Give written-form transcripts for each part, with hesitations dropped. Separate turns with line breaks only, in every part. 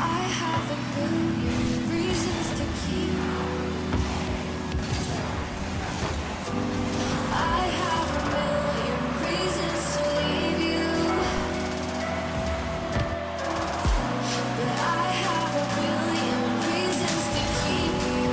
have a million reasons to keep. I have a million reasons to leave you, but I have a million reasons to keep you.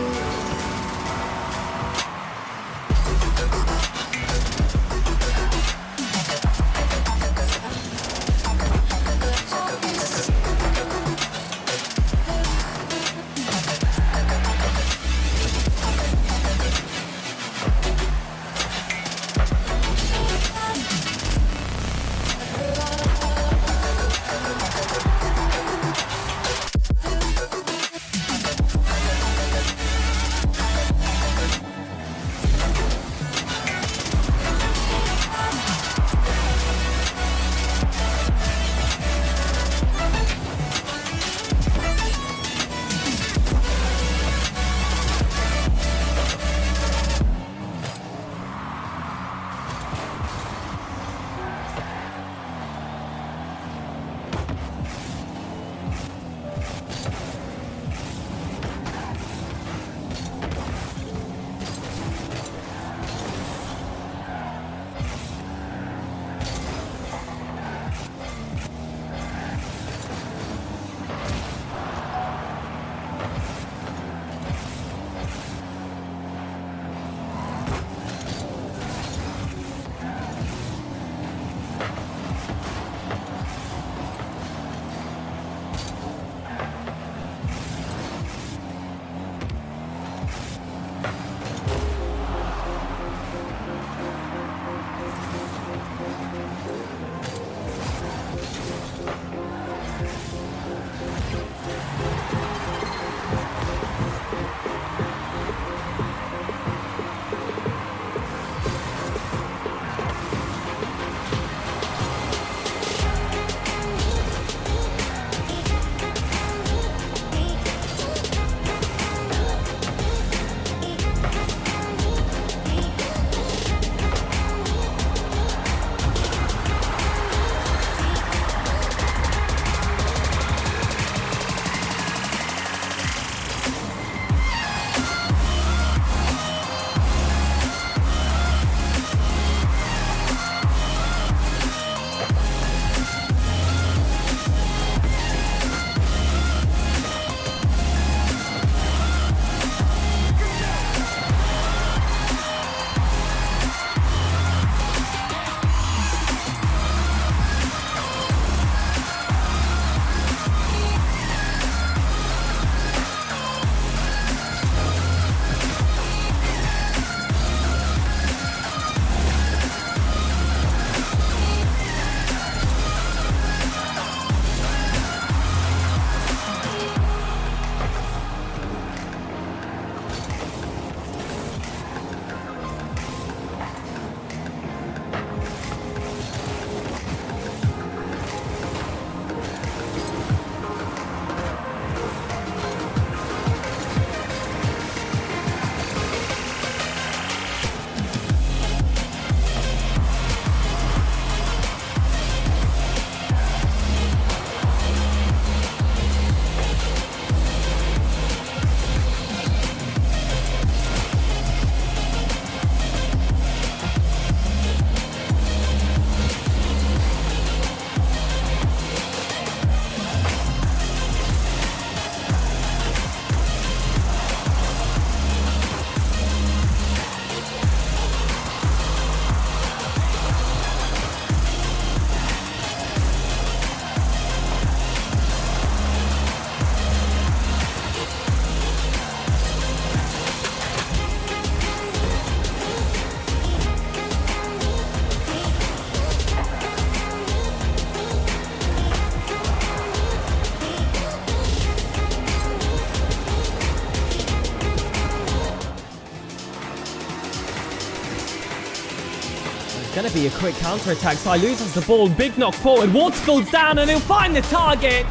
Gonna be a quick counter-attack. Sai loses the ball. Big knock forward. Water falls down and he'll find the target.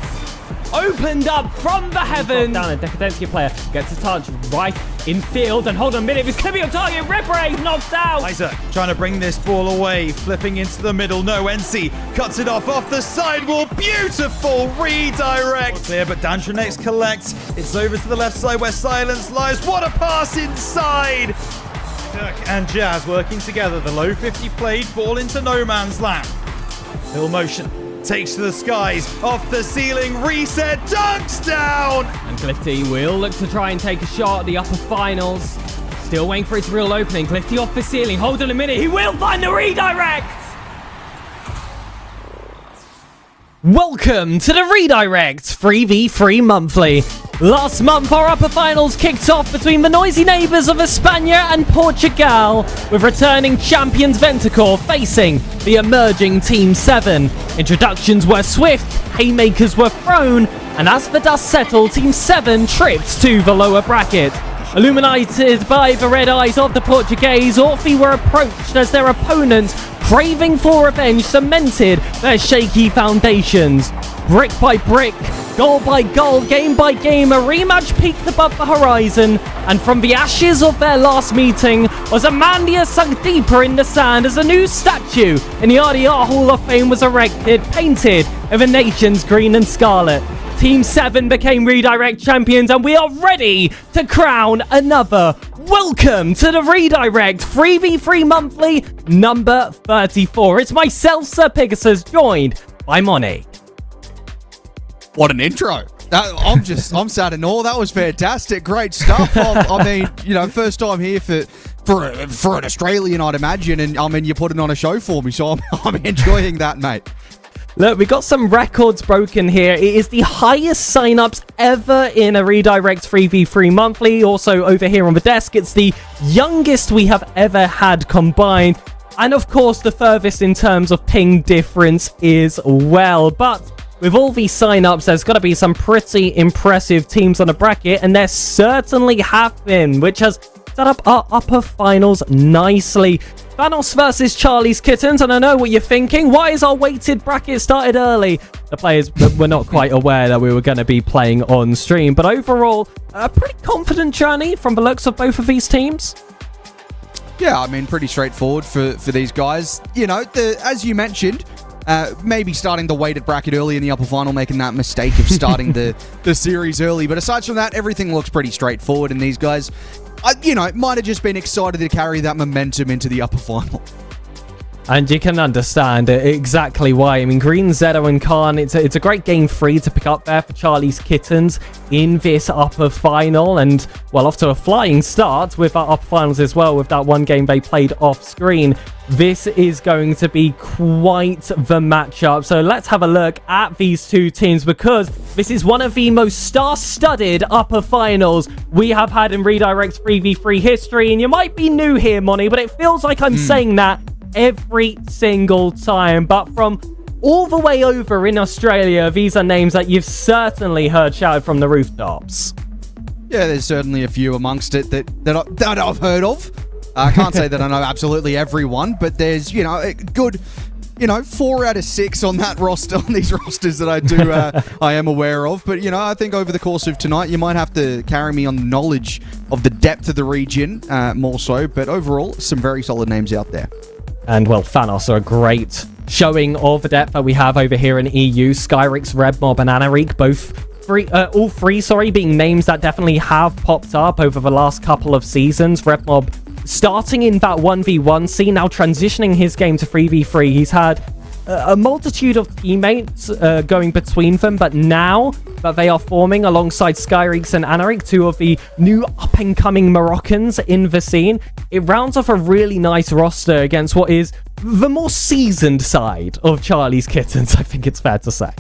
opened up from the heavens. Down, a Decadensky player gets a touch right in field, and hold on a minute, it's going to be on target. Ripper knocked out.
Isaac trying to bring this ball away, flipping into the middle. No, NC cuts it off the sidewall. Beautiful redirect. Clear, but Dantronex collects. It's over to the left side where Silence lies. What a pass inside. Dirk and Jazz working together. The low 50 played, ball into no man's land. Hill motion. Takes to the skies, off the ceiling, reset, dunks down!
And Clifty will look to try and take a shot at the upper finals. Still waiting for its real opening. Clifty off the ceiling, hold on a minute, he will find the redirect! Welcome to the Redirect 3v3 Monthly. Last month, our upper finals kicked off between the noisy neighbours of España and Portugal, with returning champions Ventacor facing the emerging Team 7. Introductions were swift, haymakers were thrown, and as the dust settled, Team 7 tripped to the lower bracket. Illuminated by the red eyes of the Portuguese, Orphe were approached as their opponents, craving for revenge, cemented their shaky foundations. Brick by brick, goal by goal, game by game, a rematch peaked above the horizon, and from the ashes of their last meeting was Amandia sunk deeper in the sand as a new statue in the RDR Hall of Fame was erected, painted in the nation's green and scarlet. Team 7 became Redirect champions, and we are ready to crown another. Welcome to the Redirect 3v3 Monthly number 34. It's myself, Sir Pegasus, joined by Moni.
What an intro. I'm sad in awe. That was fantastic. Great stuff. I mean, first time here for an Australian, I'd imagine. And I mean, you're putting on a show for me, so I'm enjoying that, mate.
Look, we got some records broken here. It is the highest signups ever in a Redirect 3v3 Monthly. Also, over here on the desk, it's the youngest we have ever had combined. And of course, the furthest in terms of ping difference as well. But with all these signups, there's got to be some pretty impressive teams on the bracket, and there certainly have been, which has set up our upper finals nicely. Thanos versus Charlie's Kittens, and I know what you're thinking. Why is our weighted bracket started early? The players were not quite aware that we were going to be playing on stream, but overall, a pretty confident journey from the looks of both of these teams.
Yeah, I mean, pretty straightforward for these guys. As you mentioned, maybe starting the weighted bracket early in the upper final, making that mistake of starting the series early. But aside from that, everything looks pretty straightforward, and these guys, might have just been excited to carry that momentum into the upper final.
And you can understand exactly why. I mean, Green, Zeto, and Khan, it's a great game 3 to pick up there for Charlie's Kittens in this upper final. And, well, off to a flying start with our upper finals as well, with that one game they played off screen. This is going to be quite the matchup. So let's have a look at these two teams, because this is one of the most star-studded upper finals we have had in Redirect 3v3 history. And you might be new here, Moni, but it feels like I'm saying that every single time. But from all the way over in Australia, these are names that you've certainly heard shouted from the rooftops.
Yeah, there's certainly a few amongst it that I've heard of. I can't say that I know absolutely everyone, but there's, a good, 4 out of 6 on that roster, on these rosters that I am aware of. But, I think over the course of tonight, you might have to carry me on the knowledge of the depth of the region more so. But overall, some very solid names out there.
And, well, Thanos are a great showing of the depth that we have over here in EU. Skyrix, Redmob, and Anarik, all three, being names that definitely have popped up over the last couple of seasons. Redmob starting in that 1v1 scene, now transitioning his game to 3v3. He's had a multitude of teammates going between them, but now that they are forming alongside Skyrix and Anarik, two of the new up-and-coming Moroccans in the scene, it rounds off a really nice roster against what is the more seasoned side of Charlie's Kittens, I think it's fair to say.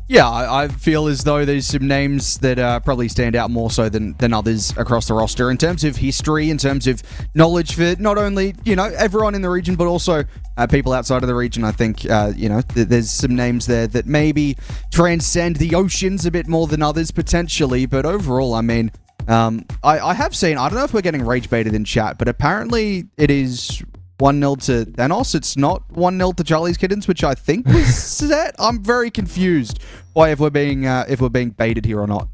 Yeah, I feel as though there's some names that probably stand out more so than others across the roster in terms of history, in terms of knowledge for not only, everyone in the region, but also people outside of the region. I think, there's some names there that maybe transcend the oceans a bit more than others potentially. But overall, I mean, I have seen, I don't know if we're getting rage baited in chat, but apparently it is 1-0 to Thanos. It's not 1-0 to Charlie's Kittens, which I think was set. I'm very confused by if we're being baited here or not.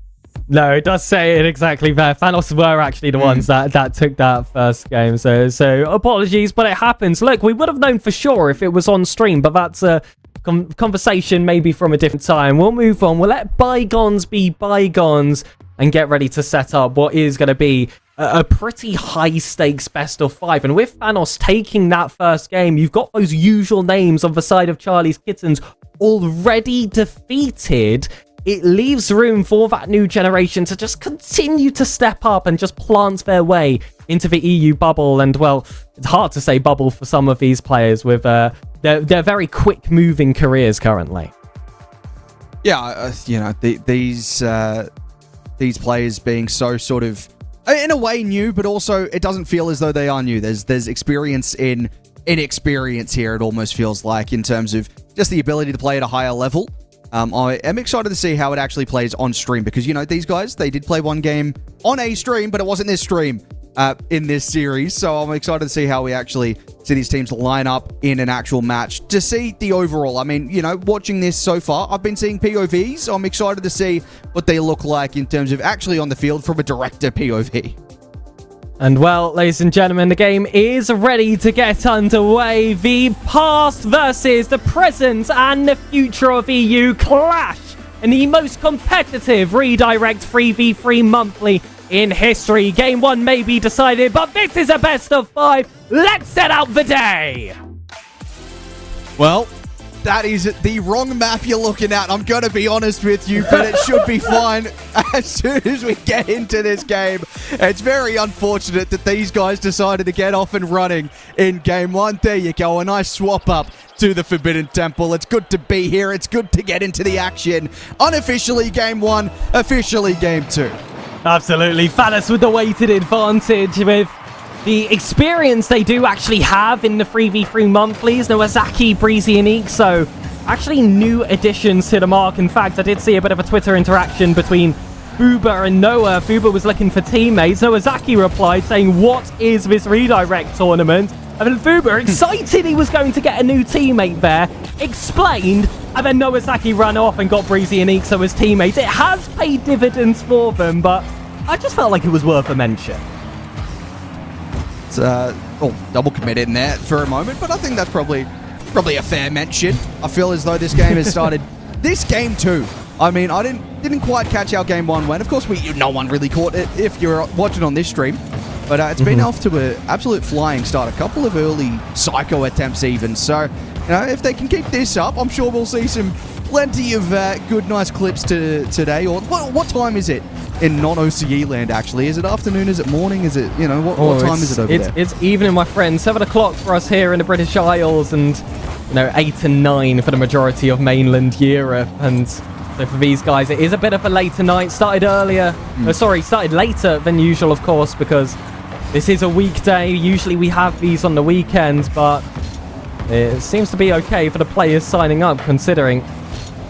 No, it does say it exactly there. Thanos were actually the ones that took that first game. So apologies, but it happens. Look, we would have known for sure if it was on stream, but that's a conversation maybe from a different time. We'll move on. We'll let bygones be bygones and get ready to set up what is going to be a pretty high-stakes best-of-5. And with Thanos taking that first game, you've got those usual names on the side of Charlie's Kittens already defeated. It leaves room for that new generation to just continue to step up and just plant their way into the EU bubble. And, well, it's hard to say bubble for some of these players with their very quick-moving careers currently.
Yeah, these players being so sort of, in a way, new, but also it doesn't feel as though they are new. There's experience in inexperience here, it almost feels like, in terms of just the ability to play at a higher level. I am excited to see how it actually plays on stream because, these guys, they did play one game on a stream, but it wasn't this stream in this series. So I'm excited to see how we actually see these teams line up in an actual match to see the overall. I mean, watching this so far, I've been seeing POVs. So I'm excited to see what they look like in terms of actually on the field from a director POV.
And well, ladies and gentlemen, the game is ready to get underway. The past versus the present and the future of EU clash in the most competitive redirect 3v3 monthly in history. Game 1 may be decided, but this is a best of 5. Let's set out the day.
Well, that is the wrong map you're looking at. I'm going to be honest with you, but it should be fine as soon as we get into this game. It's very unfortunate that these guys decided to get off and running in game 1. There you go, a nice swap up to the Forbidden Temple. It's good to be here. It's good to get into the action. Unofficially game 1, officially game 2.
Absolutely. Thanos with the weighted advantage with the experience they do actually have in the 3v3 monthlies. Nowazaki, Breezy, and Eek, so actually new additions to the mark. In fact, I did see a bit of a Twitter interaction between Fuba and Noah. Fuba was looking for teammates. Nowazaki replied saying, "What is this redirect tournament?" And then Fuba, excited he was going to get a new teammate there, explained, and then Nowazaki ran off and got Breezy and Eek, so his teammates. It has paid dividends for them, but I just felt like it was worth a mention.
Double commit in there for a moment, but I think that's probably a fair mention. I feel as though this game has started this game too. I mean, I didn't quite catch how game 1 went. Of course, no one really caught it if you're watching on this stream, but it's been off to an absolute flying start. A couple of early psycho attempts even. So, if they can keep this up, I'm sure we'll see plenty of good, nice clips today. Or what time is it in non-OCE land, actually? Is it afternoon? Is it morning? Is it, what time is it over there?
It's evening, my friend. 7 o'clock for us here in the British Isles, and 8 and 9 for the majority of mainland Europe. And so for these guys, it is a bit of a later night. Started later than usual, of course, because this is a weekday. Usually we have these on the weekends, but it seems to be okay for the players signing up, considering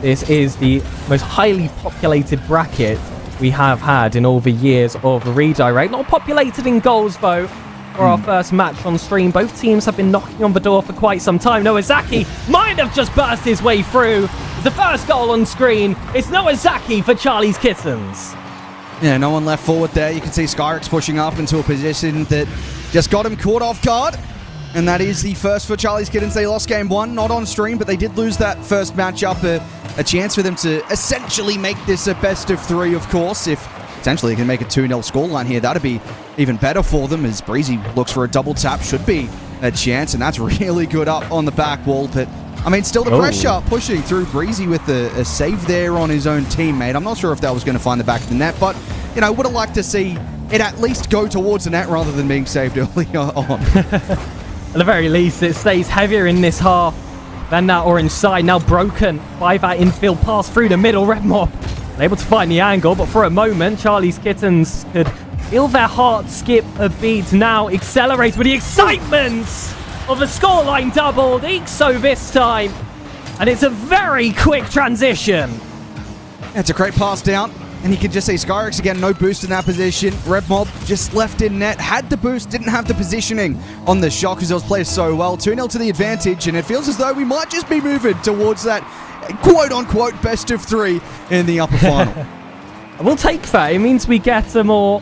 this is the most highly populated bracket we have had in all the years of redirect. Not populated in goals, though, for our first match on stream. Both teams have been knocking on the door for quite some time. Nowazaki might have just burst his way through. The first goal on screen is Nowazaki for Charlie's Kittens.
Yeah, no one left forward there. You can see Skyrix pushing up into a position that just got him caught off guard. And that is the first for Charlie's Kittens. They lost game 1, not on stream, but they did lose that first matchup. A chance for them to essentially make this a best of 3, of course. If potentially they can make a 2-0 scoreline here, that'd be even better for them, as Breezy looks for a double tap. Should be a chance, and that's really good up on the back wall. But, I mean, still the pressure pushing through. Breezy with a save there on his own teammate. I'm not sure if that was going to find the back of the net, but, would have liked to see it at least go towards the net rather than being saved early on.
At the very least, it stays heavier in this half than that orange side. Now broken by that infield pass through the middle. Red Mob able to find the angle, but for a moment, Charlie's Kittens could feel their heart skip a beat. Now accelerate with the excitement of the scoreline doubled. Ixo this time. And it's a very quick transition.
It's a great pass down And you can just see Skyrex again, no boost in that position. Red Mob just left in net, had the boost, didn't have the positioning on the shot because it was played so well. 2-0 to the advantage, and it feels as though we might just be moving towards that quote-unquote best of 3 in the upper final.
We'll take that. It means we get a more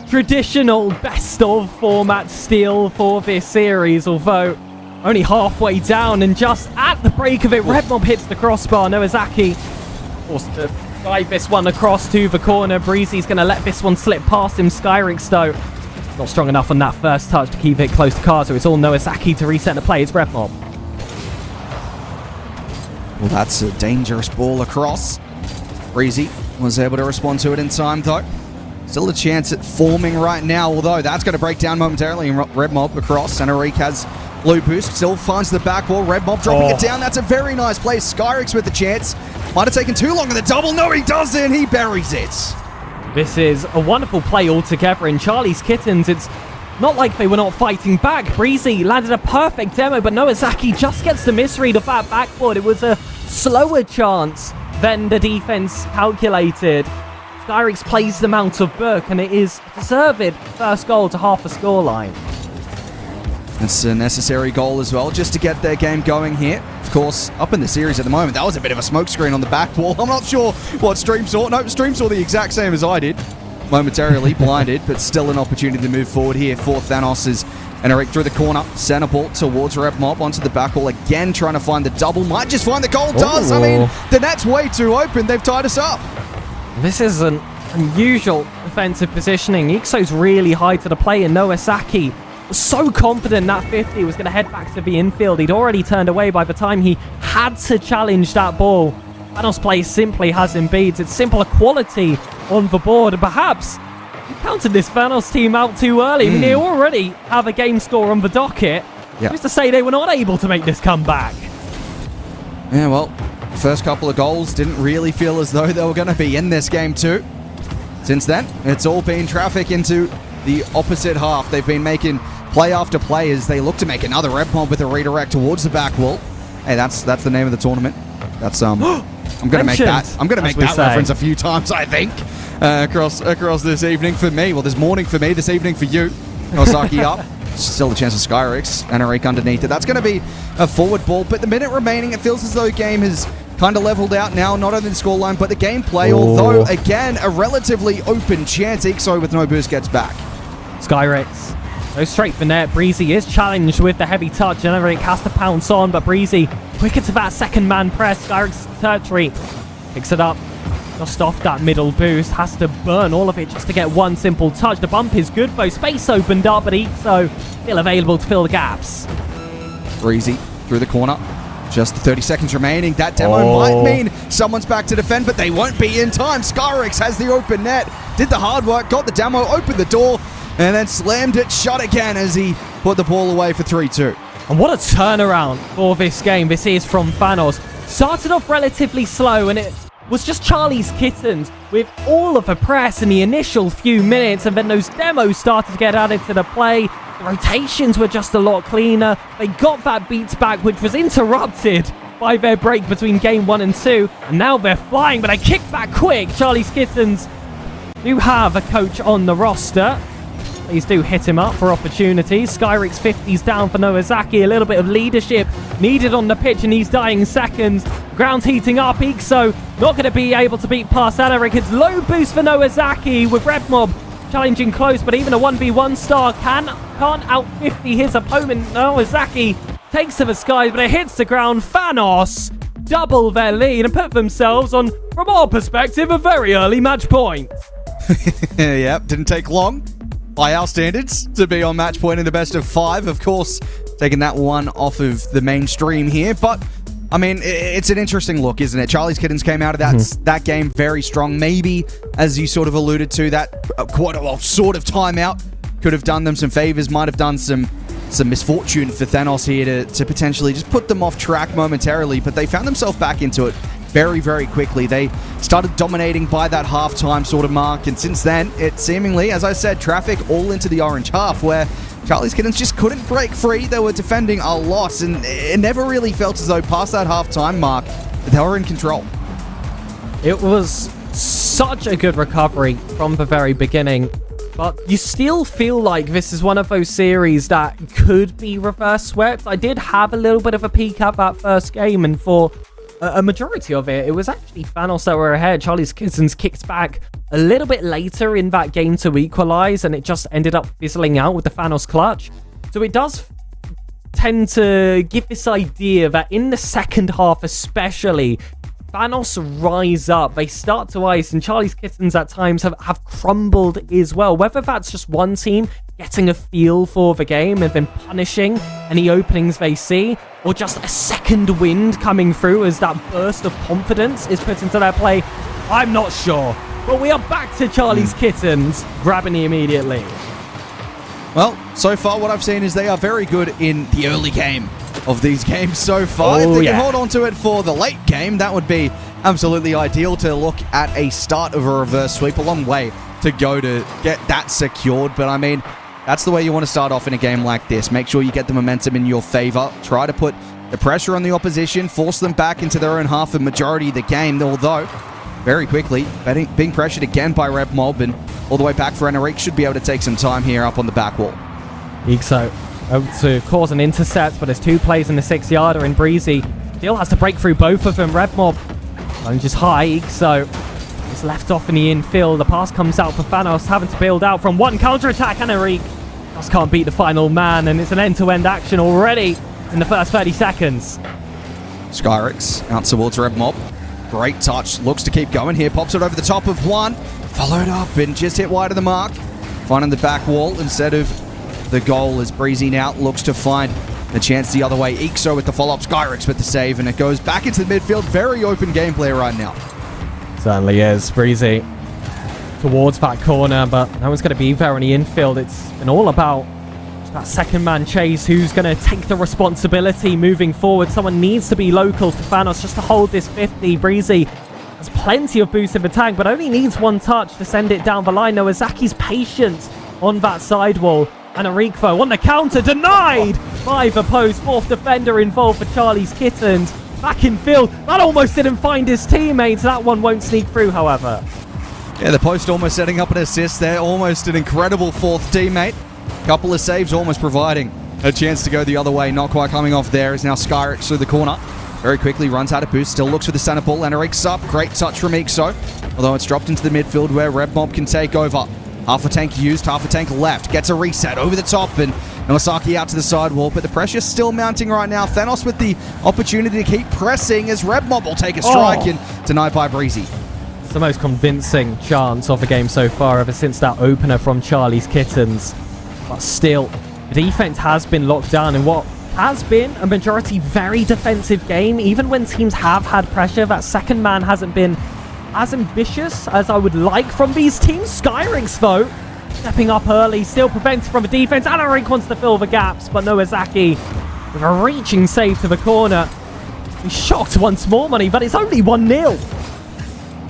traditional best-of format steal for this series, although only halfway down, and just at the break of it, Red Mob hits the crossbar. Noazaki forced to drive this one across to the corner. Breezy's going to let this one slip past him. Skyrex, though, not strong enough on that first touch to keep it close to Kazu. It's all Noazaki to reset the play. It's Red Mob.
Well, that's a dangerous ball across. Breezy was able to respond to it in time, though. Still a chance at forming right now, although that's going to break down momentarily. And Red Mob across. Centeric has low boost, still finds the back wall. Red Mob dropping it down. That's a very nice play. Skyrex with the chance. Might have taken too long on the double. No, he doesn't. He buries it.
This is a wonderful play altogether. In Charlie's Kittens, it's not like they were not fighting back. Breezy landed a perfect demo, but Noazaki just gets the misread of that backboard. It was a slower chance than the defense calculated. Skyrex plays them out of book, and it is deserved first goal to half the scoreline.
It's a necessary goal as well, just to get their game going here. Of course, up in the series at the moment, that was a bit of a smokescreen on the back wall. I'm not sure what Stream saw. No, Stream saw the exact same as I did. Momentarily blinded, but still an opportunity to move forward here for Thanos as Enric through the corner, center ball towards Red Mob onto the back wall again, trying to find the double. Might just find the goal. Does. I mean, the net's way too open. They've tied us up.
This is an unusual defensive positioning. Ixo's really high to the play, and Noazaki was so confident that 50 was going to head back to the infield. He'd already turned away by the time he had to challenge that ball. Thanos' play simply has him beat. It's simple equality on the board, and perhaps he counted this Thanos team out too early. I mean, they already have a game score on the docket. Who's to say they were not able to make this comeback?
Yeah, well, first couple of goals didn't really feel as though they were going to be in this game too. Since then, it's all been traffic into the opposite half. They've been making play after play as they look to make another Red Mob with a redirect towards the back wall. Hey, that's the name of the tournament. That's I'm gonna make that. I'm gonna make that reference a few times, I think, across this evening for me. Well, this morning for me, this evening for you. Nosaki up. Still a chance of Skyrex. Enric underneath it. That's going to be a forward ball, but the minute remaining, it feels as though the game has kind of leveled out now, not only the scoreline, but the gameplay, although, again, a relatively open chance. Ixo with no boost gets back.
Skyrex goes straight for net. Breezy is challenged with the heavy touch, and Enric has to pounce on, but Breezy quicker to that second man press. Skyrex tertiary picks it up. Just off that middle boost, has to burn all of it just to get one simple touch. The bump is good though, space opened up, but Ixo still available to fill the gaps.
Breezy through the corner, just 30 seconds remaining. That demo might mean someone's back to defend, but they won't be in time. Skyrex has the open net, did the hard work, got the demo, opened the door, and then slammed it shut again as he put the ball away for 3-2.
And what a turnaround for this game this is from Thanos. Started off relatively slow, and it was just Charlie's Kittens with all of the press in the initial few minutes, and then those demos started to get added to the play. The rotations were just a lot cleaner. They got that beat back, which was interrupted by their break between game 1 and 2, and now they're flying, but they kick back quick. Charlie's Kittens do have a coach on the roster. Please do hit him up for opportunities. Skyrex 50's down for Noazaki. A little bit of leadership needed on the pitch in these dying seconds. Ground's heating up. Ixo not going to be able to beat past Enric. It's low boost for Noazaki with Red Mob challenging close, but even a 1v1 star can't out 50 his opponent. Noazaki takes to the skies, but it hits the ground. Thanos double their lead and put themselves on, from our perspective, a very early match point.
Yep, didn't take long by our standards to be on match point in the best of 5. Of course, taking that one off of the mainstream here, but I mean, it's an interesting look, isn't it? Charlie's Kittens came out of that game very strong. Maybe, as you sort of alluded to, that sort of timeout could have done them some favors, might have done some misfortune for Thanos here to potentially just put them off track momentarily, but they found themselves back into it very, very quickly. They started dominating by that halftime sort of mark, and since then, it seemingly, as I said, traffic all into the orange half, where Charlie's Kittens just couldn't break free. They were defending a lot, and it never really felt as though past that halftime mark, they were in control.
It was Such a good recovery from the very beginning. But you still feel like this is one of those series that could be reverse swept. I did have a little bit of a peek at that first game, and for a majority of it, it was actually thanos that were ahead. Charlie's Kittens kicked back a little bit later in that game to equalize, and it just ended up fizzling out with the thanos clutch. So it does tend to give this idea that in the second half especially, thanos rise up, they start to ice, and Charlie's Kittens at times have crumbled as well. Whether that's just one team getting a feel for the game and then punishing any openings they see, or just a second wind coming through as that burst of confidence is put into their play, I'm not sure. But we are back to Charlie's Kittens grabbing it immediately.
Well, so far what I've seen is they are very good in the early game of these games so far. If they can hold on to it for the late game, that would be absolutely ideal to look at a start of a reverse sweep. A long way to go to get that secured, but I mean, that's the way you want to start off in a game like this. Make sure you get the momentum in your favor. Try to put the pressure on the opposition, force them back into their own half the majority of the game, although very quickly being pressured again by Red Mob, and all the way back for Enrique should be able to take some time here up on the back wall.
Ixo to cause an intercept, but there's two plays in the 6-yarder, and Breezy still has to break through both of them. Red Mob lunges high. Ixo is left off in the infield. The pass comes out for thanos, having to build out from one counter-attack, and Enrique just can't beat the final man, and it's an end-to-end action already in the first 30 seconds.
Skyrix out towards Red Mob. Great touch, looks to keep going here, pops it over the top of one, followed up and just hit wide of the mark. Finding the back wall instead of the goal as Breezy now looks to find the chance the other way. Ixo with the follow-up, Skyrix with the save, and it goes back into the midfield. Very open gameplay right now.
Certainly is. Breezy towards that corner, but no one's going to be there on the infield. It's been all about that second man chase. Who's going to take the responsibility moving forward? Someone needs to be local for thanos just to hold this 50. Breezy has plenty of boost in the tank, but only needs one touch to send it down the line. Noazaki's patient on that sidewall, and Enrique on the counter, denied by the post. Fourth defender involved for Charlie's Kittens. Back in field, that almost didn't find his teammates. That one won't sneak through, however.
Yeah, the post almost setting up an assist there. Almost an incredible fourth teammate. Couple of saves, almost providing a chance to go the other way. Not quite coming off there is now Skyrix through the corner. Very quickly runs out of boost, still looks for the center ball. Enrique's up, great touch from Ixo. Although it's dropped into the midfield where Red Mob can take over. Half a tank used, half a tank left. Gets a reset over the top, and Iwasaki out to the sidewall, but the pressure's still mounting right now. thanos with the opportunity to keep pressing as Red Mob will take a strike and denied by Breezy.
It's the most convincing chance of the game so far ever since that opener from Charlie's Kittens. But still, the defense has been locked down in what has been a majority very defensive game. Even when teams have had pressure, that second man hasn't been as ambitious as I would like from these teams. Skyrix, though, stepping up early, still prevented from the defense. And Enrique wants to fill the gaps, but Noazaki with a reaching save to the corner. He's shocked once more, Money, but it's only 1-0.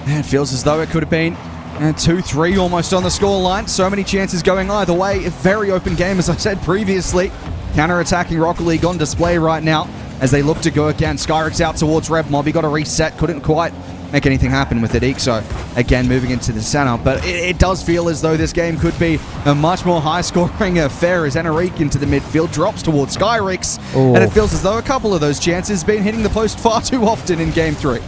It feels as though it could have been 2-3 almost on the scoreline. So many chances going either way. A very open game, as I said previously. Counter-attacking Rocket League on display right now as they look to go again. Skyrix out towards Red Mob. He got a reset. Couldn't quite make anything happen with it. Ixo again moving into the center. But it does feel as though this game could be a much more high-scoring affair as Enrique into the midfield drops towards Skyrix. And it feels as though a couple of those chances have been hitting the post far too often in Game 3.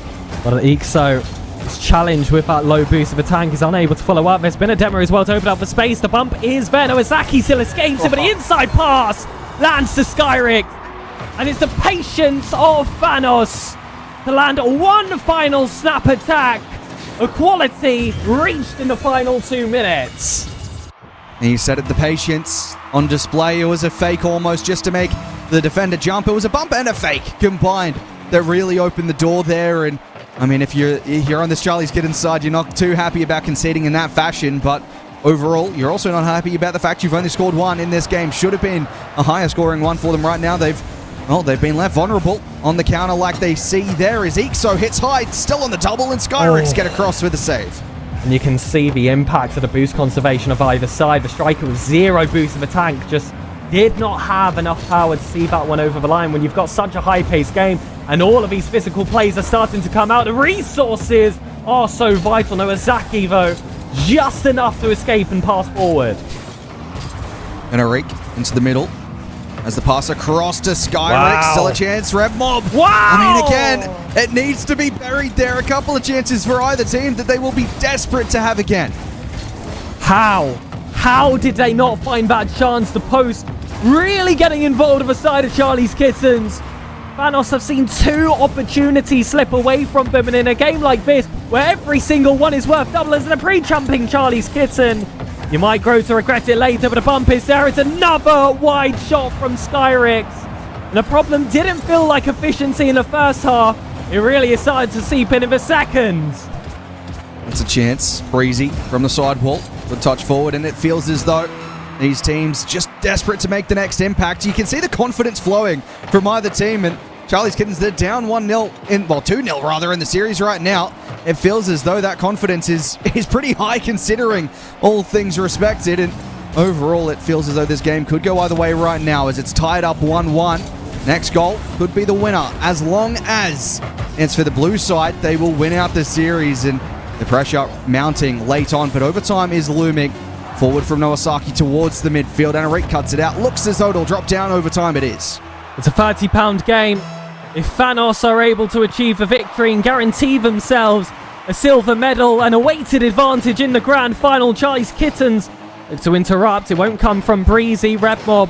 But Ixo, his challenge with that low boost of the tank, is unable to follow up. There's been a demo as well to open up the space. The bump is there. Noazaki still escapes it, but the inside pass lands to Skyrix. And it's the patience of thanos to land one final snap attack. Equality reached in the final 2 minutes.
And he said it, the patience on display. It was a fake almost just to make the defender jump. It was a bump and a fake combined that really opened the door there. And I mean, if you're on this Charlie's Kittens side, you're not too happy about conceding in that fashion, but overall, you're also not happy about the fact you've only scored one in this game. Should have been a higher scoring one for them right now. They've been left vulnerable on the counter like they see there as Ixo hits high, still on the double, and Skyrix get across with a save.
And you can see the impact of the boost conservation of either side. The striker with 0 boost of the tank just did not have enough power to see that one over the line. When you've got such a high-paced game and all of these physical plays are starting to come out, the resources are so vital. Nowazaki, though, just enough to escape and pass forward.
And Arik into the middle. As the pass across to Skyrix, still a chance. Red Mob.
Wow!
I mean, again, it needs to be buried there. A couple of chances for either team that they will be desperate to have again.
How? How did they not find that chance? The post really getting involved with the side of Charlie's Kittens. thanos have seen 2 opportunities slip away from them, and in a game like this, where every single one is worth double as a pre-jumping Charlie's Kitten, you might grow to regret it later, but a bump is there. It's another wide shot from Skyrix. And the problem didn't feel like efficiency in the first half. It really is starting to seep in the second.
It's a chance. Breezy from the sidewall. Good touch forward, and it feels as though these teams just desperate to make the next impact. You can see the confidence flowing from either team, and Charlie's Kittens, they're down 1-0 2-0 rather in the series right now. It feels as though that confidence is pretty high considering all things respected, and overall it feels as though this game could go either way right now as it's tied up 1-1. Next goal could be the winner. As long as it's for the blue side, they will win out the series, and the pressure mounting late on, but overtime is looming. Forward from Nowazaki towards the midfield, and Arik cuts it out. Looks as though it'll drop down overtime. It is.
It's a £30 game. If thanos are able to achieve a victory and guarantee themselves a silver medal and a weighted advantage in the grand final, Charlie's Kittens look to interrupt. It won't come from Breezy. Red Mob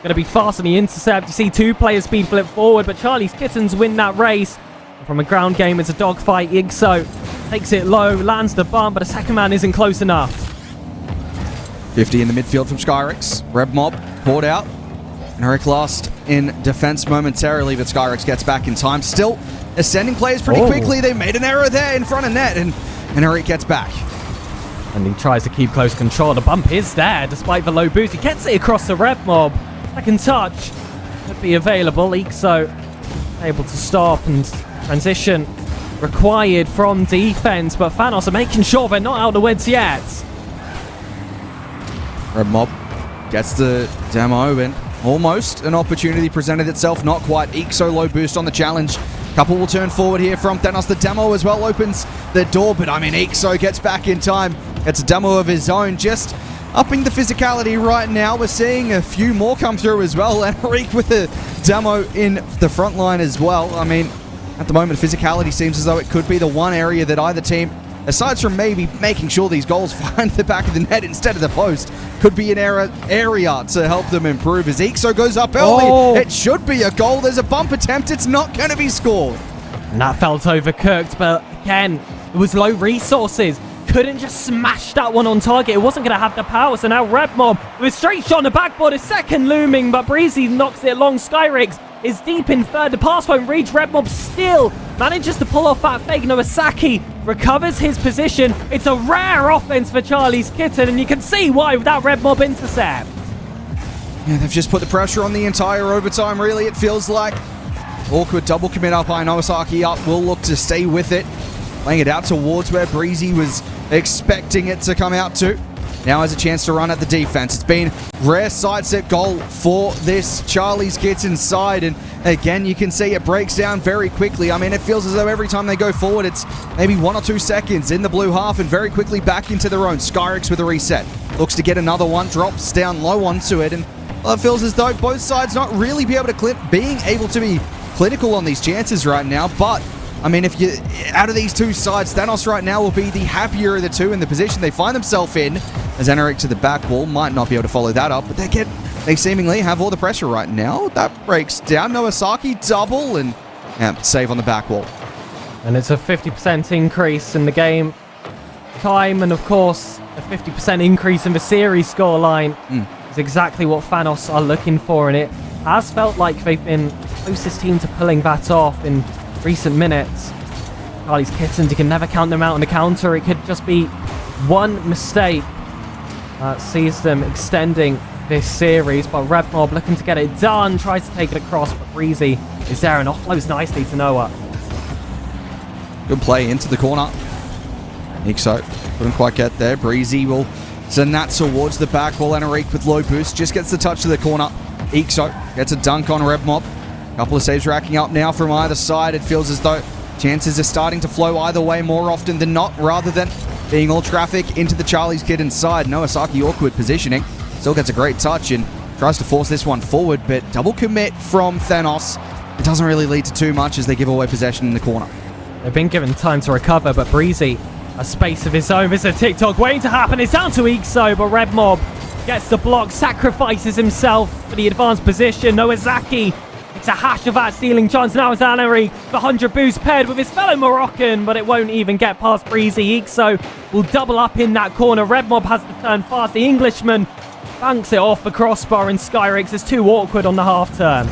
going to be fast on the intercept. You see 2 player speed flip forward, but Charlie's Kittens win that race. From a ground game, it's a dogfight. Igso takes it low, lands the bump, but a second man isn't close enough.
50 in the midfield from Skyrix. Red Mob poured out. And Arik lost in defense momentarily, but Skyrix gets back in time. Still ascending players pretty quickly. They made an error there in front of net, and Arik gets back.
And he tries to keep close control. The bump is there, despite the low boost. He gets it across the Red Mob. Second touch could be available. Igso able to stop, and transition required from defense, but thanos are making sure they're not out of the woods yet.
Red Mob gets the demo, and almost an opportunity presented itself. Not quite. Igso low boost on the challenge. Couple will turn forward here from thanos. The demo as well opens the door, but I mean, Igso gets back in time. Gets a demo of his own, just upping the physicality right now. We're seeing a few more come through as well, and Arik with a demo in the front line as well. I mean, at the moment, physicality seems as though it could be the one area that either team, aside from maybe making sure these goals find the back of the net instead of the post, could be an area to help them improve. As Igso goes up early, it should be a goal. There's a bump attempt. It's not going to be scored.
And that felt overcooked, but again, it was low resources. Couldn't just smash that one on target. It wasn't going to have the power, so now Red Mob with a straight shot on the backboard. A second looming, but Breezy knocks it along. Skyrix is deep in third. The pass won't reach. Red Mob still manages to pull off that fake. Nowazaki recovers his position. It's a rare offense for Charlie's Kitten, and you can see why with that Red Mob intercept.
Yeah, they've just put the pressure on the entire overtime, really, it feels like. Awkward double commit up high. Nowazaki up will look to stay with it. Laying it out towards where Breezy was expecting it to come out to. Now has a chance to run at the defense. It's been rare side set goal for this Charlie's Kittens side, and again you can see it breaks down very quickly. I mean, it feels as though every time they go forward it's maybe 1 or 2 seconds in the blue half and very quickly back into their own. Skyrix with a reset. Looks to get another one, drops down low onto it, and well, it feels as though both sides not really being able to be clinical on these chances right now, but I mean, if you out of these two sides, thanos right now will be the happier of the two in the position they find themselves in. As Arik to the back wall, might not be able to follow that up, but they seemingly have all the pressure right now. That breaks down. Nowazaki double and save on the back wall.
And it's a 50% increase in the game time, and of course, a 50% increase in the series scoreline is exactly what thanos are looking for, and it has felt like they've been the closest team to pulling that off in recent minutes. Charlie's Kittens, you can never count them out on the counter. It could just be one mistake that sees them extending this series, but Red Mob looking to get it done, tries to take it across, but Breezy is there and offloads nicely to Noah.
Good play into the corner. Igso couldn't quite get there. Breezy will send that towards the back wall, and Arik with low boost just gets the touch to the corner. Igso gets a dunk on Red Mob. Couple of saves racking up now from either side. It feels as though chances are starting to flow either way more often than not, rather than being all traffic into the Charlie's Kittens side. Noasaki awkward positioning. Still gets a great touch and tries to force this one forward, but double commit from thanos. It doesn't really lead to too much as they give away possession in the corner.
They've been given time to recover, but Breezy, a space of his own. There's a TikTok waiting to happen. It's down to Ixo, but Red Mob gets the block, sacrifices himself for the advanced position. Noazaki, it's a hash of that stealing chance. Now it's Anari, the 100 boost paired with his fellow Moroccan, but it won't even get past Breezy. Ixo will double up in that corner. Red Mob has to turn fast. The Englishman banks it off the crossbar, and Skyrix is too awkward on the half turn.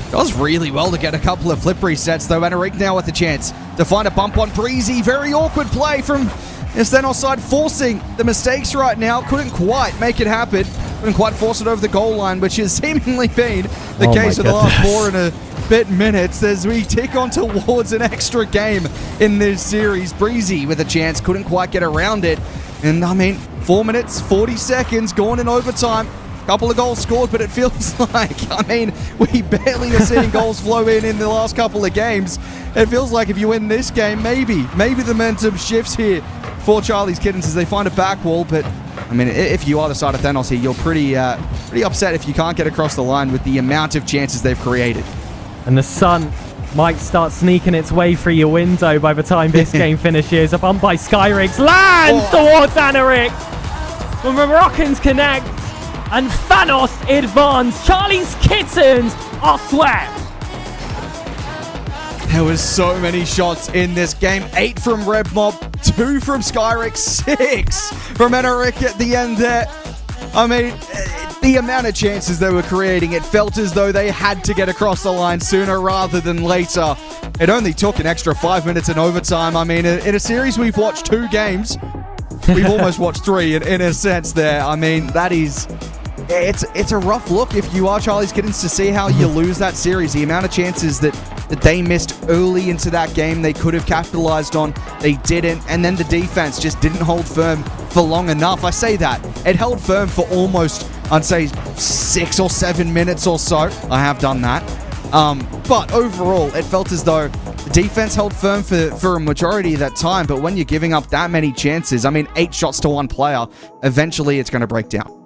Does really well to get a couple of flip resets, though. Anarik now with a chance to find a bump on Breezy. Very awkward play from Thanos side, forcing the mistakes right now. Couldn't quite make it happen. Couldn't quite force it over the goal line, which has seemingly been the case of the last 4 and a bit minutes as we tick on towards an extra game in this series. Breezy with a chance, couldn't quite get around it. And I mean, 4 minutes, 40 seconds, gone in overtime. Couple of goals scored, but it feels like, I mean, we barely are seeing goals flow in the last couple of games. It feels like if you win this game, maybe the momentum shifts here for Charlie's Kittens as they find a back wall. But, I mean, if you are the side of Thanos here, you're pretty upset if you can't get across the line with the amount of chances they've created.
And the sun might start sneaking its way through your window by the time this game finishes. A bump by Skyrix lands towards Anarik. When the Moroccans connect and Thanos advance, Charlie's Kittens are swept.
There was so many shots in this game. 8 from Red Mob, 2 from Skyrix, 6 from Anarik at the end there. I mean, the amount of chances they were creating, it felt as though they had to get across the line sooner rather than later. It only took an extra 5 minutes in overtime. I mean, in a series we've watched 2 games, we've almost watched 3 in a sense there. I mean, that is... It's a rough look if you are Charlie's Kittens to see how you lose that series. The amount of chances that they missed early into that game they could have capitalized on, they didn't. And then the defense just didn't hold firm for long enough. I say that. It held firm for almost, I'd say, 6 or 7 minutes or so. I have done that. But overall, it felt as though the defense held firm for a majority of that time. But when you're giving up that many chances, I mean, 8 shots to 1 player, eventually it's going to break down.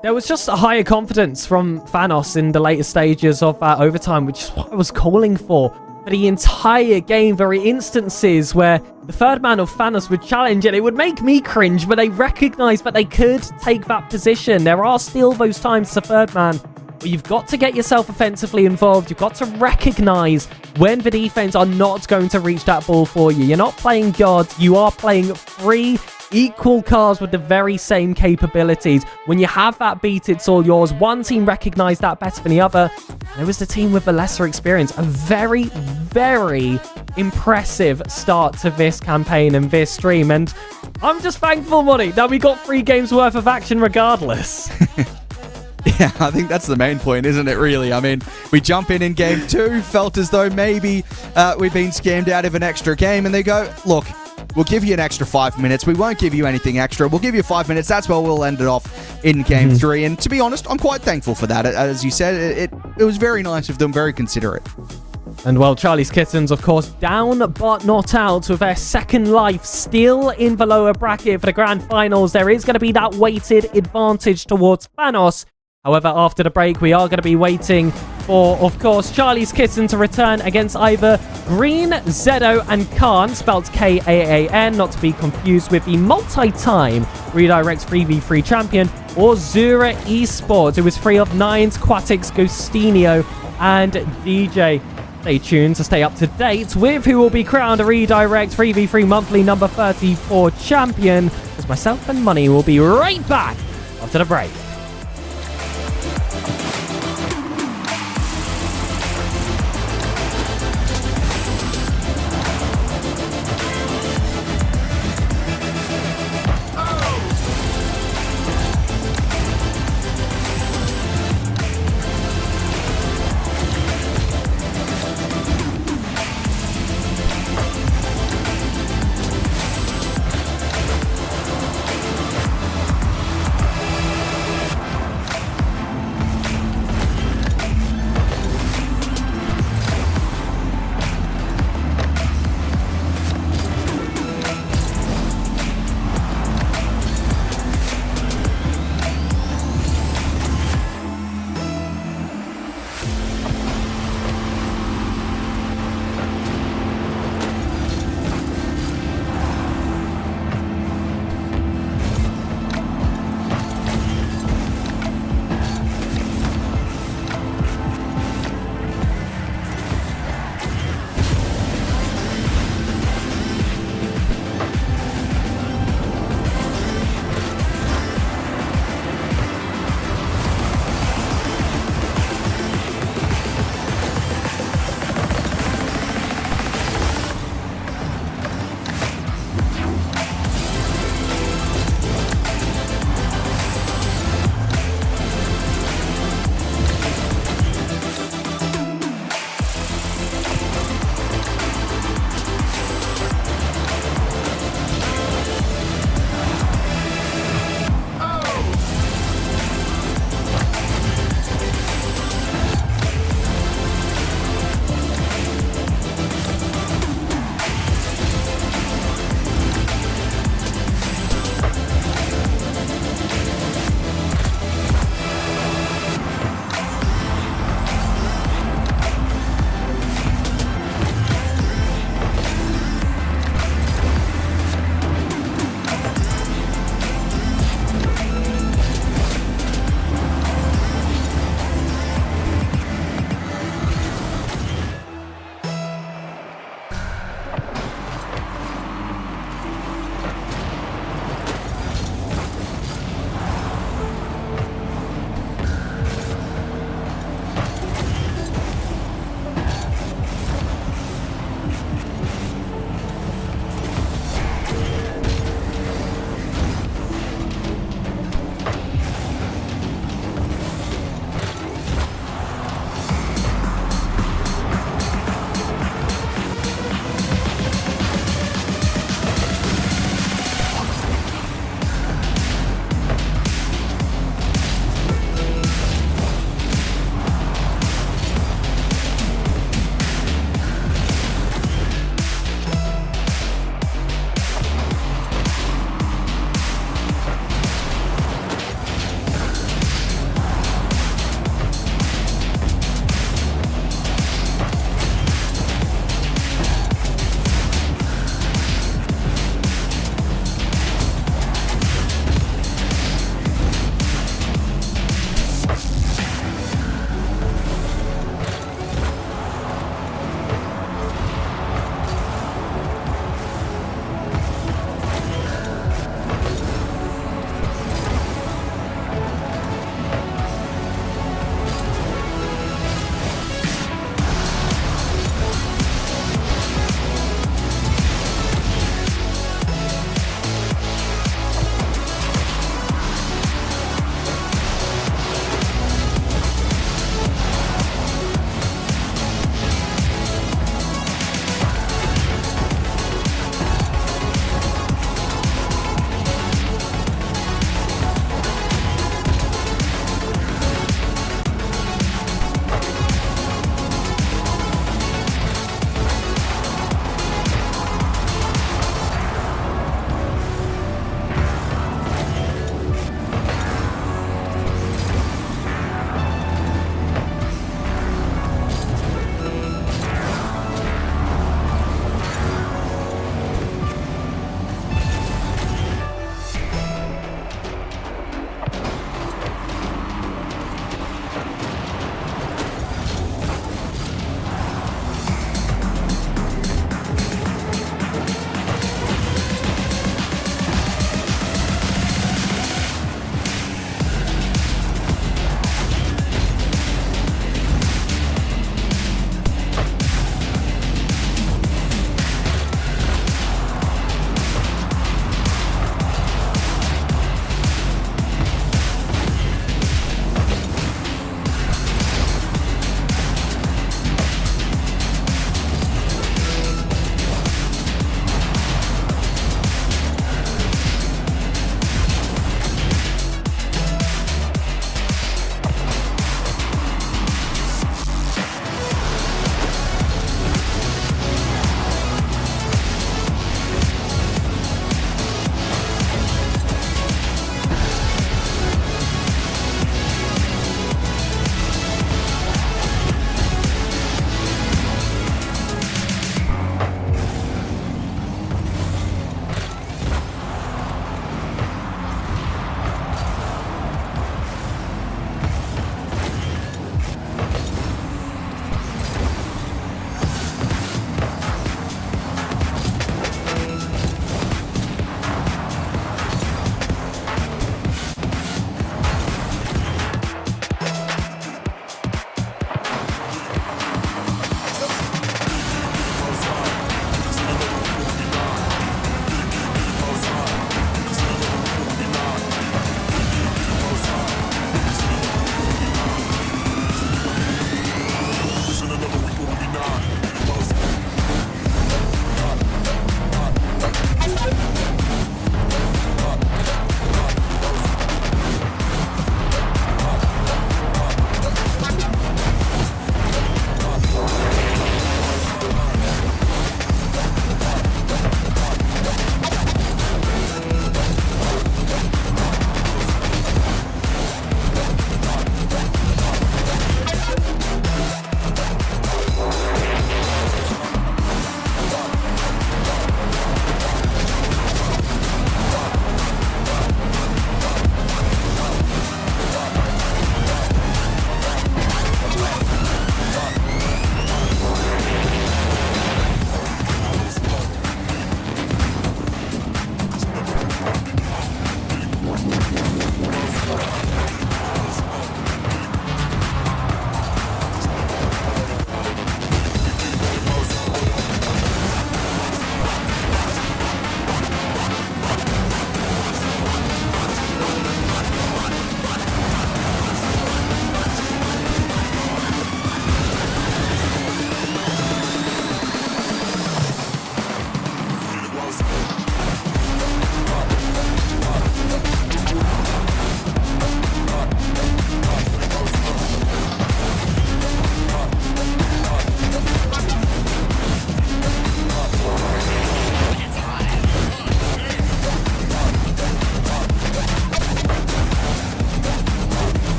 There was just a higher confidence from Thanos in the later stages of overtime, which is what I was calling for the entire game. There were instances where the third man of Thanos would challenge and it would make me cringe, but they recognized that they could take that position. There are still those times, the third man, where you've got to get yourself offensively involved. You've got to recognize when the defense are not going to reach that ball for you. You're not playing God. You are playing free equal cars with the very same capabilities. When you have that beat, it's all yours. One team recognized that better than the other. There was the team with the lesser experience. A very, very impressive start to this campaign and this stream. And I'm just thankful, Money, that we got 3 games worth of action regardless.
Yeah, I think that's the main point, isn't it, really? I mean, we jump in game 2, felt as though maybe we've been scammed out of an extra game, and they go, look, we'll give you an extra 5 minutes. We won't give you anything extra. We'll give you 5 minutes. That's where we'll end it off in game 3. And to be honest, I'm quite thankful for that. As you said, it was very nice of them, very considerate.
And well, Charlie's Kittens, of course, down but not out with their second life still in the lower bracket for the grand finals. There is going to be that weighted advantage towards Thanos. However, after the break, we are going to be waiting for, of course, Charlie's Kitten to return against either Green, Zedo, and Khan, spelled K-A-A-N, not to be confused with the multi-time Redirects 3v3 champion, or Zura Esports, who was free of Nines, Quatix, Ghostinio, and DJ. Stay tuned to stay up to date with who will be crowned a Redirect 3v3 monthly number 34 champion, as myself and Money will be right back after the break.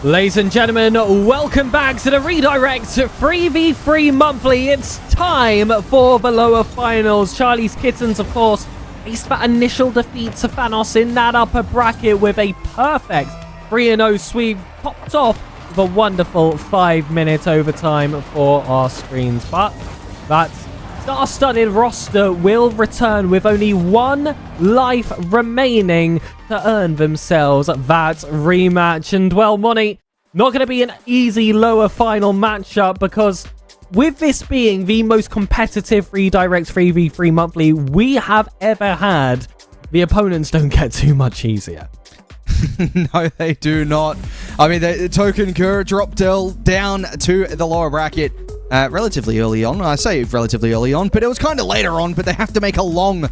Ladies and gentlemen, welcome back to the Redirect 3v3 Monthly. It's time for the lower finals. Charlie's Kittens, of course, faced that initial defeat to Thanos in that upper bracket with a perfect 3-0 sweep, topped off with a wonderful 5-minute overtime for our screens. But that star-studded roster will return with only one life remaining to earn themselves that rematch. And well, Monty, not going to be an easy lower final matchup, because with this being the most competitive Redirect 3v3 Monthly we have ever had, the opponents don't get too much easier.
No, they do not. I mean, the Token dropped down to the lower bracket relatively early on. I say relatively early on, but it was kind of later on, but they have to make a long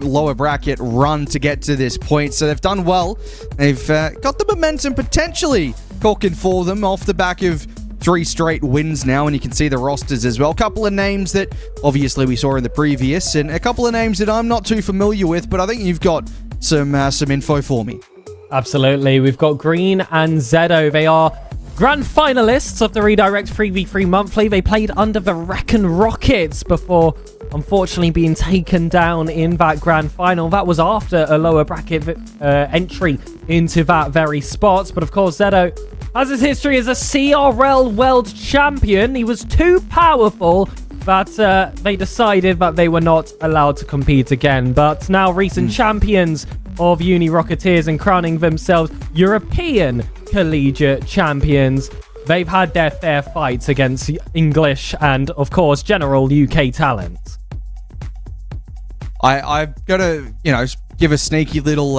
lower bracket run to get to this point. So they've done well. They've got the momentum potentially cooking for them off the back of 3 straight wins now, and you can see the rosters as well. A couple of names that obviously we saw in the previous, and a couple of names that I'm not too familiar with, but I think you've got some info for me.
Absolutely. We've got Green and Zedo. They are grand finalists of the Redirect 3v3 Monthly. They played under the Reckon Rockets before unfortunately being taken down in that grand final. That was after a lower bracket entry into that very spot. But of course, Zedo has his history as a CRL World Champion. He was too powerful that they decided that they were not allowed to compete again. But now recent champions of Uni Rocketeers and crowning themselves European Collegiate Champions, they've had their fair fights against English and, of course, general UK talent. I've
got to, give a sneaky little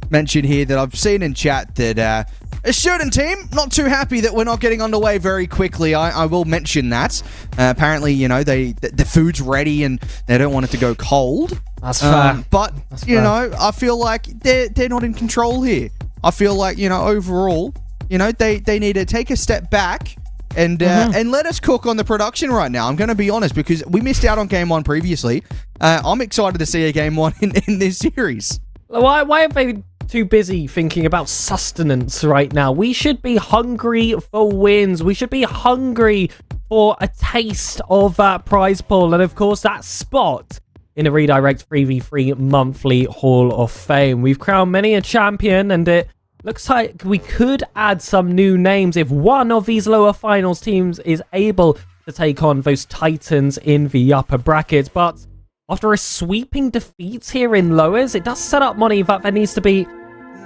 mention here that I've seen in chat that a certain team not too happy that we're not getting underway very quickly. I will mention that. Apparently, the food's ready and they don't want it to go cold.
That's fair.
But
That's fair.
I feel like they're not in control here. I feel like overall, they need to take a step back and let us cook on the production right now. I'm going to be honest, because we missed out on game 1 previously. I'm excited to see a game 1 in this series.
Why are they too busy thinking about sustenance right now? We should be hungry for wins. We should be hungry for a taste of that prize pool, and of course that spot in the Redirect 3v3 Monthly Hall of Fame. We've crowned many a champion, and it looks like we could add some new names if one of these lower finals teams is able to take on those titans in the upper brackets. But after a sweeping defeat here in lowers, it does set up money that there needs to be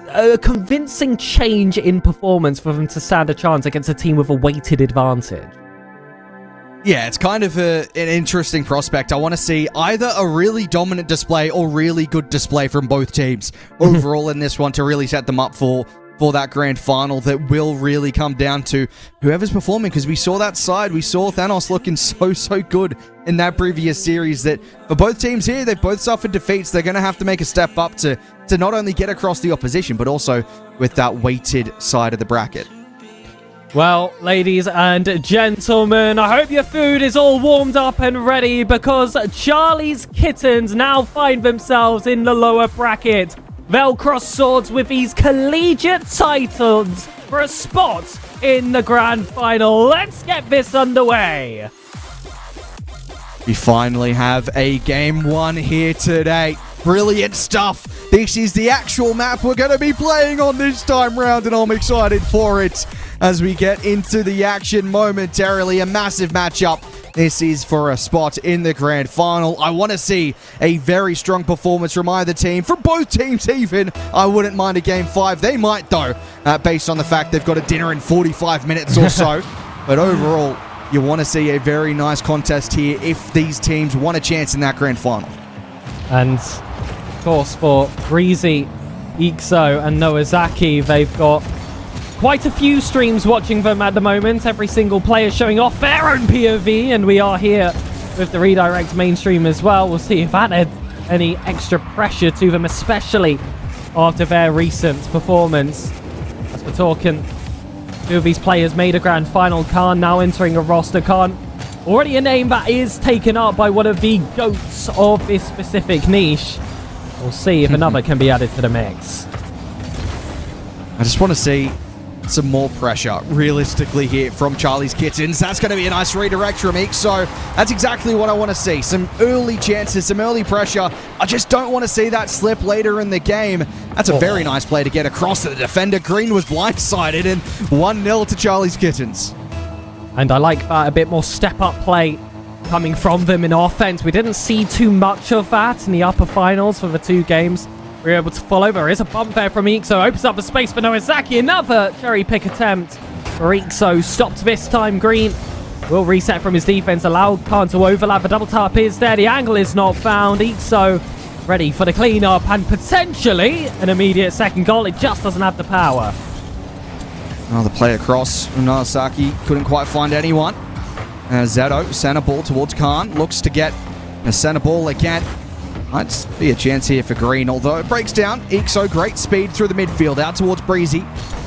a convincing change in performance for them to stand a chance against a team with a weighted advantage.
Yeah, it's kind of an interesting prospect. I want to see either a really dominant display or really good display from both teams overall in this one to really set them up for that grand final that will really come down to whoever's performing, because we saw that side. We saw Thanos looking so good in that previous series. That for both teams here, they've both suffered defeats. They're going to have to make a step up to not only get across the opposition, but also with that weighted side of the bracket.
Well, ladies and gentlemen, I hope your food is all warmed up and ready, because Charlie's Kittens now find themselves in the lower bracket. They'll cross swords with these collegiate titles for a spot in the grand final. Let's get this underway.
We finally have a game 1 here today. Brilliant stuff. This is the actual map we're going to be playing on this time round, and I'm excited for it as we get into the action momentarily. A massive matchup. This is for a spot in the grand final. I want to see a very strong performance from either team, from both teams even. I wouldn't mind a game 5. They might, though, based on the fact they've got a dinner in 45 minutes or so. But overall, you want to see a very nice contest here if these teams want a chance in that grand final.
And, of course, for Breezy, Ixo, and Noazaki, they've got quite a few streams watching them at the moment. Every single player showing off their own POV, and we are here with the Redirect mainstream as well. We'll see if that adds any extra pressure to them, especially after their recent performance. As for Törken, 2 of these players made a grand final. Khan now entering a roster. Khan, already a name that is taken up by one of the goats of this specific niche. We'll see if another can be added to the mix.
I just want to see some more pressure realistically here from Charlie's Kittens. That's going to be a nice redirect from Eek. So that's exactly what I want to see. Some early chances, some early pressure. I just don't want to see that slip later in the game. That's a very nice play to get across to the defender. Green was blindsided, and 1-0 to Charlie's Kittens.
And I like that, a bit more step-up play coming from them in offense. We didn't see too much of that in the upper finals for the 2 games we were able to follow. There is a bump there from Ixo. Opens up the space for Nowazaki. Another cherry pick attempt for Ixo. Stopped this time. Green will reset from his defense. Allow Khan to overlap. The double tap is there. The angle is not found. Ixo ready for the cleanup and potentially an immediate second goal. It just doesn't have the power.
Another play across. Nowazaki couldn't quite find anyone. Zeto, center ball towards Khan. Looks to get a center ball again. Might be a chance here for Green, although it breaks down. Ixo, great speed through the midfield, out towards Breezy.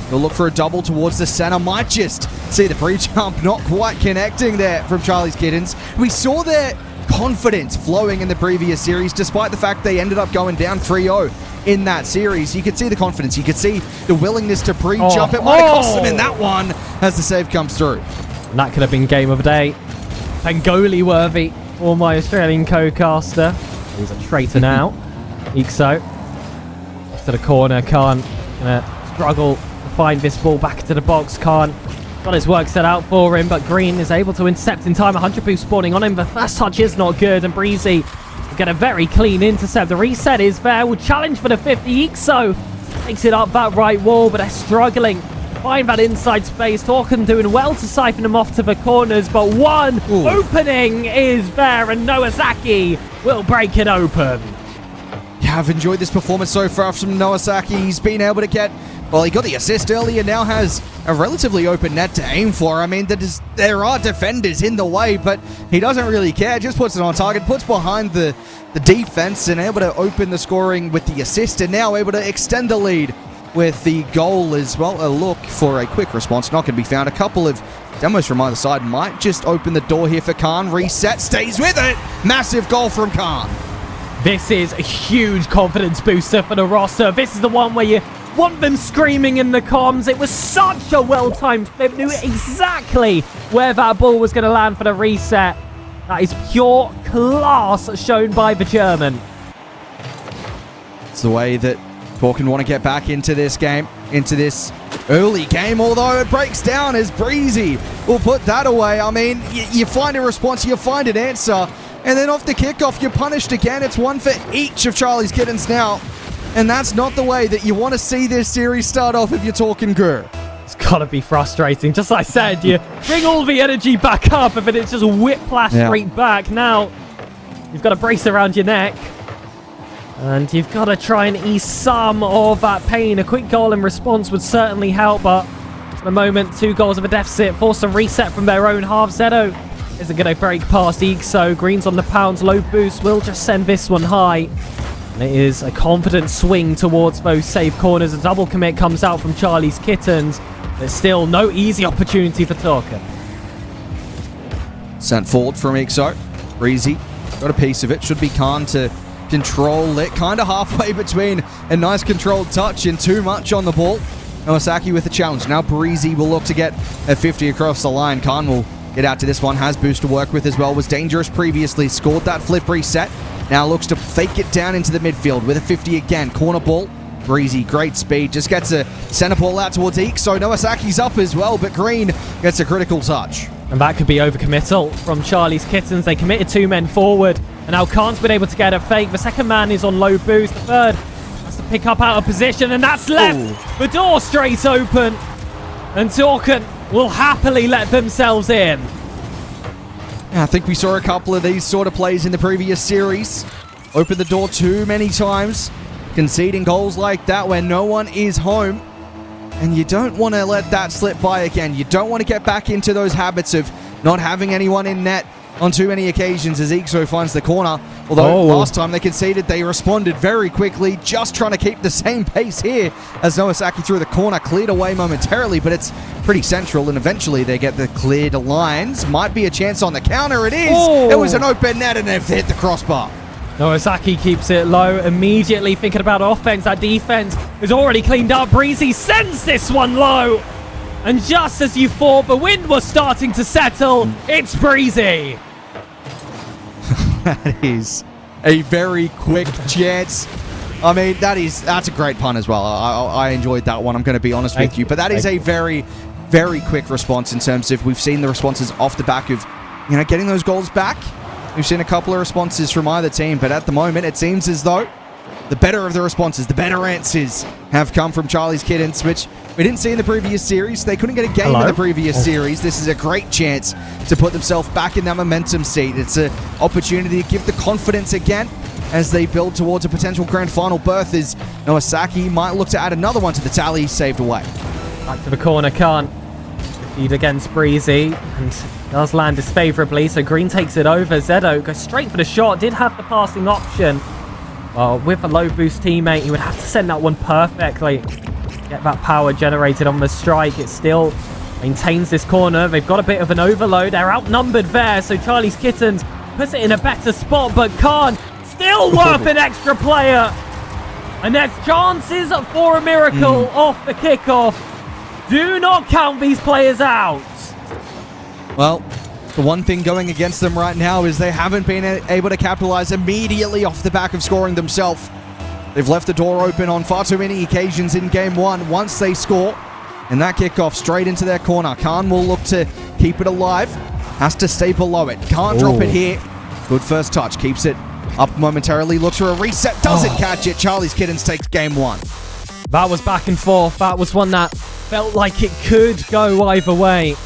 He'll look for a double towards the center. Might just see the pre-jump not quite connecting there from Charlie's Kittens. We saw their confidence flowing in the previous series, despite the fact they ended up going down 3-0 in that series. You could see the confidence. You could see the willingness to pre-jump. It might have cost them in that one as the save comes through.
And that could have been game of the day. Pangoli worthy for my Australian co-caster. He's a traitor now. Ixo to the corner. Khan gonna struggle to find this ball back into the box. Khan got his work set out for him, but Green is able to intercept in time. 100 boost spawning on him. The first touch is not good, and Breezy will get a very clean intercept. The reset is there. Will challenge for the 50. Ixo takes it up that right wall, but they're struggling to find that inside space. Törken doing well to siphon them off to the corners, but one opening is there, and Nowazaki will break it open.
Yeah, I've enjoyed this performance so far from Nowazaki. He's been able to get, well, he got the assist earlier, now has a relatively open net to aim for. I mean, there are defenders in the way, but he doesn't really care. Just puts it on target, puts behind the defense, and able to open the scoring with the assist, and now able to extend the lead with the goal as well. A look for a quick response, not going to be found. A couple of demos from either side might just open the door here for Khan. Reset, stays with it. Massive goal from Khan.
This is a huge confidence booster for the roster. This is the one where you want them screaming in the comms. It was such a well-timed flip. Knew exactly where that ball was going to land for the reset. That is pure class shown by the German.
It's the way that Törken want to get back into this game, into this early game, although it breaks down as Breezy will put that away. I mean, you find a response, you find an answer, and then off the kickoff, you're punished again. It's one for each of Charlie's Kittens now, and that's not the way that you want to see this series start off if you're talking Gur.
It's got to be frustrating. Just like I said, you bring all the energy back up, and then it's just whiplash straight back. Now, you've got to brace around your neck. And you've got to try and ease some of that pain. A quick goal in response would certainly help, but at the moment, 2 goals of a deficit. Force a reset from their own half. Zeto isn't going to break past Ixo. Green's on the pounds. Low boost will just send this one high. And it is a confident swing towards those safe corners. A double commit comes out from Charlie's Kittens. There's still no easy opportunity for Törken.
Sent forward from Ixo. Breezy got a piece of it. Should be Khan to control it, kind of halfway between a nice controlled touch and too much on the ball. Nowazaki with a challenge. Now Breezy will look to get a 50 across the line. Khan will get out to this one, has boost to work with as well, was dangerous previously, scored that flip reset. Now looks to fake it down into the midfield with a 50 again. Corner ball. Breezy, great speed, just gets a center ball out towards Eek, so Nowazaki's up as well, but Green gets a critical touch.
And that could be overcommittal from Charlie's Kittens. They committed 2 men forward, and now Khan's been able to get a fake. The second man is on low boost. The third has to pick up out of position, and that's left the door straight open. And Törken will happily let themselves in.
I think we saw a couple of these sort of plays in the previous series. Open the door too many times. Conceding goals like that when no one is home. And you don't want to let that slip by again. You don't want to get back into those habits of not having anyone in net on too many occasions as Ixo finds the corner. Although last time they conceded, they responded very quickly, just trying to keep the same pace here as Nowazaki through the corner, cleared away momentarily, but it's pretty central, and eventually they get the cleared lines. Might be a chance on the counter. It is! It was an open net and they've hit the crossbar.
Nowazaki keeps it low, immediately thinking about offense. That defense is already cleaned up. Breezy sends this one low. And just as you thought the wind was starting to settle, it's Breezy.
That is a very quick chance. I mean, that's a great pun as well. I enjoyed that one, I'm going to be honest with you. But that is a very, very quick response in terms of we've seen the responses off the back of, getting those goals back. We've seen a couple of responses from either team, but at the moment, it seems as though the better of the responses, the better answers have come from Charlie's Kittens, which we didn't see in the previous series. They couldn't get a game in the previous series. This is a great chance to put themselves back in that momentum seat. It's an opportunity to give the confidence again as they build towards a potential grand final berth, as Noasaki might look to add another one to the tally. Saved away.
Back to the corner, Khan. Defeat against Breezy, and does land disfavorably, so Green takes it over. Zedo goes straight for the shot, did have the passing option. Well, with a low boost teammate, he would have to send that one perfectly. Get that power generated on the strike. It still maintains this corner. They've got a bit of an overload. They're outnumbered there, so Charlie's Kittens puts it in a better spot, but Khan still worth an extra player. And there's chances for a miracle off the kickoff. Do not count these players out.
Well, the one thing going against them right now is they haven't been able to capitalize immediately off the back of scoring themselves. They've left the door open on far too many occasions in game one. Once they score, and that kickoff straight into their corner. Khan will look to keep it alive. Has to stay below it. Can't drop it here. Good first touch. Keeps it up momentarily. Looks for a reset. Doesn't catch it. Charlie's Kittens takes game one.
That was back and forth. That was one that felt like it could go either way.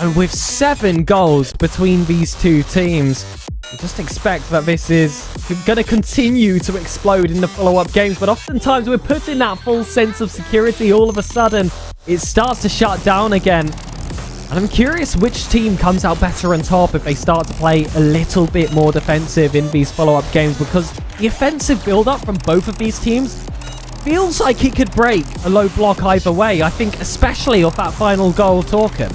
And with 7 goals between these two teams, you just expect that this is going to continue to explode in the follow-up games. But oftentimes we're put in that full sense of security. All of a sudden, it starts to shut down again. And I'm curious which team comes out better on top if they start to play a little bit more defensive in these follow-up games, because the offensive build-up from both of these teams feels like it could break a low block either way. I think especially off that final goal, Törken.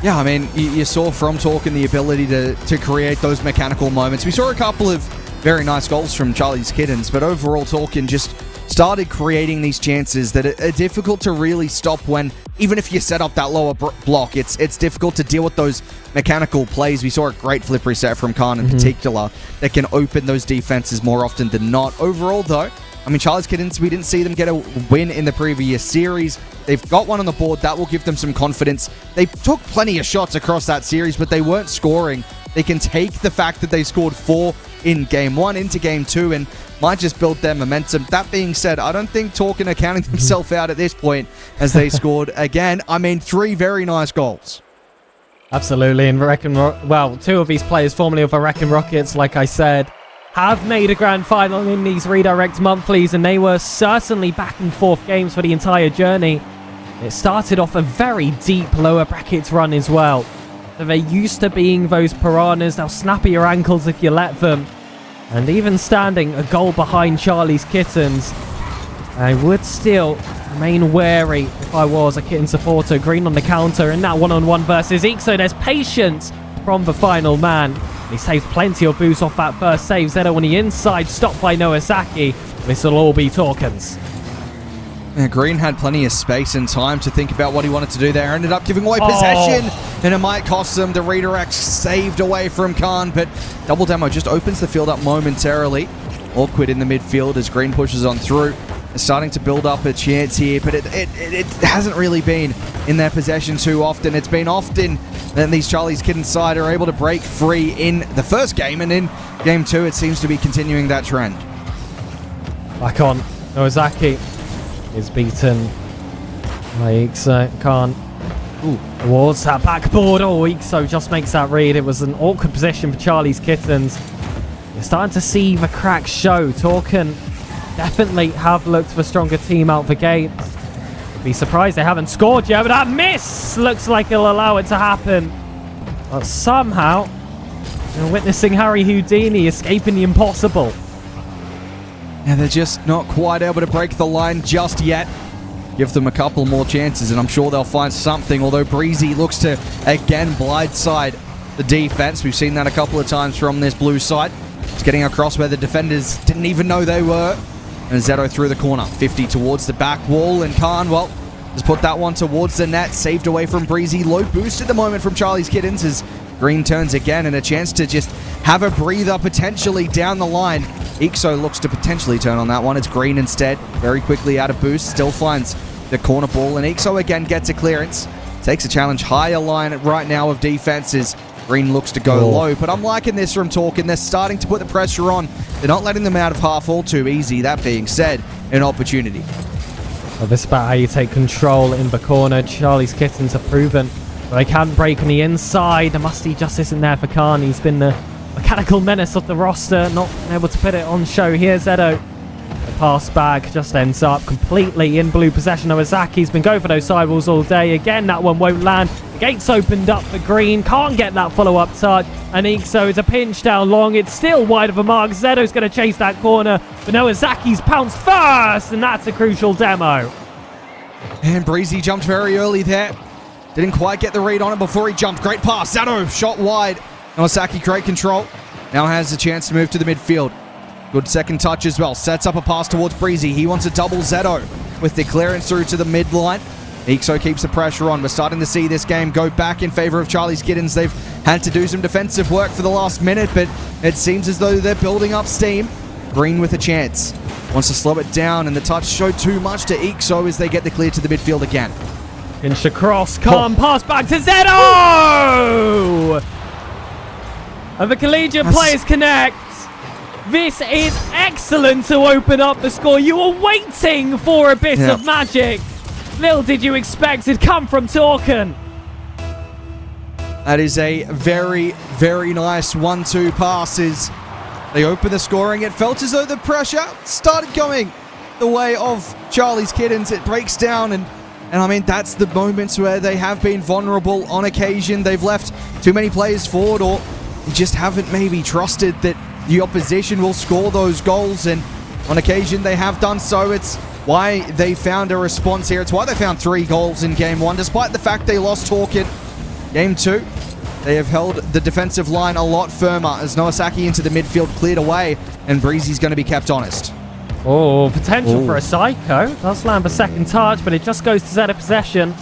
Yeah, I mean, you saw from Törken the ability to create those mechanical moments. We saw a couple of very nice goals from Charlie's Kittens, but overall Törken just started creating these chances that are difficult to really stop when, even if you set up that lower block, it's difficult to deal with those mechanical plays. We saw a great flip reset from Khan in particular that can open those defenses more often than not. Overall, though, I mean, Charlie's Kittens, we didn't see them get a win in the previous series. They've got one on the board. That will give them some confidence. They took plenty of shots across that series, but they weren't scoring. They can take the fact that they scored 4 in game 1 into game 2 and might just build their momentum. That being said, I don't think Törken are counting themselves out at this point as they scored again. I mean, 3 very nice goals.
Absolutely. And well, 2 of these players formerly of the Wrecking Rockets, like I said, have made a grand final in these Redirect monthlies, and they were certainly back and forth games for the entire journey. It started off a very deep lower brackets run as well. So they're used to being those piranhas. They'll snap at your ankles if you let them. And even standing a goal behind Charlie's Kittens, I would still remain wary if I was a Kitten supporter. Green on the counter in that one-on-one versus Ixo. There's patience from the final man. He saves plenty of boost off that first save. Zedo on the inside, stopped by Noasaki. This will all be Törken's.
Yeah, Green had plenty of space and time to think about what he wanted to do there. Ended up giving away possession, and it might cost them. The redirect saved away from Khan, but Double Demo just opens the field up momentarily. Awkward in the midfield as Green pushes on through. They're starting to build up a chance here, but it hasn't really been in their possession too often. It's been often that these Charlie's Kittens side are able to break free in the first game, and in game 2 it seems to be continuing that trend.
Back on. Noazaki is beaten by Ixo. Khan towards that backboard. Oh, Ixo just makes that read. It was an awkward position for Charlie's Kittens. You're starting to see the cracks show. Törken definitely have looked for a stronger team out the gate. Be surprised they haven't scored yet, but that miss looks like it'll allow it to happen. But somehow, you're witnessing Harry Houdini escaping the impossible.
Yeah, they're just not quite able to break the line just yet. Give them a couple more chances, and I'm sure they'll find something, although Breezy looks to, again, blindside the defense. We've seen that a couple of times from this blue side. It's getting across where the defenders didn't even know they were. And Zedo through the corner, 50 towards the back wall, and Khan, well, Just put that one towards the net. Saved away from Breezy. Low boost at the moment from Charlie's Kittens as Green turns again, and a chance to just have a breather potentially down the line. Ixo looks to potentially turn on that one. It's Green instead. Very quickly out of boost. Still finds the corner ball, and Ixo again gets a clearance. Takes a challenge higher line right now of defenses. Green looks to go low, but I'm liking this from Törken. They're starting to put the pressure on. They're not letting them out of half all too easy. That being said, an opportunity.
Well, this is about how you take control in the corner. Charlie's Kittens have proven they can break on the inside. The musty just isn't there for Khan. He's been the mechanical menace of the roster, not able to put it on show here. Zedo, the pass back just ends up completely in blue possession. Owazaki's been going for those sidewalls all day. Again, that one won't land. The gate's opened up for Green. Can't get that follow-up touch. And Ixo is a pinch down long. It's still wide of a mark. Zedo's going to chase that corner. But Owazaki's pounced first. And that's a crucial demo.
And Breezy jumped very early there. Didn't quite get the read on it before he jumped. Great pass. Zedo shot wide. Owazaki, great control. Now has a chance to move to the midfield. Good second touch as well. Sets up a pass towards Breezy. He wants a double Zedo with the clearance through to the midline. Ixo keeps the pressure on. We're starting to see this game go back in favor of Charlie's Kittens. They've had to do some defensive work for the last minute, but it seems as though they're building up steam. Green with a chance. Wants to slow it down, and the touch showed too much to Ixo as they get the clear to the midfield again.
Pinch across. Calm pass back to Zedo! And the collegiate players connect. This is excellent to open up the score. You were waiting for a bit of magic. Little did you expect it'd come from Törken.
That is a very, very nice 1-2 passes. They open the scoring. It felt as though the pressure started going the way of Charlie's Kittens. It breaks down, and I mean, that's the moments where they have been vulnerable on occasion. They've left too many players forward, or just haven't maybe trusted that the opposition will score those goals, and on occasion they have done so. It's why they found a response here. It's why they found 3 goals in Game 1, despite the fact they lost Törken. Game 2, they have held the defensive line a lot firmer as Owazaki into the midfield cleared away, and Breezy's going to be kept honest.
Oh, potential for a psycho. Does land a second touch, but it just goes to Zeta possession.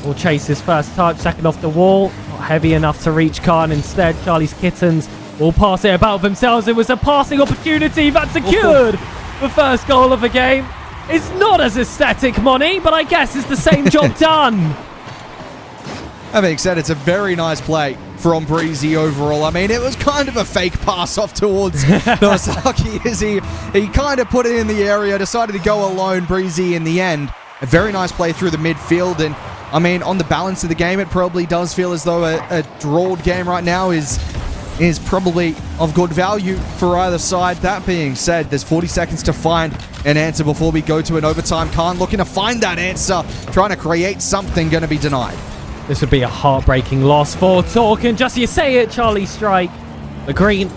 Will chase his first touch, second off the wall. Not heavy enough to reach Khan. Instead, Charlie's Kittens will pass it about themselves. It was a passing opportunity that secured the first goal of the game. It's not as aesthetic, Money, but I guess it's the same job done.
That being said, it's a very nice play from Breezy overall. I mean, it was kind of a fake pass off towards Nosaki as he kind of put it in the area, decided to go alone, Breezy, in the end. A very nice play through the midfield, and I mean, on the balance of the game, it probably does feel as though a drawed game right now is probably of good value for either side. That being said, there's 40 seconds to find an answer before we go to an overtime. Khan looking to find that answer, trying to create something, going to be denied.
This would be a heartbreaking loss for Törken. Just you say it, Charlie Strike. The Green,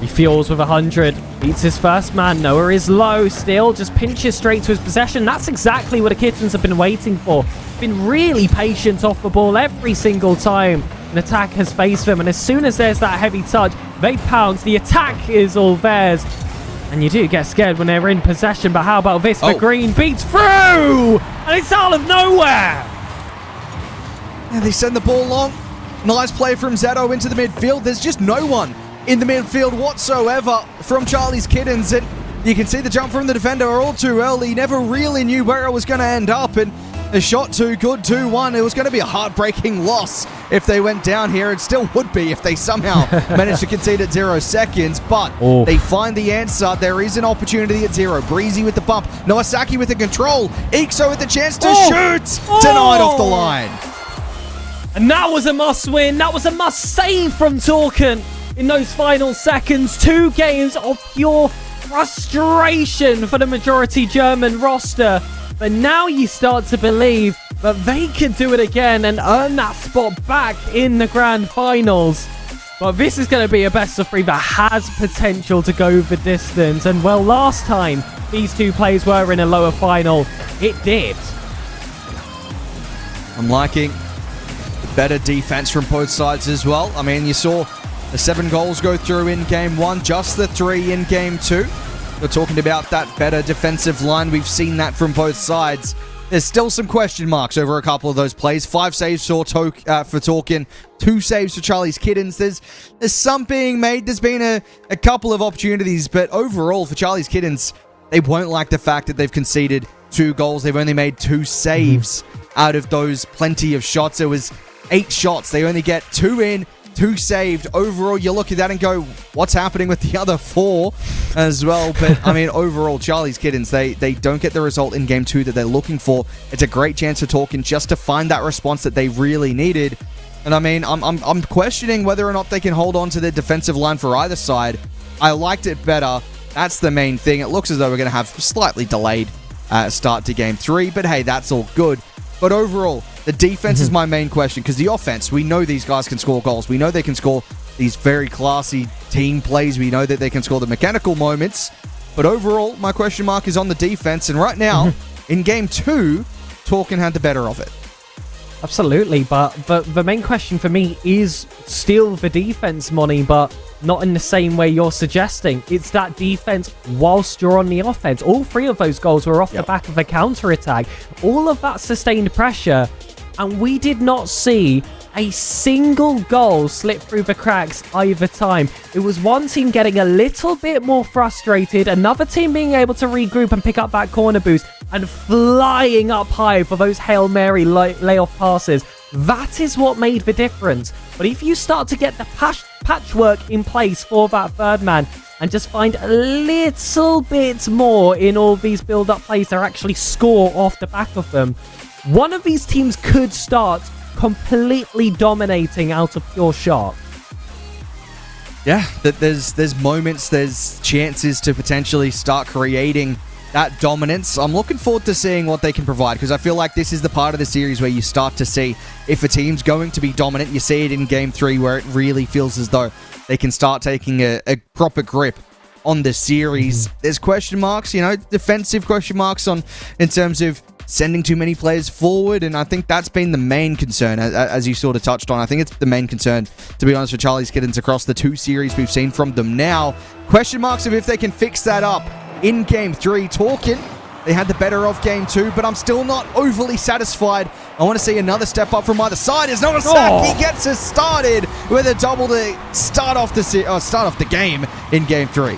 he fuels with 100. Beats his first man. Noah is low still. Just pinches straight to his possession. That's exactly what the Kittens have been waiting for. Been really patient off the ball every single time an attack has faced them. And as soon as there's that heavy touch, they pounce. The attack is all theirs. And you do get scared when they're in possession. But how about this? The Green beats through. And it's out of nowhere.
And they send the ball long. Nice play from Zedo into the midfield. There's just no one in the midfield whatsoever from Charlie's Kittens. And you can see the jump from the defender all too early. Never really knew where it was going to end up. And a shot too good, 2-1. It was going to be a heartbreaking loss if they went down here. It still would be if they somehow managed to concede at 0 seconds. But they find the answer. There is an opportunity at 0. Breezy with the bump. Owazaki with the control. Ixo with the chance to shoot. Denied off the line.
And that was a must-win. That was a must-save from Törken in those final seconds. 2 games of pure frustration for the majority German roster. But now you start to believe that they can do it again and earn that spot back in the grand finals. But this is going to be a best-of-3 that has potential to go the distance. And, well, last time these 2 players were in a lower final, it did.
I'm liking better defense from both sides as well. I mean, you saw the 7 goals go through in Game 1, just the 3 in Game 2. We're talking about that better defensive line. We've seen that from both sides. there's still some question marks over a couple of those plays. 5 saves for Törken, 2 saves for Charlie's Kittens. There's some being made. There's been a couple of opportunities, but overall for Charlie's Kittens, they won't like the fact that they've conceded 2 goals. They've only made 2 saves out of those plenty of shots. It was 8 shots. They only get 2 in, 2 saved. Overall, you look at that and go, what's happening with the other 4 as well? But, I mean, overall, Charlie's Kittens, they don't get the result in Game 2 that they're looking for. It's a great chance for Törken just to find that response that they really needed. And, I mean, I'm questioning whether or not they can hold on to their defensive line for either side. I liked it better. That's the main thing. It looks as though we're going to have slightly delayed start to Game 3, but hey, that's all good. But overall, the defense is my main question, because the offense, we know these guys can score goals. We know they can score these very classy team plays. We know that they can score the mechanical moments. But overall, my question mark is on the defense. And right now, in Game 2, Törken had the better of it.
Absolutely, but the main question for me is still the defense, Money, but not in the same way you're suggesting. It's that defense whilst you're on the offense. All 3 of those goals were off the back of a counter-attack. All of that sustained pressure, and we did not see a single goal slip through the cracks either time. It was one team getting a little bit more frustrated, another team being able to regroup and pick up that corner boost, and flying up high for those Hail Mary layoff passes. That is what made the difference. But if you start to get the patchwork in place for that third man and just find a little bit more in all these build-up plays to actually score off the back of them, one of these teams could start completely dominating out of pure shot.
Yeah, there's moments, there's chances to potentially start creating that dominance. I'm looking forward to seeing what they can provide, because I feel like this is the part of the series where you start to see if a team's going to be dominant. You see it in Game 3 where it really feels as though they can start taking a proper grip on the series. There's question marks, defensive question marks in terms of sending too many players forward, and I think that's been the main concern, as you sort of touched on. I think it's the main concern, to be honest, for Charlie's Kittens across the 2 series we've seen from them now. Question marks of if they can fix that up in Game 3. Törken, they had the better of Game 2, but I'm still not overly satisfied. I want to see another step up from either side as Nowasaki gets us started with a double to start off the game in Game 3.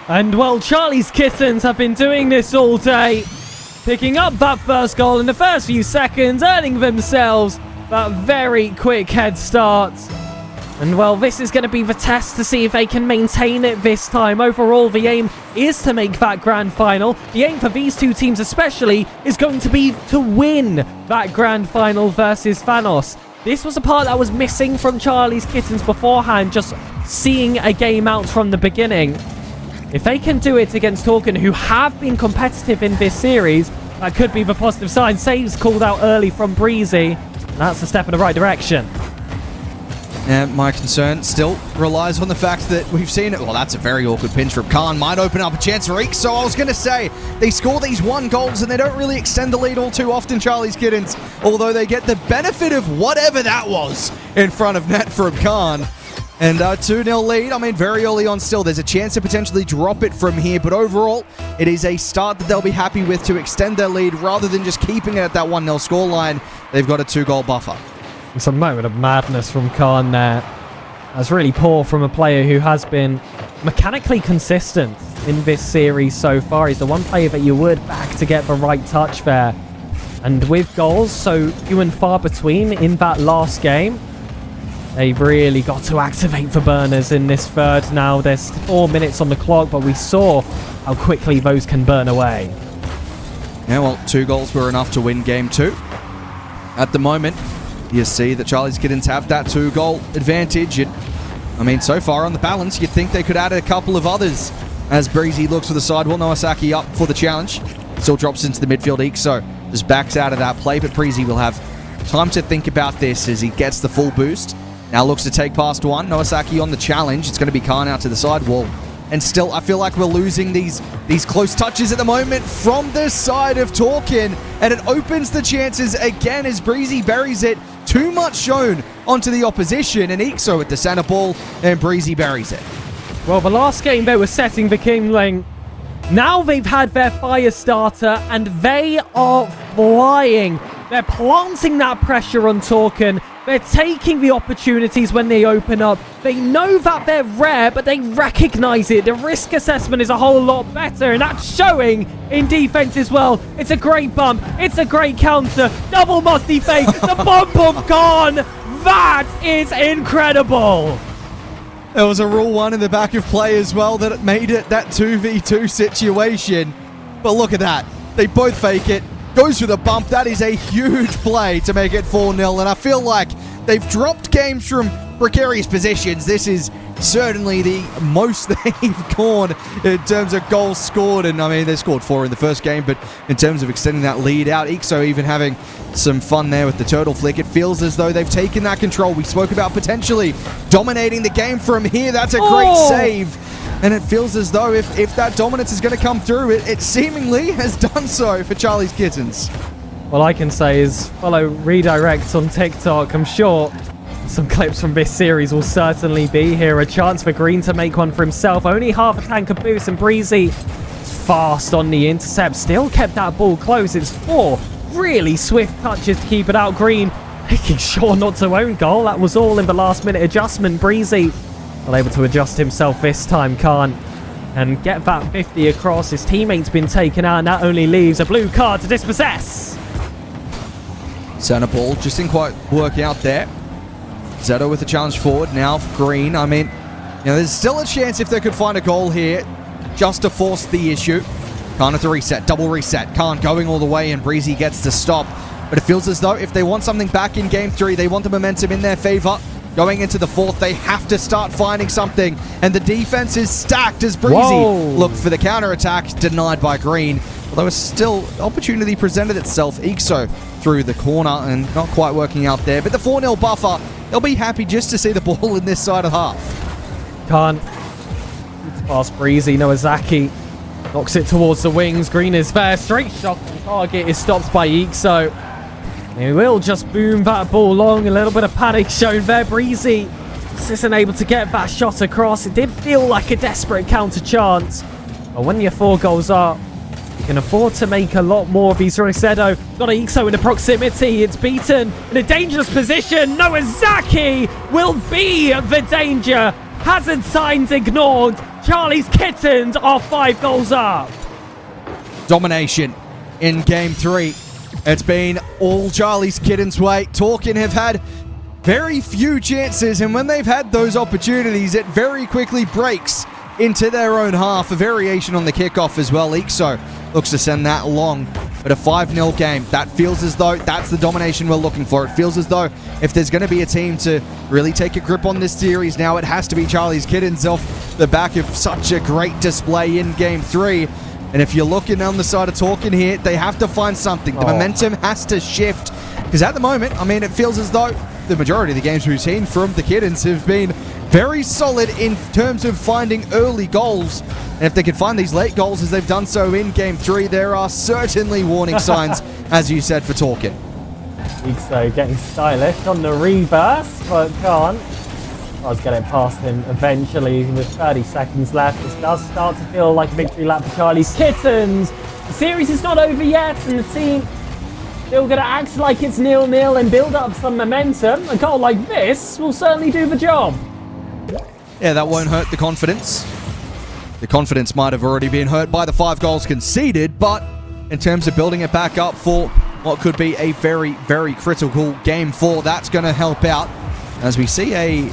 And well, Charlie's Kittens have been doing this all day, picking up that first goal in the first few seconds, earning themselves that very quick head start. And well, this is going to be the test to see if they can maintain it this time. Overall, the aim is to make that grand final. The aim for these 2 teams especially is going to be to win that grand final versus Thanos. This was a part that was missing from Charlie's Kittens beforehand, just seeing a game out from the beginning. If they can do it against Törken, who have been competitive in this series, that could be the positive sign. Saves called out early from Breezy. That's a step in the right direction.
And my concern still relies on the fact that we've seen it. Well, that's a very awkward pinch from Khan. Might open up a chance for Eek. So I was going to say, they score these 1 goals and they don't really extend the lead all too often, Charlie's Kittens. Although they get the benefit of whatever that was in front of net from Khan. And 2-0 lead, I mean, very early on still. There's a chance to potentially drop it from here. But overall, it is a start that they'll be happy with to extend their lead rather than just keeping it at that 1-0 scoreline. They've got a 2-goal buffer.
It's a moment of madness from Khan there. That's really poor from a player who has been mechanically consistent in this series so far. He's the one player that you would back to get the right touch there. And with goals so few and far between in that last game, they've really got to activate the burners in this third now. There's 4 minutes on the clock, but we saw how quickly those can burn away.
Yeah, well, 2 goals were enough to win Game 2. At the moment, you see that Charlie's Kittens have that 2-goal advantage. And, I mean, so far on the balance, you'd think they could add a couple of others. As Breezy looks for the sidewall, Nowasaki up for the challenge. Still drops into the midfield. Ikso just backs out of that play, but Breezy will have time to think about this as he gets the full boost. Now looks to take past 1. Nowasaki on the challenge. It's going to be Khan out to the sidewall. And still, I feel like we're losing these close touches at the moment from the side of Törken. And it opens the chances again as Breezy buries it. Too much shown onto the opposition. And Ikso with the center ball, and Breezy buries it.
Well, the last game they were setting the King Lane. Now they've had their fire starter, and they are flying. They're planting that pressure on törken. They're taking the opportunities when they open up. They know that they're rare, but they recognize it. The risk assessment is a whole lot better, and that's showing in defense as well. It's a great bump. It's a great counter. Double musty fake. The bump of Khan. That is incredible.
There was a rule 1 in the back of play as well that made it that 2v2 situation. But look at that. They both fake it. Goes for the bump. That is a huge play to make it 4-0. And I feel like they've dropped games from precarious positions. This is certainly the most they've gone in terms of goals scored. And I mean, they scored 4 in the first game, but in terms of extending that lead out, Ixo even having some fun there with the turtle flick. It feels as though they've taken that control. We spoke about potentially dominating the game from here. That's a great save. And it feels as though if that dominance is going to come through, it seemingly has done so for Charlie's Kittens.
All I can say is follow Redirects on TikTok. I'm sure some clips from this series will certainly be here. A chance for Green to make one for himself. Only half a tank of boost, and Breezy is fast on the intercept. Still kept that ball close. It's 4 really swift touches to keep it out. Green making sure not to own goal. That was all in the last minute adjustment. Breezy not able to adjust himself this time, Khan, and get that 50 across. His teammate's been taken out, and that only leaves a blue card to dispossess.
Center ball just didn't quite work out there. Zeto with a challenge forward. Now Green, I mean, there's still a chance if they could find a goal here just to force the issue. Khan at the reset, double reset. Khan going all the way, and Breezy gets to stop. But it feels as though if they want something back in game 3, they want the momentum in their favor. Going into the 4th, they have to start finding something. And the defense is stacked as Breezy looked for the counter-attack, denied by Green. Although still, opportunity presented itself. Ixo through the corner and not quite working out there. But the 4-0 buffer, they'll be happy just to see the ball in this side of half.
Khan it's past Breezy. Nowazaki knocks it towards the wings. Green is there. Straight shot on target is stopped by Ixo. He will just boom that ball long. A little bit of panic shown there. Breezy just isn't able to get that shot across. It did feel like a desperate counter chance. But when you're 4 goals up, you can afford to make a lot more of these. Risedo got Ixo in the proximity. It's beaten in a dangerous position. Nowazaki will be the danger. Hazard signs ignored. Charlie's Kittens are 5 goals up.
Domination in game 3. It's been all Charlie's Kittens' way. törken have had very few chances, and when they've had those opportunities, it very quickly breaks into their own half. A variation on the kickoff as well. Ixo looks to send that long, but a 5-0 game. That feels as though that's the domination we're looking for. It feels as though if there's going to be a team to really take a grip on this series now, it has to be Charlie's Kittens off the back of such a great display in game 3. And if you're looking on the side of törken here, they have to find something. The momentum has to shift. Because at the moment, I mean, it feels as though the majority of the games we've seen from the Kittens have been very solid in terms of finding early goals. And if they can find these late goals as they've done so in game 3, there are certainly warning signs, as you said, for törken.
Ixo getting stylish on the reverse, but can't. I'll get it past him eventually with 30 seconds left. This does start to feel like a victory lap for Charlie's Kittens. The series is not over yet, and the team still going to act like it's 0-0 and build up some momentum. A goal like this will certainly do the job.
Yeah, that won't hurt the confidence. The confidence might have already been hurt by the 5 goals conceded, but in terms of building it back up for what could be a very, very critical game 4, that's going to help out as we see a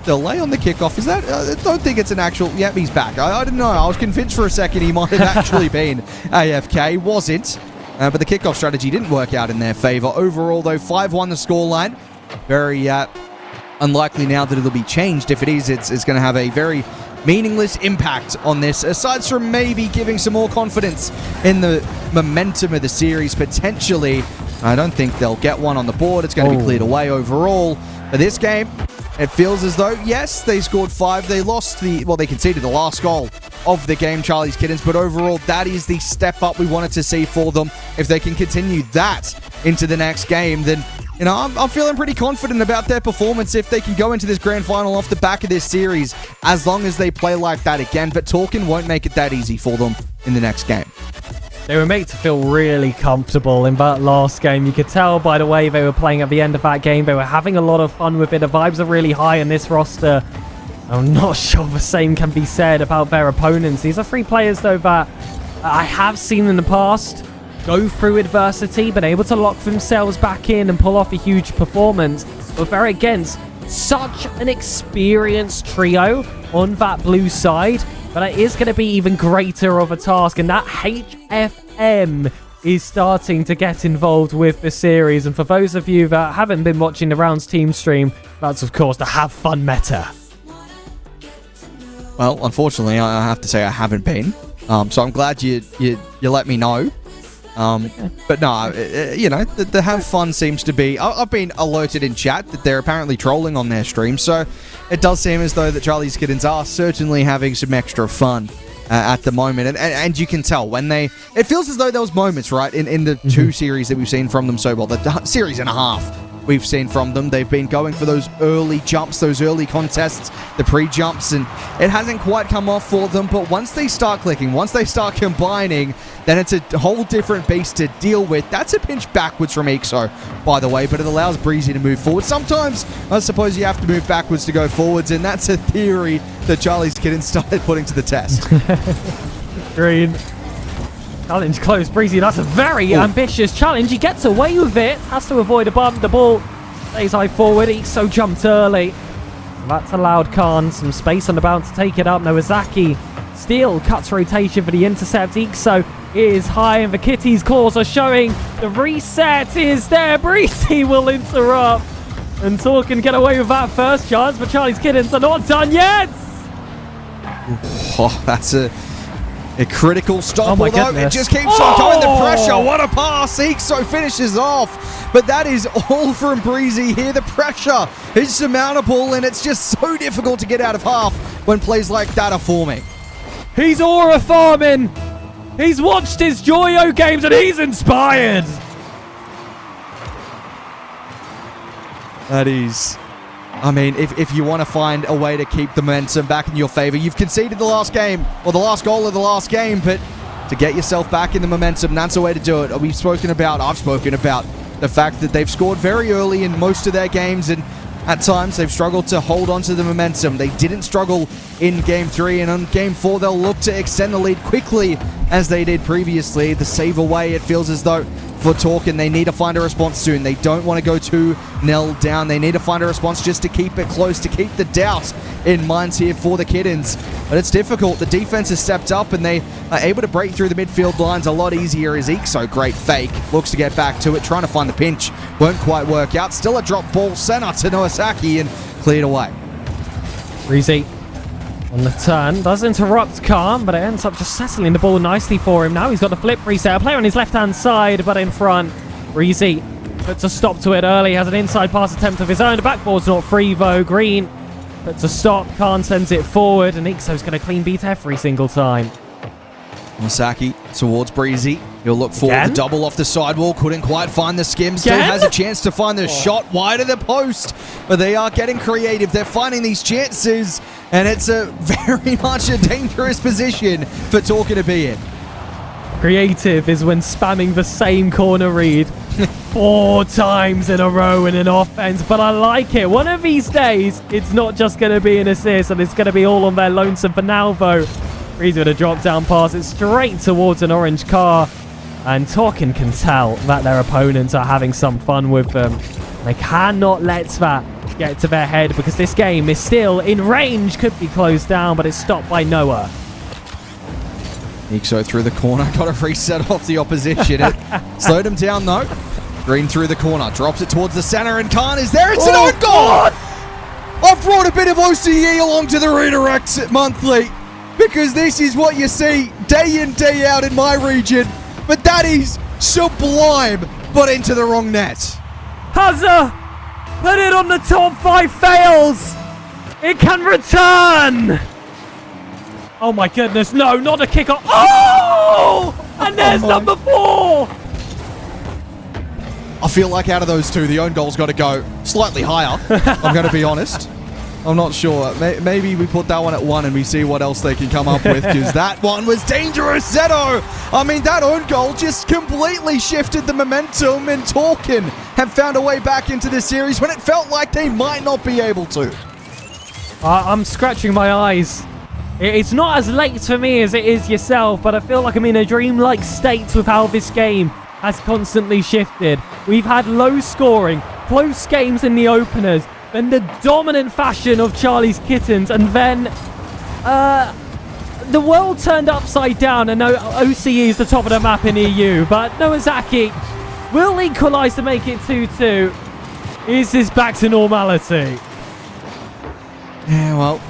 delay on the kickoff. Is that? I don't think it's an actual. Yep, he's back. I don't know. I was convinced for a second he might have actually been AFK. Wasn't. But the kickoff strategy didn't work out in their favor. Overall, though, 5-1 the scoreline. Very unlikely now that it'll be changed. If it is, it's going to have a very meaningless impact on this, aside from maybe giving some more confidence in the momentum of the series, potentially. I don't think they'll get one on the board. It's going to be cleared away overall. For this game, it feels as though, yes, they scored 5. They lost they conceded the last goal of the game, Charlie's Kittens, but overall, that is the step up we wanted to see for them. If they can continue that into the next game, then, I'm feeling pretty confident about their performance if they can go into this grand final off the back of this series, as long as they play like that again. But törken won't make it that easy for them in the next game.
They were made to feel really comfortable in that last game. You could tell by the way they were playing at the end of that game. They were having a lot of fun with it. The vibes are really high in this roster. I'm not sure the same can be said about their opponents. These are 3 players, though, that I have seen in the past go through adversity, been able to lock themselves back in and pull off a huge performance. But they're against such an experienced trio on that blue side. But it is going to be even greater of a task, and that HFM is starting to get involved with the series. And for those of you that haven't been watching the Rounds team stream, that's of course the have fun meta.
Well, unfortunately, I have to say I haven't been. So I'm glad you let me know. But no, you know, the have fun seems to be... I've been alerted in chat that they're apparently trolling on their stream, so it does seem as though that Charlie's Kittens are certainly having some extra fun at the moment. And you can tell when they... It feels as though there was moments, right, in the 2 series that we've seen from them so well, the series and a half we've seen from them. They've been going for those early jumps, those early contests, the pre-jumps, and it hasn't quite come off for them. But once they start clicking, once they start combining, then it's a whole different beast to deal with. That's a pinch backwards from Ixo, by the way, but it allows Breezy to move forward. Sometimes, I suppose you have to move backwards to go forwards, and that's a theory that Charlie's Kittens started putting to the test.
Green. Challenge close, Breezy. That's a very ambitious challenge. He gets away with it. Has to avoid a bump. The ball stays high forward. Ixo jumped early. That's allowed Khan some space on the bounce to take it up. Nowazaki still cuts rotation for the intercept. Ixo is high, and the Kitty's claws are showing. The reset is there. Breezy will interrupt. And Torken get away with that first chance, but Charlie's Kittens are not done yet.
Oh, that's a critical stop,
my
although
goodness.
it just keeps on going. The pressure, what a pass. Ixo finishes off, but that is all from Breezy here. The pressure is surmountable, and it's just so difficult to get out of half when plays like that are forming.
He's aura farming. He's watched his Joyo games, and he's inspired.
That is... I mean, if you want to find a way to keep the momentum back in your favor, you've conceded the last game, or the last goal of the last game, but to get yourself back in the momentum, that's a way to do it. I've spoken about the fact that they've scored very early in most of their games, and at times they've struggled to hold on to the momentum. They didn't struggle in Game 3, and on Game 4 they'll look to extend the lead quickly as they did previously. The save away, it feels as though for Törken, they need to find a response soon. They don't want to go 2-0 down. They need to find a response just to keep it close, to keep the doubt in minds here for the Kittens. But it's difficult. The defense has stepped up, and they are able to break through the midfield lines a lot easier as Ixo, great fake, looks to get back to it, trying to find the pinch. Won't quite work out. Still a drop ball center to Nowazaki and cleared away.
Breezy on the turn, does interrupt Khan, but it ends up just settling the ball nicely for him. Now he's got the flip reset, a player on his left-hand side, but in front. Breezy puts a stop to it early, has an inside pass attempt of his own. The backboard's not free, though. Green puts a stop, Khan sends it forward, and Ixo's going to clean beat every single time.
Nowazaki towards Breezy. He'll look for the double off the sidewall. Couldn't quite find the skim. Still has a chance to find the shot wide of the post. But they are getting creative. They're finding these chances. And it's a very much a dangerous position for Törken to be in.
Creative is when spamming the same corner read 4 times in a row in an offense. But I like it. One of these days, it's not just going to be an assist, and it's going to be all on their lonesome. For now, though, Breezy with a drop-down pass. It's straight towards an orange car. And Törken can tell that their opponents are having some fun with them. They cannot let that get to their head, because this game is still in range. Could be closed down, but it's stopped by Noah.
Ixo through the corner. Got a reset off the opposition. It slowed him down, though. Green through the corner. Drops it towards the center, and Khan is there. It's an own goal! I've brought a bit of OCE along to the Redirect monthly, because this is what you see day in, day out in my region. But that is sublime, but into the wrong net.
Hazza, put it on the top 5 fails. It can return. Oh my goodness, no, not a kick off. Oh! And there's number 4.
I feel like out of those two, the own goal's got to go slightly higher. I'm going to be honest. I'm not sure. Maybe we put that one at 1 and we see what else they can come up with, because that one was dangerous. Zedo! I mean, that own goal just completely shifted the momentum, and Törken have found a way back into this series when it felt like they might not be able to.
I'm scratching my eyes. It's not as late for me as it is yourself, but I feel like I'm in a dreamlike state with how this game has constantly shifted. We've had low scoring, close games in the openers, then the dominant fashion of Charlie's Kittens, and then the world turned upside down, and OCE is the top of the map in EU, but Nowazaki will equalise to make it 2-2. Is this back to normality?
Yeah, well,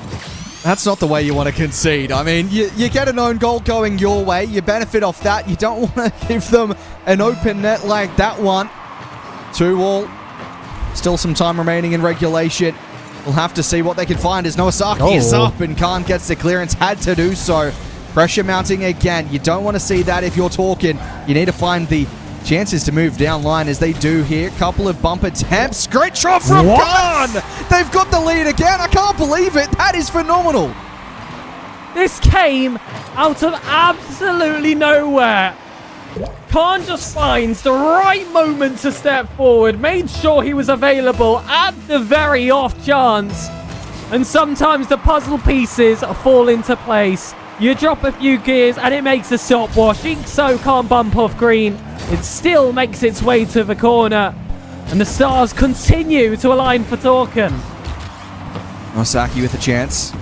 that's not the way you want to concede. I mean, you get an own goal going your way, you benefit off that. You don't want to give them an open net like that one. 2-2. Still some time remaining in regulation. We'll have to see what they can find as Nowazaki is up and Khan gets the clearance. Had to do so. Pressure mounting again. You don't want to see that if you're talking. You need to find the chances to move down line as they do here. Couple of bump attempts. Great shot from Khan! They've got the lead again. I can't believe it. That is phenomenal.
This came out of absolutely nowhere. Khan just finds the right moment to step forward, made sure he was available at the very off chance. And sometimes the puzzle pieces fall into place. You drop a few gears and it makes a stopwatch. Ikso can't bump off green. It still makes its way to the corner. And the stars continue to align for Törken.
Nowazaki with a chance.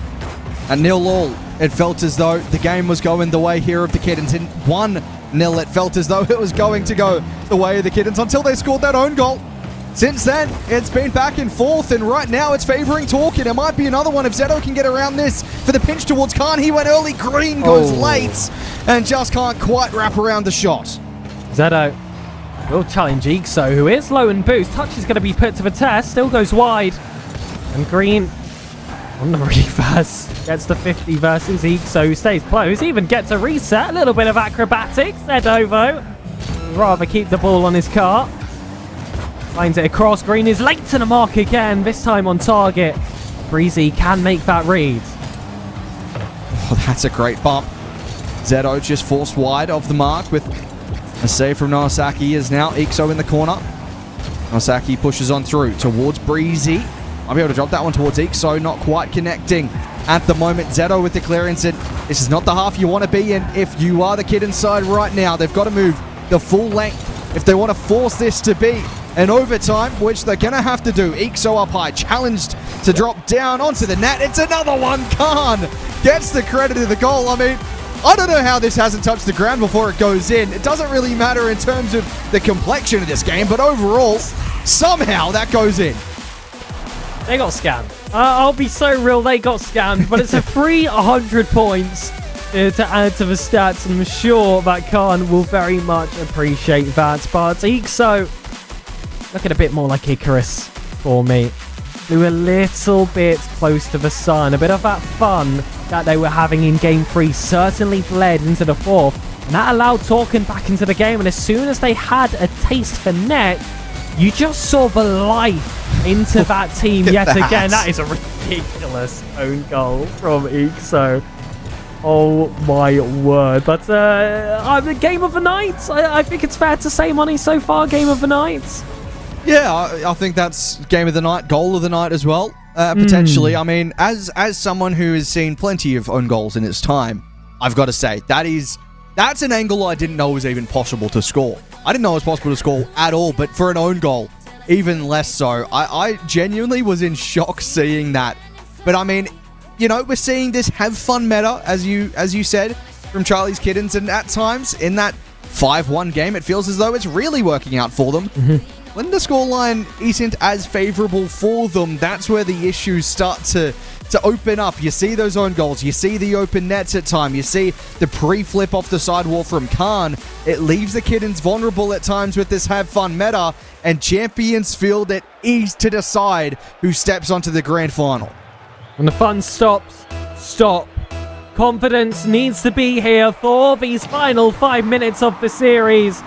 At 0-0, it felt as though the game was going the way here of the Kittens. In 1-0, it felt as though it was going to go the way of the Kittens until they scored that own goal. Since then, it's been back and forth, and right now it's favoring Törken. It might be another one if Zedo can get around this for the pinch towards Khan. He went early, green goes late, and just can't quite wrap around the shot.
Zedo will challenge Ikso, who is low in boost. Touch is going to be put to the test, still goes wide. And green on the reverse gets the 50 versus Ikso, who stays close, even gets a reset. A little bit of acrobatics. Zedo, though, would rather keep the ball on his car. Finds it across. Green is late to the mark again, this time on target. Breezy can make that read.
Oh, that's a great bump. Zedo just forced wide of the mark with a save from Nowazaki. Is now Ikso in the corner. Nowazaki pushes on through towards Breezy. I'll be able to drop that one towards Ikso, not quite connecting at the moment. Zedo with the clearance, and this is not the half you want to be in if you are the kid inside right now. They've got to move the full length if they want to force this to be an overtime, which they're going to have to do. Ikso up high, challenged to drop down onto the net. It's another one. Khan gets the credit of the goal. I mean, I don't know how this hasn't touched the ground before it goes in. It doesn't really matter in terms of the complexion of this game, but overall, somehow that goes in.
They got scammed. I'll be so real, they got scammed, but it's a free 100 points to add to the stats, and I'm sure that Khan will very much appreciate that. But Ikso looking a bit more like Icarus for me. Flew a little bit close to the sun. A bit of that fun that they were having in Game 3 certainly bled into the 4th, and that allowed Törken back into the game. And as soon as they had a taste for net, you just saw the life into that team yet again. That is a ridiculous own goal from Ikso. Oh my word. But the game of the night, I think it's fair to say, Money, so far, game of the night.
Yeah, I think that's game of the night, goal of the night as well, potentially. I mean, as someone who has seen plenty of own goals in its time, I've got to say, that's an angle I didn't know was even possible to score. I didn't know it was possible to score at all, but for an own goal, even less so. I genuinely was in shock seeing that. But I mean, you know, we're seeing this have fun meta, as you said, from Charlie's Kittens, and at times in that 5-1 game, it feels as though it's really working out for them. When the scoreline isn't as favorable for them, that's where the issues start to open up. You see those own goals. You see the open nets at time. You see the pre-flip off the sidewall from Khan. It leaves the Kittens vulnerable at times with this have fun meta, and champions feel that ease to decide who steps onto the grand final.
When the fun stops, stop. Confidence needs to be here for these final 5 minutes of the series.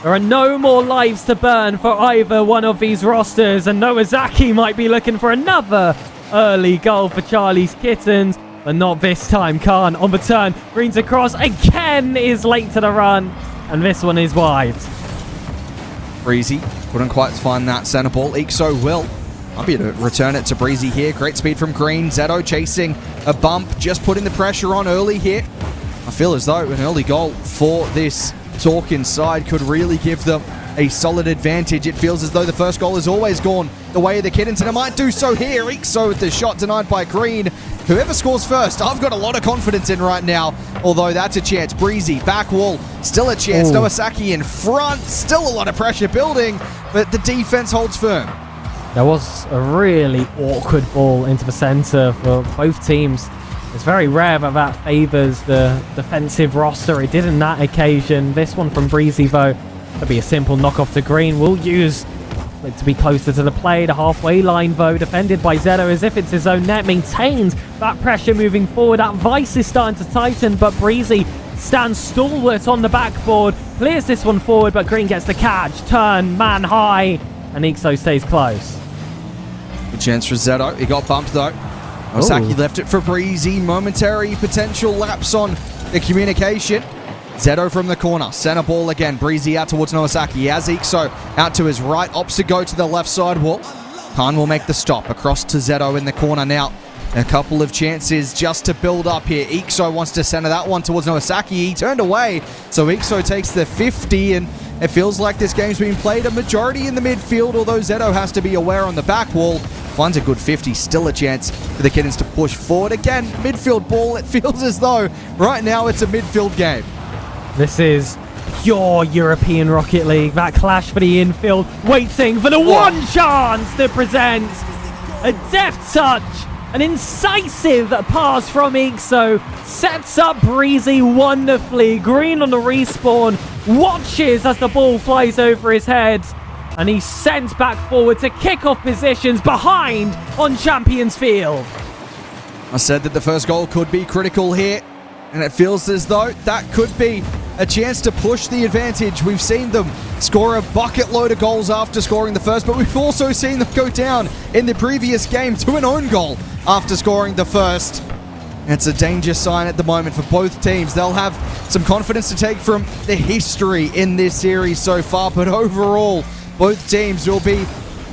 There are no more lives to burn for either one of these rosters, and Nowazaki might be looking for another Early goal for Charlie's Kittens, but not this time. Khan on the turn. Green's across. Again is late to the run, and this one is wide.
Breezy couldn't quite find that center ball. Ixo will. I'll be able to return it to Breezy here. Great speed from Green. Zeto chasing a bump, just putting the pressure on early here. I feel as though an early goal for this Torken side could really give them a solid advantage. It feels as though the first goal has always gone the way of the Kittens, and it might do so here. Ixo with the shot denied by Green. Whoever scores first, I've got a lot of confidence in right now, although that's a chance. Breezy, back wall, still a chance. Nowasaki in front, still a lot of pressure building, but the defense holds firm.
There was a really awkward ball into the centre for both teams. It's very rare that favours the defensive roster. It did in that occasion. This one from Breezy, though, it'll be a simple knockoff to Green. We'll use it to be closer to the play. The halfway line, though, defended by Zeto as if it's his own net. Maintains that pressure moving forward. That vice is starting to tighten, but Breezy stands stalwart on the backboard. Clears this one forward, but Green gets the catch. Turn, man high, and Ixo stays close.
Good chance for Zeto. He got bumped, though. Osaki left it for Breezy. Momentary potential lapse on the communication. Zeto from the corner. Center ball again. Breezy out towards Nowasaki. He has Ixo out to his right. Opts to go to the left side wall. Khan will make the stop. Across to Zeto in the corner now. A couple of chances just to build up here. Ixo wants to center that one towards Nowasaki. He turned away. So Ixo takes the 50, and it feels like this game's been played a majority in the midfield, although Zeto has to be aware on the back wall. Finds a good 50, still a chance for the Kittens to push forward. Again, midfield ball. It feels as though right now it's a midfield game.
This is pure European Rocket League. That clash for the infield, waiting for the one chance to present. A deft touch, an incisive pass from Ixo. Sets up Breezy wonderfully. Green on the respawn, watches as the ball flies over his head. And he's sent back forward to kick off positions behind on Champions Field.
I said that the first goal could be critical here, and it feels as though that could be a chance to push the advantage. We've seen them score a bucket load of goals after scoring the first, but we've also seen them go down in the previous game to an own goal after scoring the first. It's a danger sign at the moment for both teams. They'll have some confidence to take from the history in this series so far, but overall, both teams will be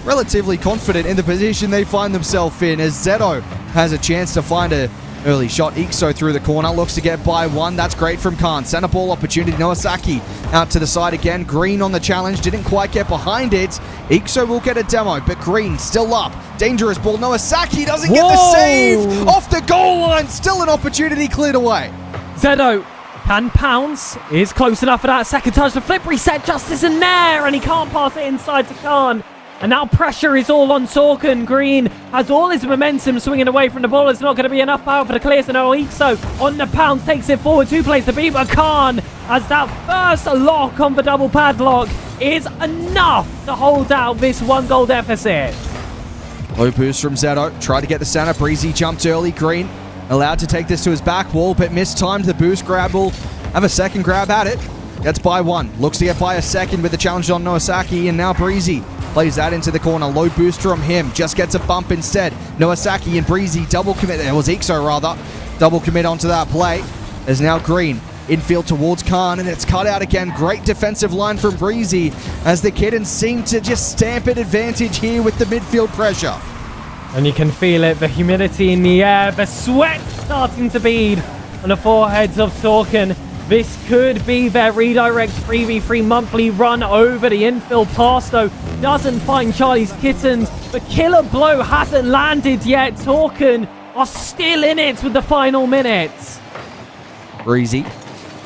relatively confident in the position they find themselves in, as Zeto has a chance to find an early shot. Ixo through the corner, looks to get by one. That's great from Khan. Center ball opportunity. Nowasaki out to the side again. Green on the challenge, didn't quite get behind it. Ixo will get a demo, but Green still up. Dangerous ball. Nowasaki doesn't get the save off the goal line. Still an opportunity cleared away.
Zeto can pounce, is close enough for that second touch. The flip reset just isn't there, and he can't pass it inside to Khan. And now pressure is all on Torken. Green has all his momentum swinging away from the ball. It's not going to be enough power for the clear. So now Ixo on the pounce takes it forward. 2 plays to beat, but Khan, as that first lock on the double padlock is enough to hold out this 1-goal deficit.
Low boost from Zeto. Tried to get the center. Breezy jumped early. Green allowed to take this to his back wall, but mistimed the boost grab. Will have a second grab at it. Gets by one. Looks to get by a second with the challenge on Nowasaki, and now Breezy plays that into the corner. Low boost from him. Just gets a bump instead. Nowasaki and Breezy double commit. It was Ixo, rather. Double commit onto that play. There's now Green. Infield towards Khan, and it's cut out again. Great defensive line from Breezy, as the Kittens seem to just stamp an advantage here with the midfield pressure.
And you can feel it, the humidity in the air, the sweat starting to bead on the foreheads of Torken. This could be their redirect 3v3 monthly run over the infield pass, though. Doesn't find Charlie's Kittens. The killer blow hasn't landed yet. Torken are still in it with the final minutes.
Breezy,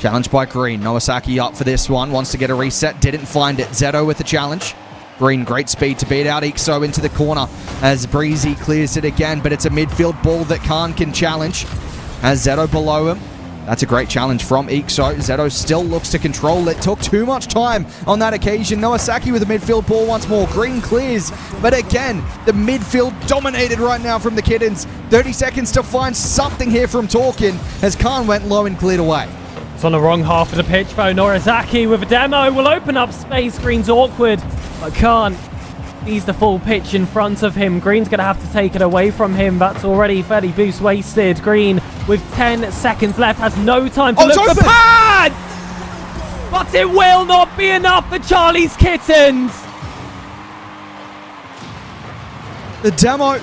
challenged by Green. Nowasaki up for this one. Wants to get a reset. Didn't find it. Zeto with the challenge. Green, great speed to beat out Ixo into the corner as Breezy clears it again, but it's a midfield ball that Khan can challenge. Has Zeto below him. That's a great challenge from Ixo. Zeto still looks to control it. Took too much time on that occasion. Nowasaki with a midfield ball once more. Green clears, but again, the midfield dominated right now from the Kittens. 30 seconds to find something here from Torken as Khan went low and cleared away.
It's on the wrong half of the pitch, though. Norizaki with a demo will open up space. Green's awkward, but Khan He's the full pitch in front of him. Green's going to have to take it away from him. That's already fairly boost wasted. Green, with 10 seconds left, has no time to look for pad! But it will not be enough for Charlie's Kittens.
The demo,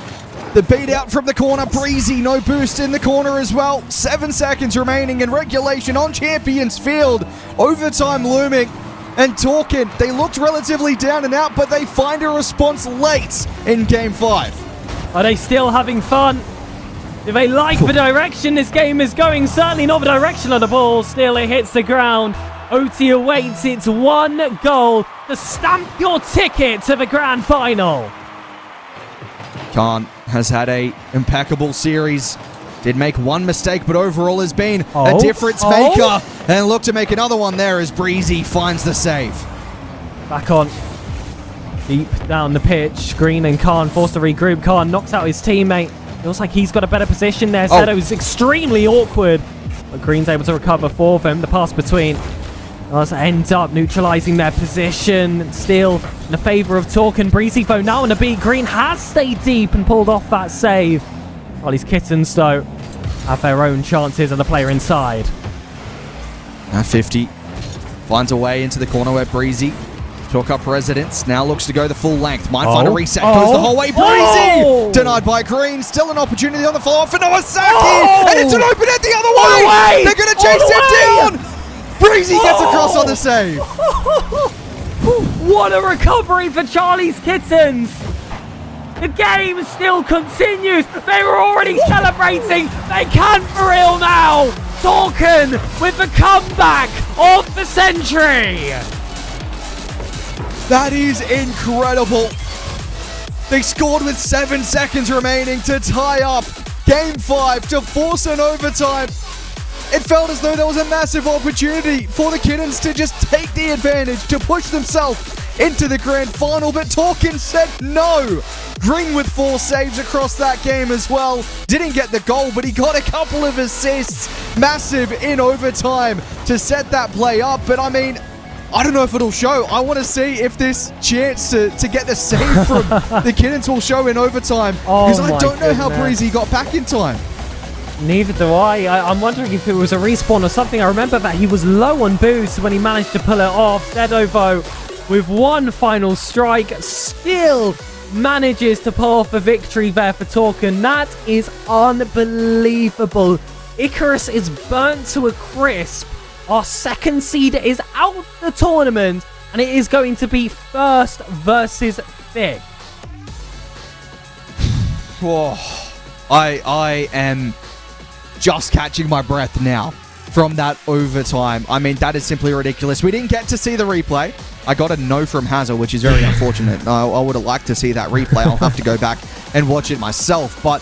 the beat out from the corner. Breezy, no boost in the corner as well. 7 seconds remaining in regulation on Champions Field. Overtime looming. And Törken, they looked relatively down and out, but they find a response late in Game 5.
Are they still having fun? Do they like the direction this game is going? Certainly not the direction of the ball. Still, it hits the ground. OT awaits its one goal to stamp your ticket to the grand final.
Khan has had a impeccable series. Did make one mistake, but overall has been a difference maker. And look to make another one there as Breezy finds the save.
Back on. Deep down the pitch. Green and Khan forced to regroup. Khan knocks out his teammate. Feels like he's got a better position there. Zeto's extremely awkward. But Green's able to recover for them. The pass between us ends up neutralizing their position. Still in the favor of Törken. Breezy, though, now on the beat. Green has stayed deep and pulled off that save. While these Kittens, though, have their own chances and the player inside.
At 50, finds a way into the corner where Breezy, Chalk Up residents, now looks to go the full length. Might find a reset, goes the whole way. Breezy! Denied by Green, still an opportunity on the follow-up for Nowasaki! And it's an open net the other way! They're going to chase him down! Breezy gets across on the save.
What a recovery for Charlie's Kittens! The game still continues. They were already celebrating. They can for real now. Törken with the comeback of the century.
That is incredible. They scored with 7 seconds remaining to tie up Game 5 to force an overtime. It felt as though there was a massive opportunity for the Kittens to just take the advantage, to push themselves into the grand final, but Törken said no. Green with 4 saves across that game as well. Didn't get the goal, but he got a couple of assists. Massive in overtime to set that play up. But I mean, I don't know if it'll show. I want to see if this chance to get the save from the Kittens will show in overtime. Because I don't know how Breezy got back in time.
Neither do I. I'm wondering if it was a respawn or something. I remember that he was low on boost when he managed to pull it off. Zedovo, with one final strike, still manages to pull off a victory there for Törken. That is unbelievable. Icarus is burnt to a crisp. Our second seed is out of the tournament, and it is going to be first versus fifth.
Whoa. I am just catching my breath now from that overtime. I mean, that is simply ridiculous. We didn't get to see the replay. I got a no from Hazard, which is very unfortunate. I would have liked to see that replay. I'll have to go back and watch it myself. But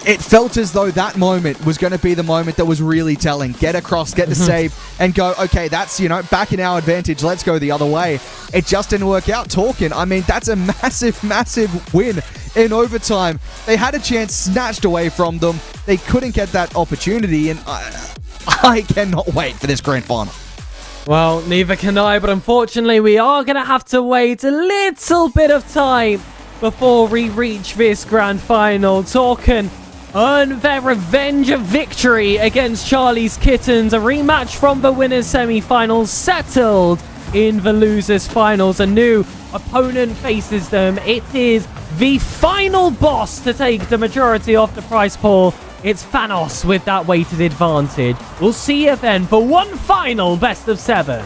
it felt as though that moment was going to be the moment that was really telling. Get across, get the save, and go, okay, that's, back in our advantage. Let's go the other way. It just didn't work out. Törken, I mean, that's a massive, massive win in overtime. They had a chance snatched away from them. They couldn't get that opportunity, and I cannot wait for this grand final.
Well, neither can I, but unfortunately we are going to have to wait a little bit of time before we reach this grand final. Törken earn their revenge of victory against Charlie's Kittens. A rematch from the winners' semi-finals settled in the losers' finals. A new opponent faces them. It is the final boss to take the majority of the prize pool. It's Thanos with that weighted advantage. We'll see you then for one final best of 7.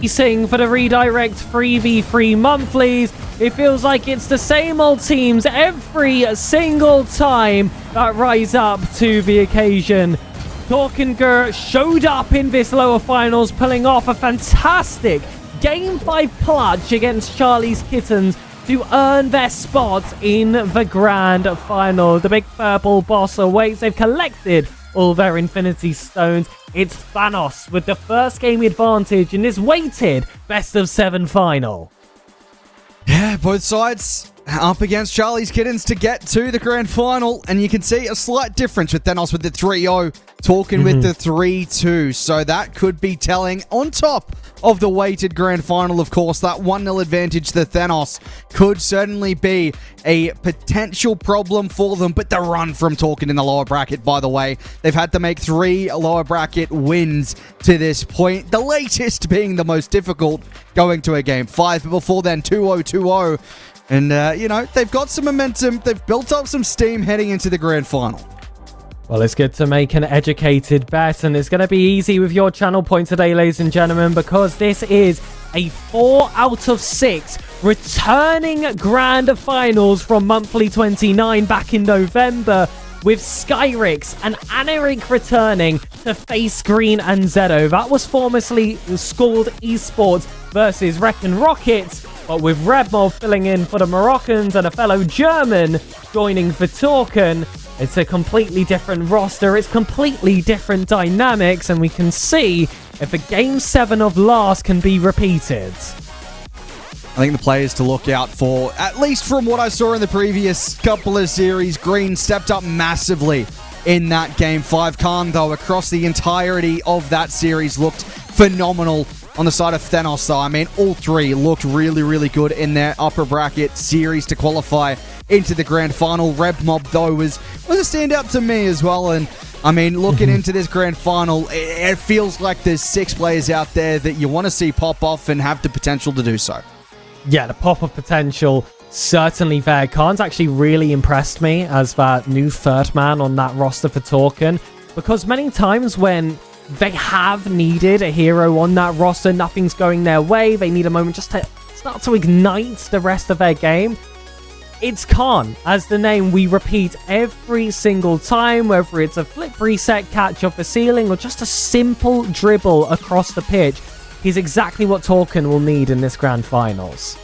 Facing for the redirect 3v3 monthlies, it feels like it's the same old teams every single time that rise up to the occasion. Törken showed up in this lower finals, pulling off a fantastic Game 5 clutch against Charlie's Kittens to earn their spot in the grand final. The big purple boss awaits. They've collected all their Infinity Stones. It's Thanos with the first game advantage in this weighted best-of-7 final.
Yeah, both sides up against Charlie's Kittens to get to the grand final, and you can see a slight difference with Thanos with the 3-0, Törken with the 3-2, so that could be telling. On top of the weighted grand final, of course, that 1-0 advantage to Thanos could certainly be a potential problem for them, but the run from Törken in the lower bracket, by the way, they've had to make 3 lower bracket wins to this point, the latest being the most difficult, going to a game 5, but before then 2-0, 2-0. And, they've got some momentum. They've built up some steam heading into the grand final.
Well, it's good to make an educated bet, and it's going to be easy with your channel point today, ladies and gentlemen, because this is a 4 out of 6 returning grand finals from monthly 29 back in November, with Skyrix and Aneric returning to face Green and Zedo. That was formerly Scald Esports versus Reckon Rockets, but with Redmob filling in for the Moroccans and a fellow German joining for Törken, it's a completely different roster, it's completely different dynamics, and we can see if a Game 7 of last can be repeated.
I think the players to look out for, at least from what I saw in the previous couple of series, Green stepped up massively in that Game 5. Khan, though, across the entirety of that series looked phenomenal. On the side of Thanos, though, I mean, all three looked really, really good in their upper bracket series to qualify into the grand final. Redmob, though, was a standout to me as well. And, I mean, looking into this grand final, it feels like there's 6 players out there that you want to see pop off and have the potential to do so.
Yeah, the pop-up potential certainly there. Khan's actually really impressed me as that new third man on that roster for Törken, because many times when they have needed a hero on that roster, nothing's going their way, they need a moment just to start to ignite the rest of their game. It's Khan as the name we repeat every single time, whether it's a flip reset catch off the ceiling or just a simple dribble across the pitch. He's exactly what Törken will need in this grand finals.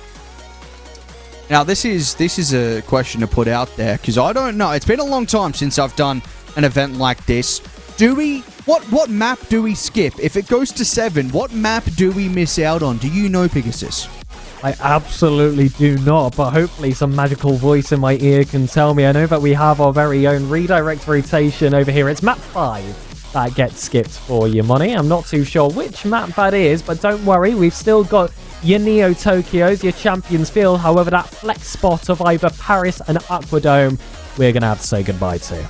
Now, this is a question to put out there, because I don't know. It's been a long time since I've done an event like this. What map do we skip? If it goes to 7, what map do we miss out on? Do you know, Pegasus?
I absolutely do not, but hopefully some magical voice in my ear can tell me. I know that we have our very own redirect rotation over here. It's map 5 that gets skipped for your money. I'm not too sure which map that is, but don't worry, we've still got your Neo Tokyos, your Champions Field. However, that flex spot of either Paris and Aquadome, we're going to have to say goodbye to.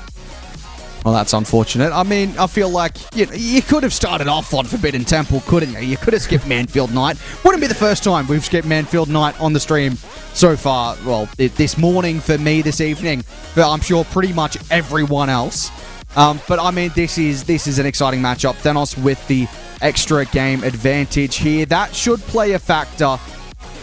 Well, that's unfortunate. I mean, I feel like you could have started off on Forbidden Temple, couldn't you? You could have skipped Manfield Night. Wouldn't be the first time we've skipped Manfield Night on the stream so far. Well, this morning for me, this evening, but I'm sure pretty much everyone else. But I mean, this is an exciting matchup. Thanos with the extra game advantage here. That should play a factor.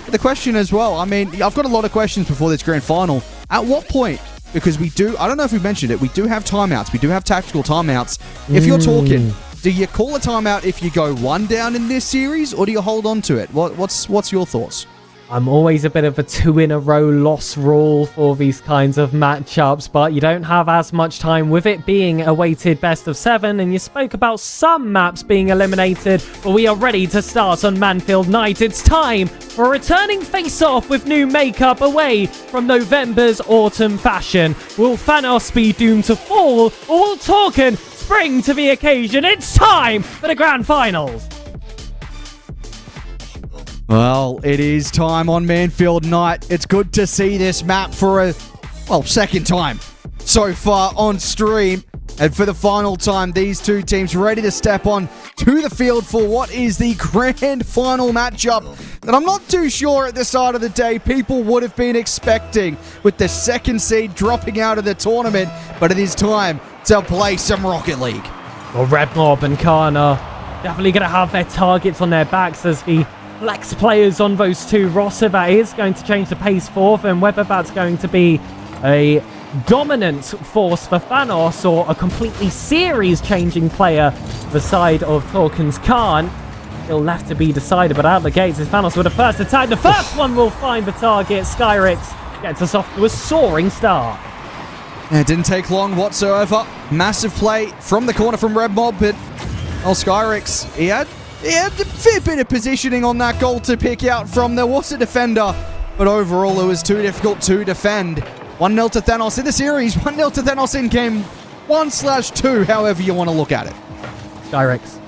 But the question as well, I mean, I've got a lot of questions before this grand final. At what point? Because I don't know if we mentioned it, we do have timeouts. We do have tactical timeouts. If you're talking, do you call a timeout if you go 1 down in this series, or do you hold on to it? What's your thoughts?
I'm always a bit of a 2-in-a-row loss rule for these kinds of matchups, but you don't have as much time with it being a weighted best of 7, and you spoke about some maps being eliminated, but we are ready to start on Manfield Night. It's time for a returning face-off with new makeup away from November's autumn fashion. Will Thanos be doomed to fall, or will Törken spring to the occasion? It's time for the grand finals!
Well, it is time on Manfield Night. It's good to see this map for a, second time so far on stream. And for the final time, these two teams ready to step on to the field for what is the grand final matchup that I'm not too sure at the start of the day people would have been expecting with the second seed dropping out of the tournament. But it is time to play some Rocket League.
Well, Redmob and Kana definitely going to have their targets on their backs as the flex players on those two roster. That is going to change the pace for them. Whether that's going to be a dominant force for Thanos or a completely series-changing player the side of Torken's Khan, still left to be decided. But out of the gates is Thanos with the first attack. The first one will find the target. Skyrix gets us off to a soaring start.
It didn't take long whatsoever. Massive play from the corner from Red Mob, but Skyrix, he had a fair bit of positioning on that goal to pick out from. There was a defender, but overall it was too difficult to defend. 1-0 to Thanos in the series, 1-0 to Thanos in game 1/2, however you want to look at it.
Skyrix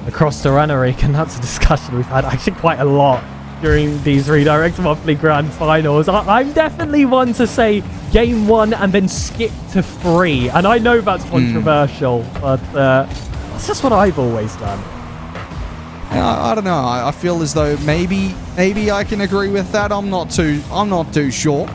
across to Ranarik, and that's a discussion we've had actually quite a lot during these Redirect Monthly Grand Finals. I'm definitely one to say game 1 and then skip to 3. And I know that's controversial, but that's just what I've always done.
I don't know. I feel as though maybe I can agree with that. I'm not too sure.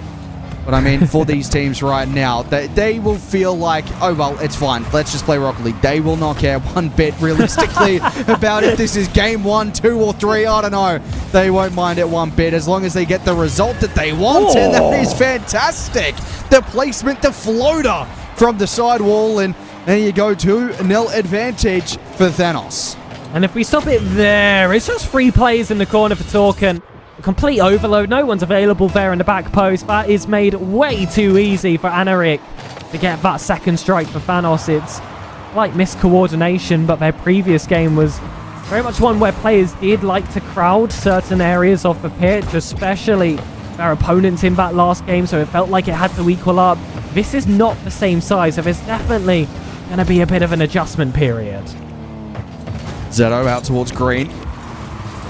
But I mean, for these teams right now, they will feel like, oh, well, it's fine. Let's just play Rocket League. They will not care one bit realistically about if this is game 1, 2, or 3. I don't know. They won't mind it one bit as long as they get the result that they want. And that is fantastic. The placement, the floater from the sidewall. And there you go, 2-0 advantage for Thanos.
And if we stop it there, it's just 3 players in the corner for Törken. A complete overload. No one's available there in the back post. That is made way too easy for Anarik to get that second strike for Thanos. It's like miscoordination, but their previous game was very much one where players did like to crowd certain areas of the pitch, especially their opponents in that last game, so it felt like it had to equal up. This is not the same size, so there's definitely going to be a bit of an adjustment period.
Zeto out towards green.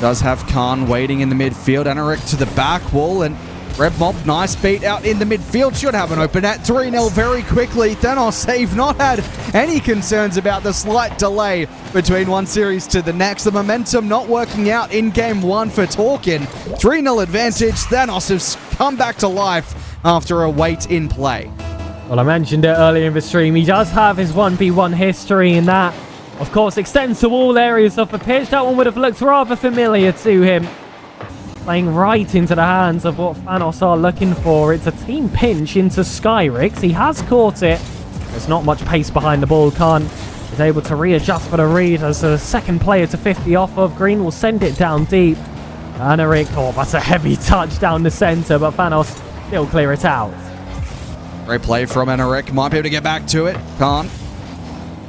Does have Khan waiting in the midfield. Anarik to the back wall, and Red Mob, nice beat out in the midfield. Should have an open at 3-0 very quickly. Thanos, they've not had any concerns about the slight delay between one series to the next. The momentum not working out in game 1 for Törken. 3-0 advantage. Thanos has come back to life after a wait in play.
Well, I mentioned it earlier in the stream. He does have his 1v1 history in that. Of course, extends to all areas of the pitch. That one would have looked rather familiar to him. Playing right into the hands of what Thanos are looking for. It's a team pinch into Skyrix. He has caught it. There's not much pace behind the ball. Khan is able to readjust for the read as the second player to 50 off of. Green will send it down deep. Anarik, oh, that's a heavy touch down the center, but Thanos still clear it out.
Great play from Anarik. Might be able to get back to it. Khan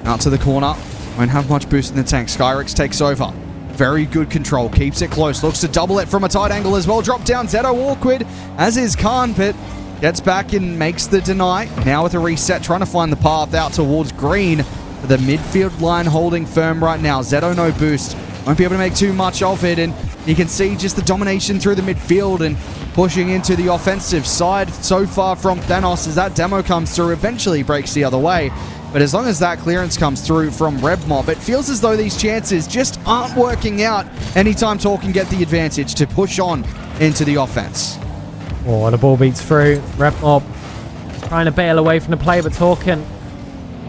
out to the corner. Won't have much boost in the tank. Skyrix takes over. Very good control. Keeps it close. Looks to double it from a tight angle as well. Drop down. Zeto awkward, as is Khan, but gets back and makes the deny. Now with a reset, trying to find the path out towards green. The midfield line holding firm right now. Zeto no boost. Won't be able to make too much of it, and you can see just the domination through the midfield and pushing into the offensive side so far from Thanos as that demo comes through. Eventually breaks the other way. But as long as that clearance comes through from Red Mob, it feels as though these chances just aren't working out anytime Törken get the advantage to push on into the offense.
Oh, and the ball beats through. Red Mob trying to bail away from the play, but Törken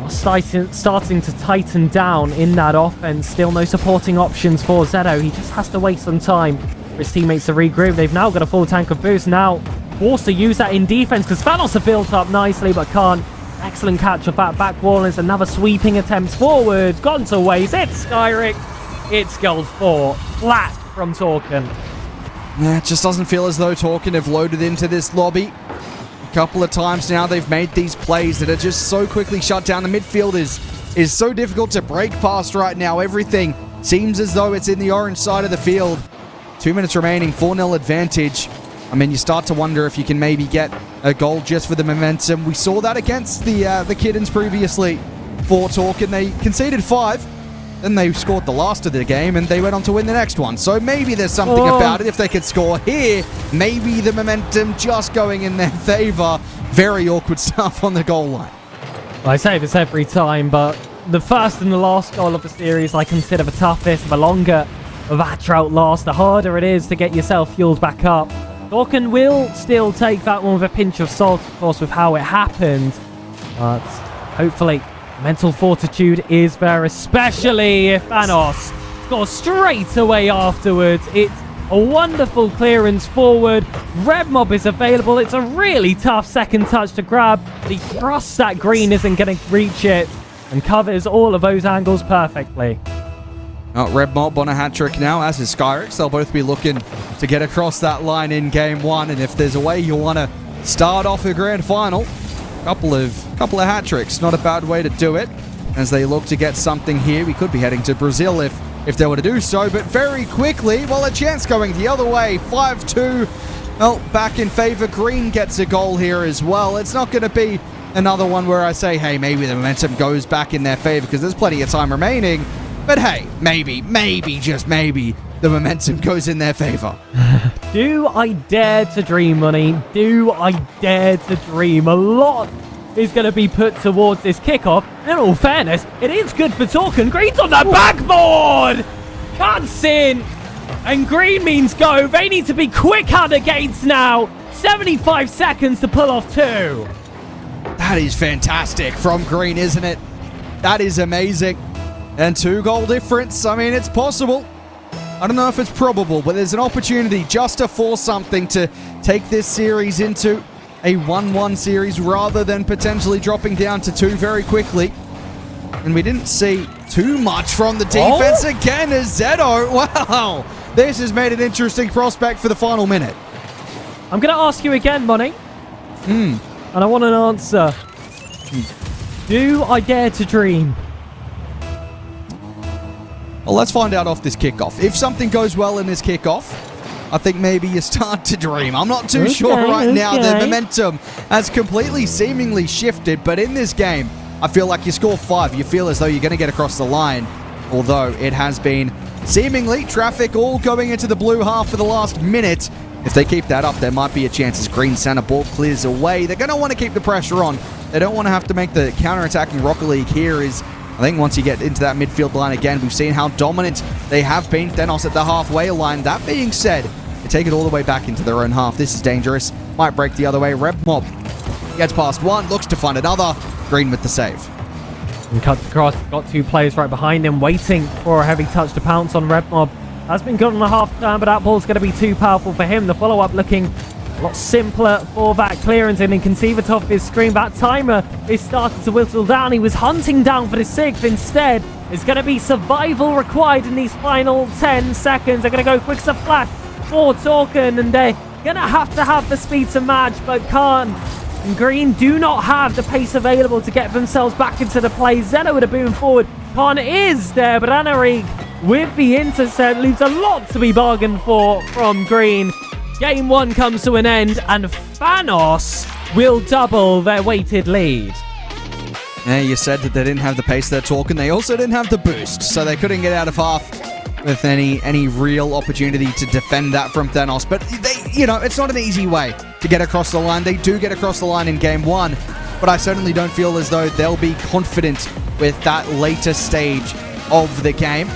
are starting to tighten down in that offense. Still no supporting options for Zeto. He just has to wait some time for his teammates to regroup. They've now got a full tank of boost. Now forced to use that in defense because Thanos have built up nicely, but can't. Excellent catch of that back wall. It's another sweeping attempt forward. Gone to waste. It's Skyrix. It's goal 4. Flat from Törken.
Yeah, it just doesn't feel as though Törken have loaded into this lobby. A couple of times now they've made these plays that are just so quickly shut down. The midfield is so difficult to break past right now. Everything seems as though it's in the orange side of the field. 2 minutes remaining. 4-0 advantage. I mean, you start to wonder if you can maybe get a goal just for the momentum. We saw that against the Kittens previously for Törken. They conceded 5, then they scored the last of the game, and they went on to win the next one. So maybe there's something about it if they could score here. Maybe the momentum just going in their favor. Very awkward stuff on the goal line.
Well, I say this every time, but the first and the last goal of the series I consider the toughest. The longer that drought lasts, the harder it is to get yourself fueled back up. Törken will still take that one with a pinch of salt, of course, with how it happened. But hopefully, mental fortitude is there, especially if Thanos score straight away afterwards. It's a wonderful clearance forward. Red Mob is available. It's a really tough second touch to grab. He trusts that Green isn't going to reach it and covers all of those angles perfectly.
Red Mob on a hat trick now, as is Skyrix. They'll both be looking to get across that line in game one. And if there's a way you want to start off a grand final, couple of hat tricks, not a bad way to do it. As they look to get something here, we could be heading to Brazil if they were to do so, but very quickly, well, a chance going the other way, 5-2. Well, back in favor. Green gets a goal here as well. It's not going to be another one where I say, hey, maybe the momentum goes back in their favor because there's plenty of time remaining. But hey, maybe, just maybe, the momentum goes in their favor.
Do I dare to dream, Money? Do I dare to dream? A lot is going to be put towards this kickoff. In all fairness, it is good for törken. Green's on the backboard! Cuts in! And Green means go. They need to be quick out the gates now. 75 seconds to pull off two.
That is fantastic from Green, isn't it? That is amazing. And 2-goal difference. I mean, it's possible. I don't know if it's probable, but there's an opportunity just to force something to take this series into a 1-1 series rather than potentially dropping down to 2 very quickly. And we didn't see too much from the defense again as Zeto. Wow, this has made an interesting prospect for the final minute.
I'm going to ask you again, Money. And I want an answer. Do I dare to dream?
Well, let's find out off this kickoff. If something goes well in this kickoff, I think maybe you start to dream. I'm not too sure right now. The momentum has completely seemingly shifted, but in this game, I feel like you score 5. You feel as though you're going to get across the line, although it has been seemingly traffic all going into the blue half for the last minute. If they keep that up, there might be a chance as Green center ball clears away. They're going to want to keep the pressure on. They don't want to have to make the counter-attacking Rocket League here. I think once you get into that midfield line again, we've seen how dominant they have been. Thanos at the halfway line. That being said, they take it all the way back into their own half. This is dangerous. Might break the other way. Red Mob gets past one, looks to find another. Green with the save.
And cuts across. Got 2 players right behind him, waiting for a heavy touch to pounce on Red Mob. Has been good on the half turn, but that ball's going to be too powerful for him. The follow-up looking a lot simpler for that clearance, and you can see it off his screen. That timer is starting to whittle down. He was hunting down for the 6th. Instead, it's going to be survival required in these final 10 seconds. They're going to go quick as a flash for törken, and they're going to have the speed to match, but can't. And Green do not have the pace available to get themselves back into the play. Zeno with a boom forward. Khan is there, but Anarig with the intercept leaves a lot to be bargained for from Green. Game 1 comes to an end, and thanos will double their weighted lead.
Yeah, you said that they didn't have the pace they're talking. They also didn't have the boost, so they couldn't get out of half with any real opportunity to defend that from Thanos. But it's not an easy way to get across the line. They do get across the line in game 1, but I certainly don't feel as though they'll be confident with that later stage of the game.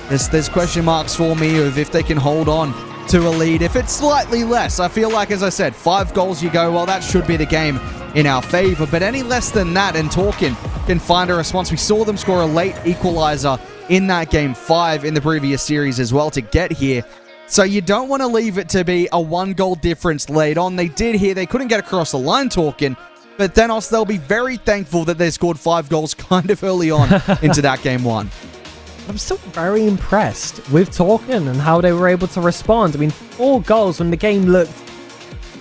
There's question marks for me of if they can hold on to a lead. If it's slightly less, I feel like, as I said, 5 goals you go, well, that should be the game in our favor. But any less than that, and törken can find a response. We saw them score a late equalizer in that game 5 in the previous series as well to get here. So you don't want to leave it to be a 1-goal difference late on. They did here. They couldn't get across the line, törken. But Thanos, they'll be very thankful that they scored 5 goals kind of early on into that game 1.
I'm still very impressed with törken and how they were able to respond. I mean, 4 goals when the game looked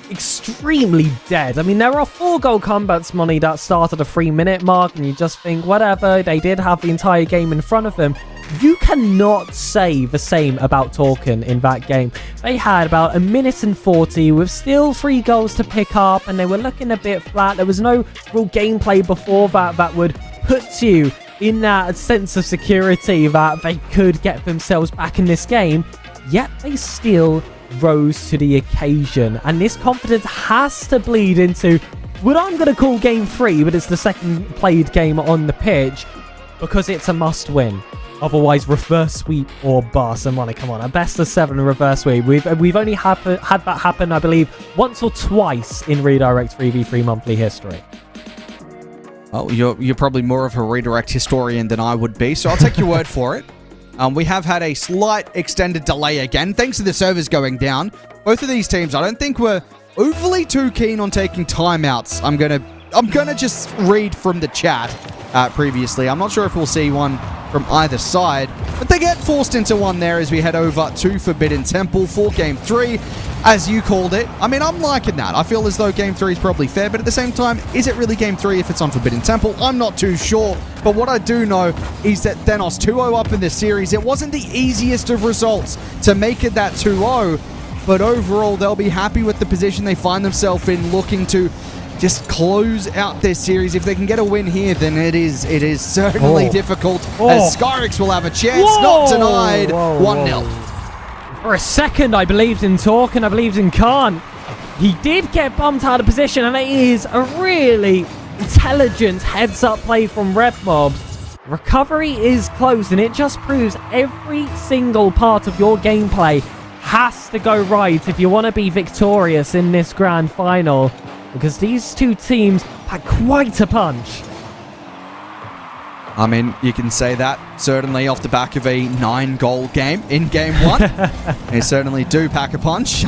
extremely dead. I mean, there are 4-goal comebacks, Money, that start at a 3-minute mark, and you just think, whatever, they did have the entire game in front of them. You cannot say the same about törken in that game. They had about 1 minute and 40 with still 3 goals to pick up, and they were looking a bit flat. There was no real gameplay before that would put you in that sense of security that they could get themselves back in this game, yet they still rose to the occasion. And this confidence has to bleed into what I'm going to call game 3, but it's the second played game on the pitch, because it's a must-win. Otherwise, reverse sweep or bust. And Money, come on, a best of 7 reverse sweep. We've only had that happen, I believe, once or twice in Redirect 3v3 monthly history.
Oh, you're probably more of a redirect historian than I would be, so I'll take your word for it. We have had a slight extended delay again, thanks to the servers going down. Both of these teams, I don't think were overly too keen on taking timeouts. I'm gonna just read from the chat previously. I'm not sure if we'll see one from either side, but they get forced into one there as we head over to Forbidden Temple for Game 3, as you called it. I mean, I'm liking that. I feel as though Game 3 is probably fair, but at the same time, is it really Game 3 if it's on Forbidden Temple? I'm not too sure, but what I do know is that Thanos 2-0 up in this series. It wasn't the easiest of results to make it that 2-0, but overall, they'll be happy with the position they find themselves in, looking to just close out this series. If they can get a win here, then it is certainly difficult, as Skyrix will have a chance. Not denied. 1-0.
For a second, I believed in Torken, I believed in Khan. He did get bumped out of position, and it is a really intelligent heads-up play from RedMob. Recovery is close, and it just proves every single part of your gameplay has to go right if you want to be victorious in this grand final, because these two teams had quite a punch.
I mean, you can say that certainly off the back of a 9-goal game in Game 1. They certainly do pack a punch,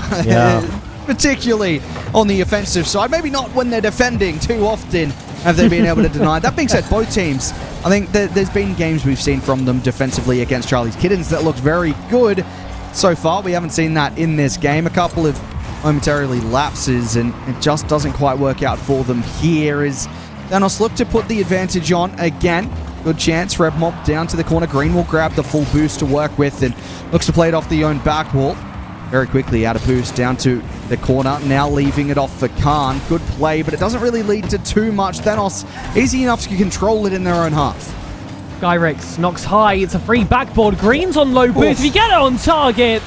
particularly on the offensive side. Maybe not when they're defending too often have they been able to deny. That being said, both teams, I think there's been games we've seen from them defensively against Charlie's Kittens that looked very good. So far, we haven't seen that in this game. A couple of momentarily lapses, and it just doesn't quite work out for them here as Thanos look to put the advantage on again. Good chance. RedMob down to the corner. Green will grab the full boost to work with and looks to play it off the own back wall. Very quickly out of boost down to the corner. Now leaving it off for Khan. Good play, but it doesn't really lead to too much. Thanos easy enough to control it in their own half.
Skyrix knocks high. It's a free backboard. Green's on low boost. If you get it on target,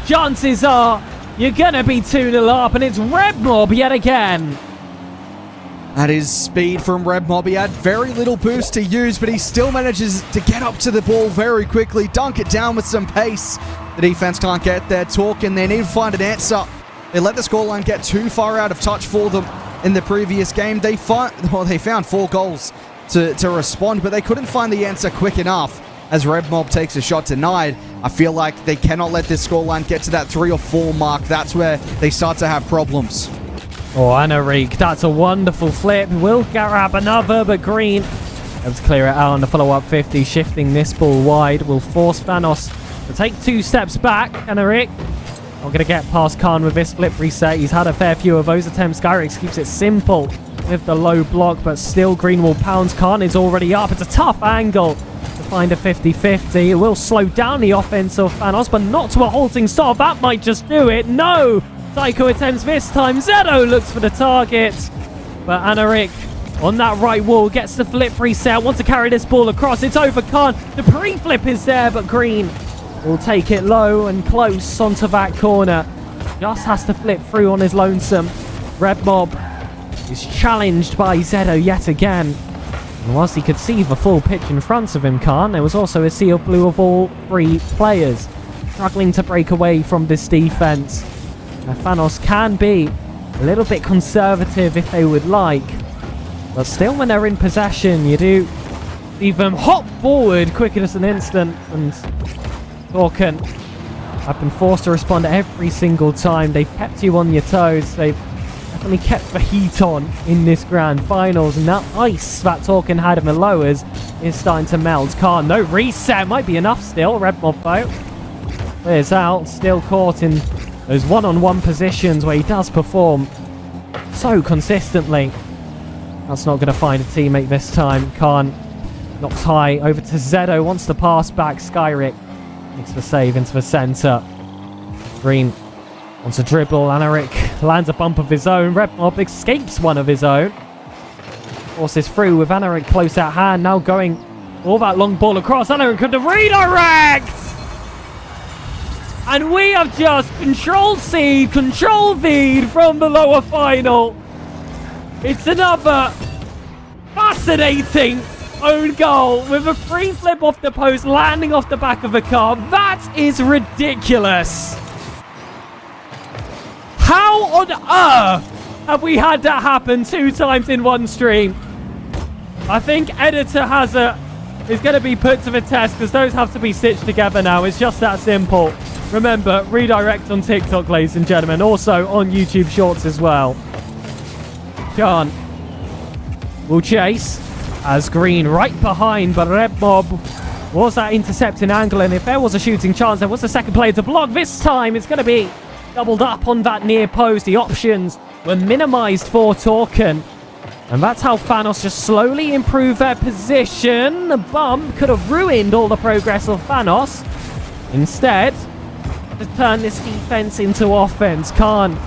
chances are you're going to be 2-0 up, and it's RedMob yet again.
That is speed from RedMob. He had very little boost to use, but he still manages to get up to the ball very quickly, dunk it down with some pace. The defense can't get their talk, and they need to find an answer. They let the scoreline get too far out of touch for them in the previous game. They found 4 goals to respond, but they couldn't find the answer quick enough as RedMob takes a shot denied. I feel like they cannot let this scoreline get to that 3 or 4 mark. That's where they start to have problems.
Oh, Anarik, that's a wonderful flip. Will grab another, but Green able to clear it out on the follow-up 50, shifting this ball wide. Will force Thanos to take 2 steps back. Anarik not going to get past Khan with this flip reset. He's had a fair few of those attempts. Skyrix keeps it simple with the low block, but still Green will pounce. Khan is already up. It's a tough angle to find a 50-50. It will slow down the offense of Thanos, but not to a halting stop. That might just do it. No! Psycho attempts this time. Zedo looks for the target, but Anarik on that right wall gets the flip reset. Wants to carry this ball across. It's over Khan. The pre-flip is there, but Green will take it low and close onto that corner. Just has to flip through on his lonesome. RedMob is challenged by Zedo yet again. And whilst he could see the full pitch in front of him, Khan, there was also a sea of blue of all 3 players struggling to break away from this defense. Now, Thanos can be a little bit conservative if they would like, but still when they're in possession, you do see them hop forward quicker as an instant, and Törken have been forced to respond every single time. They've kept you on your toes. They've definitely kept the heat on in this grand finals, and that ice that Törken had in the lowers is starting to melt. Khan, no reset, might be enough still. RedMob though clears out, still caught in those one-on-one positions where he does perform so consistently. That's not going to find a teammate this time. Khan knocks high over to Zedo, wants to pass back. Skyrix makes the save into the center. Green wants to dribble. Anarik lands a bump of his own. RedMob escapes one of his own. Forces through with Anarik close at hand. Now going all that long ball across. Anarik could redirect! And we have just Control-C, Control-V from the lower final. It's another fascinating own goal with a free flip off the post, landing off the back of a car. That is ridiculous. How on earth have we had that happen 2 times in one stream? I think Editor has a is going to be put to the test because those have to be stitched together now. It's just that simple. Remember, redirect on TikTok, ladies and gentlemen. Also on YouTube Shorts as well. Khan will chase as Green right behind, but Red Mob was that intercepting angle, and if there was a shooting chance, there was a second player to block. This time, it's going to be doubled up on that near post. The options were minimized for törken, and that's how thanos just slowly improved their position. The bump could have ruined all the progress of thanos. Instead, just turn this defense into offense. Khan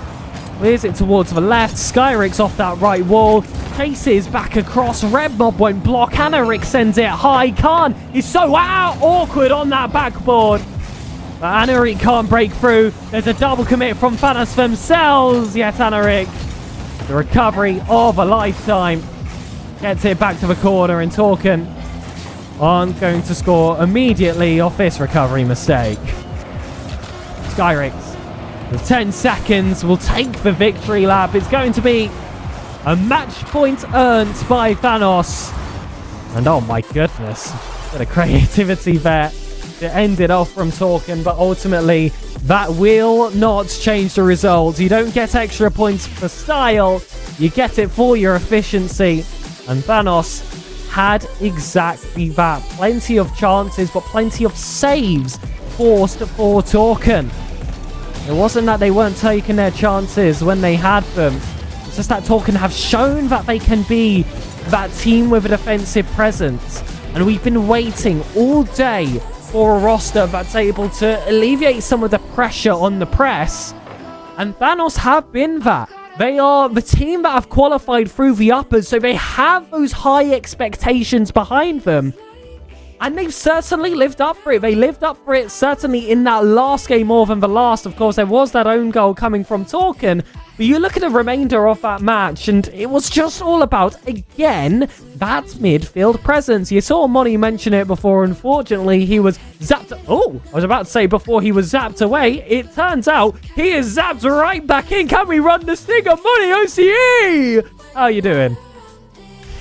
clears it towards the left. Skyrix off that right wall. Chases back across. Red Mob won't block. Anarik sends it high. Khan is so awkward on that backboard. But Anarik can't break through. There's a double commit from thanos themselves. Yet Anarik, the recovery of a lifetime, gets it back to the corner, and törken aren't going to score immediately off this recovery mistake. Skyrix, with 10 seconds, will take the victory lap. It's going to be a match point earned by thanos. And oh my goodness, bit of creativity there to end it off from törken, but ultimately that will not change the results. You don't get extra points for style, you get it for your efficiency. And thanos had exactly that. Plenty of chances, but plenty of saves forced for törken. It wasn't that they weren't taking their chances when they had them. It's just that törken have shown that they can be that team with a defensive presence. And we've been waiting all day for a roster that's able to alleviate some of the pressure on the press. And thanos have been that. They are the team that have qualified through the uppers, so they have those high expectations behind them. And they've certainly lived up for it. They lived up for it certainly in that last game more than the last. Of course, there was that own goal coming from törken. But you look at the remainder of that match, and it was just all about, again, that midfield presence. You saw Money mention it before. Unfortunately, he was zapped. Oh, I was about to say before he was zapped away. It turns out he is zapped right back in. Can we run the stinger? Money OCE! How you doing?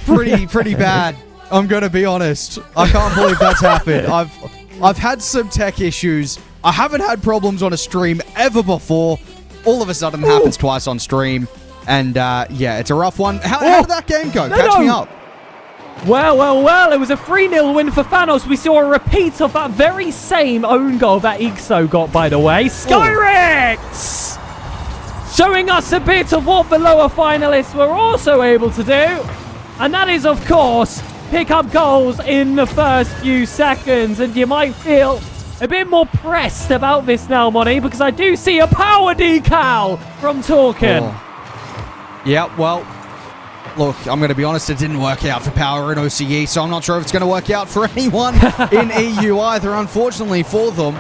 Pretty bad. I'm going to be honest. I can't believe that's happened. I've had some tech issues. I haven't had problems on a stream ever before. All of a sudden, it happens twice on stream. And, yeah, it's a rough one. How did that game go? Catch me up.
Well. It was a 3-0 win for thanos. We saw a repeat of that very same own goal that Ixo got, by the way. Skyrix! Showing us a bit of what the lower finalists were also able to do. And that is, of course, pick up goals in the first few seconds. And you might feel a bit more pressed about this now, Money, because I do see a power decal from törken.
Oh. Yeah, well, look, I'm going to be honest, it didn't work out for power in OCE, so I'm not sure if it's going to work out for anyone in EU either, unfortunately for them.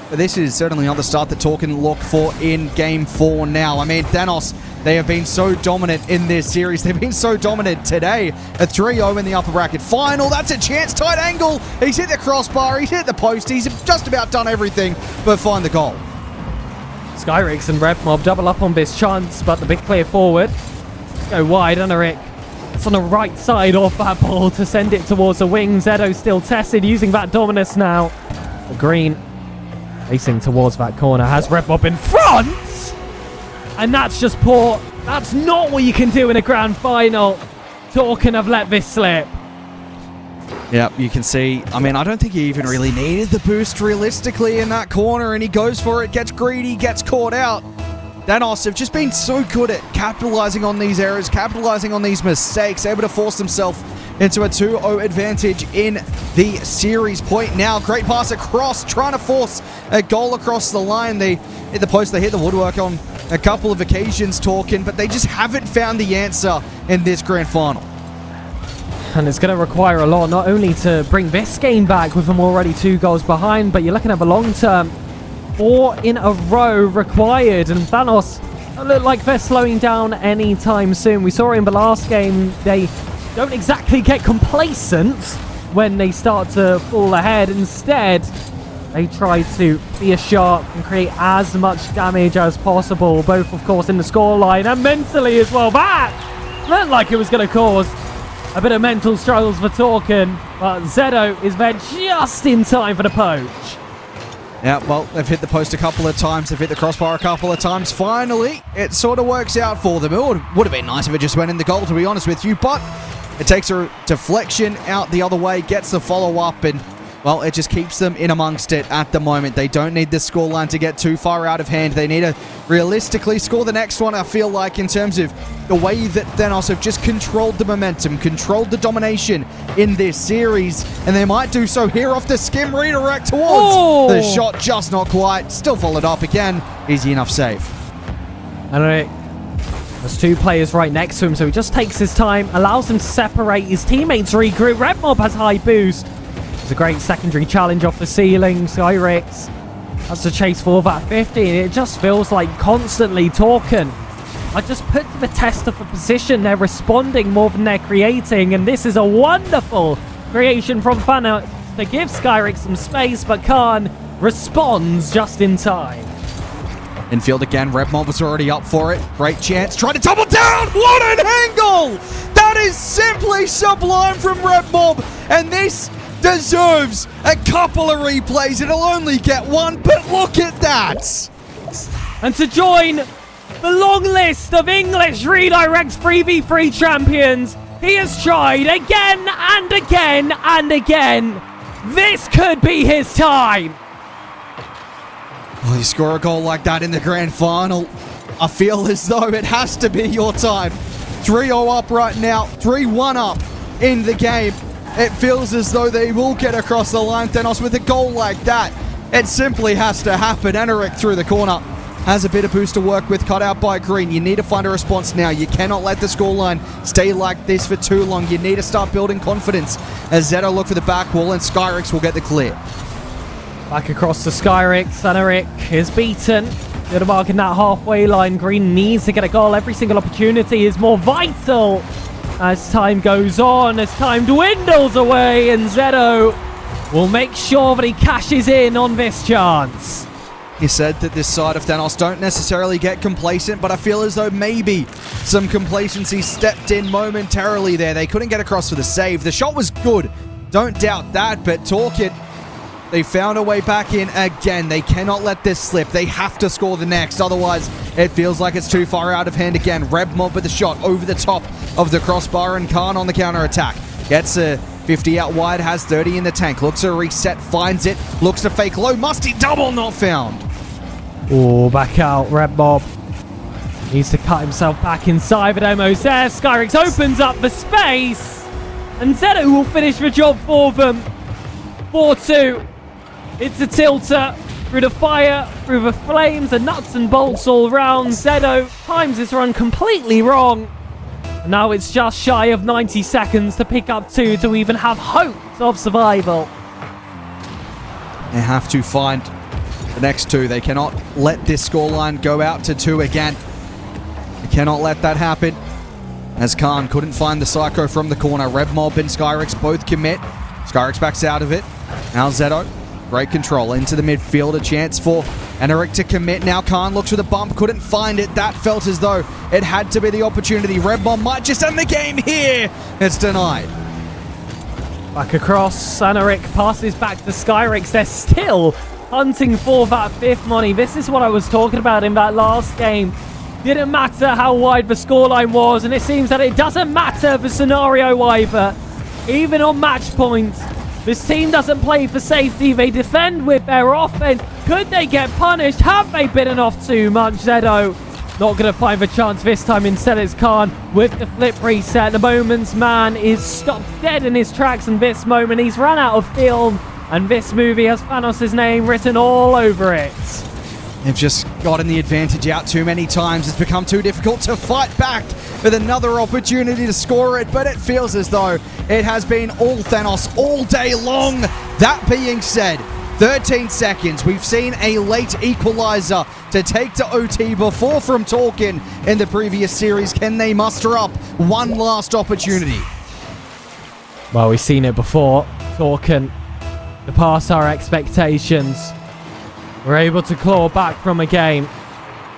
But this is certainly not the start that törken look for in Game 4 now. I mean, thanos, they have been so dominant in this series. They've been so dominant today. A 3-0 in the upper bracket final. That's a chance. Tight angle. He's hit the crossbar. He's hit the post. He's just about done everything but find the goal.
Skyrix and Red Mob double up on this chance, but the big player forward. Let's go wide. Anarik. It's on the right side of that ball to send it towards the wing. Zedo still tested, using that dominus now. The Green racing towards that corner. Has Red Mob in front? And that's just poor. That's not what you can do in a grand final. törken have let this slip.
Yep, you can see. I mean, I don't think he even really needed the boost realistically in that corner, and he goes for it, gets greedy, gets caught out. thanos have just been so good at capitalizing on these errors, capitalizing on these mistakes, able to force themselves into a 2-0 advantage in the series point now. Great pass across, trying to force a goal across the line. They hit the post, they hit the woodwork on a couple of occasions, törken, but they just haven't found the answer in this grand final.
And it's going to require a lot, not only to bring this game back with them already 2 goals behind, but you're looking at the long term. 4 in a row required, and thanos don't look like they're slowing down anytime soon. We saw it in the last game. They don't exactly get complacent when they start to fall ahead. Instead, they try to be a shark and create as much damage as possible, both, of course, in the scoreline and mentally as well. That looked like it was going to cause A bit of mental struggles for törken, but Zedo is there just in time for the poach.
Yeah, well, they've hit the post a couple of times. They've hit the crossbar a couple of times. Finally, it sort of works out for them. It would have been nice if it just went in the goal, to be honest with you, but it takes a deflection out the other way, gets the follow-up, and, well, it just keeps them in amongst it at the moment. They don't need this scoreline to get too far out of hand. They need to realistically score the next one, I feel like, in terms of the way that Thanos have just controlled the momentum, controlled the domination in this series, and they might do so here off the skim redirect towards the shot, just not quite. Still followed up again. Easy enough save.
And there's two players right next to him, so he just takes his time, allows him to separate his teammates, regroup. Red Mob has high boost. It's a great secondary challenge off the ceiling. Skyrix has to chase for that 50, and it just feels like constantly törken are just put to the test of the position. They're responding more than they're creating, and this is a wonderful creation from thanos to give Skyrix some space, but Khan responds just in time.
Infield again, Red Mob was already up for it. Great chance, trying to double down! What an angle! That is simply sublime from Red Mob, and this deserves a couple of replays. It'll only get one, but look at that!
And to join the long list of English Redirects 3v3 champions, he has tried again and again and again. This could be his time.
Well, you score a goal like that in the grand final, I feel as though it has to be your time. 3-0 up right now, 3-1 up in the game. It feels as though they will get across the line, Thanos, with a goal like that. It simply has to happen. Eneric through the corner. Has a bit of boost to work with, cut out by Green. You need to find a response now. You cannot let the scoreline stay like this for too long. You need to start building confidence as Zedo look for the back wall, and Skyrix will get the clear.
Back across to Skyrix. Eneric is beaten. Good mark in that halfway line. Green needs to get a goal. Every single opportunity is more vital as time goes on, as time dwindles away, and Zedo will make sure that he cashes in on this chance.
He said that this side of Thanos don't necessarily get complacent, but I feel as though maybe some complacency stepped in momentarily there. They couldn't get across for the save. The shot was good, don't doubt that, but törken, they found a way back in again. They cannot let this slip. They have to score the next, otherwise it feels like it's too far out of hand again. Red Mob with the shot over the top of the crossbar, and Khan on the counter-attack. Gets a 50 out wide, has 30 in the tank. Looks to reset, finds it, looks to fake low. Musty double, not found.
Oh, back out. Red Mob needs to cut himself back inside, but almost there. Skyrix opens up the space, and Zedo will finish the job for them. 4-2. It's a tilter through the fire, through the flames, and nuts and bolts all round. Zedo times his run completely wrong. And now it's just shy of 90 seconds to pick up 2 to even have hopes of survival.
They have to find the next 2. They cannot let this scoreline go out to 2 again. They cannot let that happen. As Khan couldn't find the Psycho from the corner. Red Mob and Skyrix both commit. Skyrix backs out of it. Now Zedo, great control into the midfield. A chance for Eneric to commit. Now Khan looks for the bump, couldn't find it. That felt as though it had to be the opportunity. Red Mob might just end the game here. It's denied.
Back across, Eneric passes back to Skyrix. They're still hunting for that 5th money. This is what I was talking about in that last game. Didn't matter how wide the scoreline was, and it seems that it doesn't matter the scenario either. Even on match points, this team doesn't play for safety. They defend with their offense. Could they get punished? Have they bitten off too much? Zedo not going to find the chance this time. Instead, it's Khan with the flip reset. The Moment's man is stopped dead in his tracks in this moment. He's run out of film, and this movie has Thanos' name written all over it.
They've just gotten the advantage out too many times. It's become too difficult to fight back with another opportunity to score it, but it feels as though it has been all Thanos all day long. That being said, 13 seconds. We've seen a late equalizer to take to OT before from törken in the previous series. Can they muster up one last opportunity?
Well, we've seen it before. törken, to pass our expectations, we're able to claw back from a game.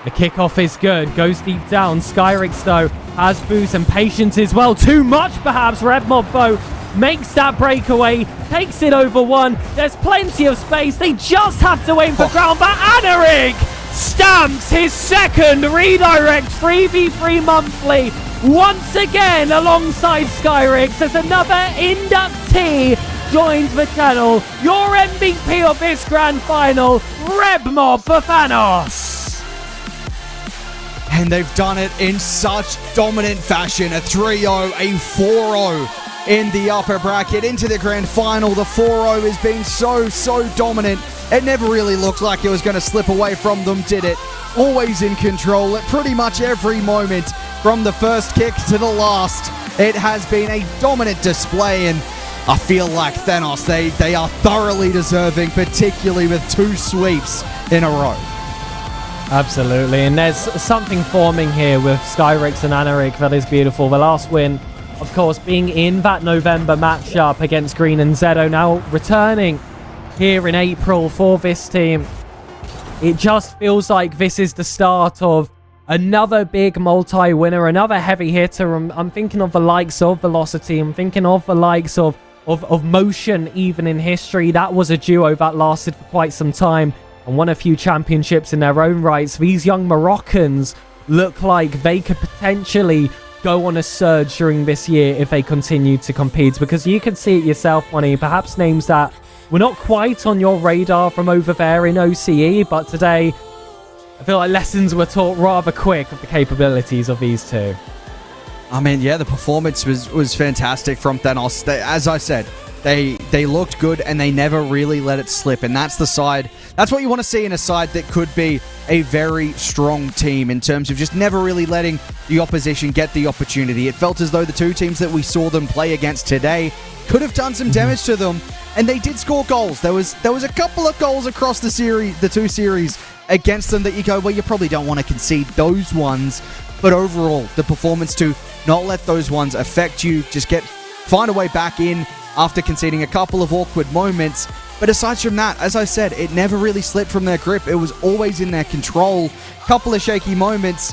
The kickoff is good. Goes deep down. Skyrix, though, has boost and patience as well. Too much, perhaps. Redmob, though, makes that breakaway. Takes it over one. There's plenty of space. They just have to aim for ground. But Anarik stamps his second redirect 3v3 monthly. Once again, alongside Skyrix, as another inductee joins the channel. Your MVP of this grand final, Redmob for Thanos.
And they've done it in such dominant fashion. A 3-0, a 4-0 in the upper bracket into the grand final. The 4-0 has been so dominant. It never really looked like it was going to slip away from them, did it? Always in control at pretty much every moment. From the first kick to the last, it has been a dominant display, and I feel like Thanos, they are thoroughly deserving, particularly with 2 sweeps in a row.
Absolutely, and there's something forming here with Skyrix and Anarik that is beautiful. The last win, of course, being in that November matchup against Green and Zedo, now returning here in April for this team. It just feels like this is the start of another big multi-winner, another heavy hitter. I'm thinking of the likes of Velocity. I'm thinking of the likes of Motion, even in history. That was a duo that lasted for quite some time and won a few championships in their own rights. These young Moroccans look like they could potentially go on a surge during this year if they continue to compete, because you can see it yourself, Money. Perhaps names that were not quite on your radar from over there in OCE, but today I feel like lessons were taught rather quick of the capabilities of these two.
I mean, yeah, the performance was fantastic from Thanos. As I said, they looked good and they never really let it slip. And that's the side, that's what you want to see in a side that could be a very strong team in terms of just never really letting the opposition get the opportunity. It felt as though the 2 teams that we saw them play against today could have done some damage to them, and they did score goals. There was a couple of goals across the series, the 2 series against them that you go, well, you probably don't want to concede those ones. But overall, the performance to not let those ones affect you, just find a way back in after conceding a couple of awkward moments. But aside from that, as I said, it never really slipped from their grip. It was always in their control. Couple of shaky moments.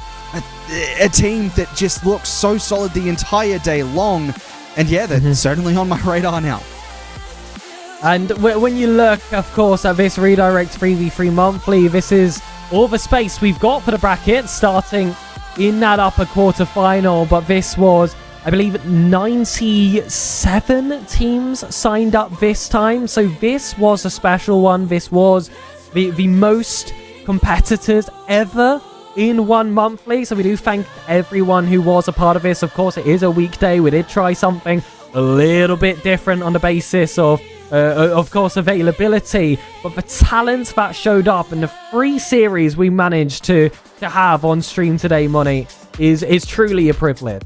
A team that just looks so solid the entire day long. And yeah, they're certainly on my radar now.
And when you look, of course, at this Redirect 3v3 monthly, this is all the space we've got for the bracket, starting in that upper quarterfinal. But this was, I believe, 97 teams signed up this time. So this was a special one. This was the most competitors ever in one monthly. So we do thank everyone who was a part of this. Of course, it is a weekday. We did try something a little bit different on the basis of course, availability, but the talent that showed up and the free series we managed to have on stream today, Money, is truly a privilege.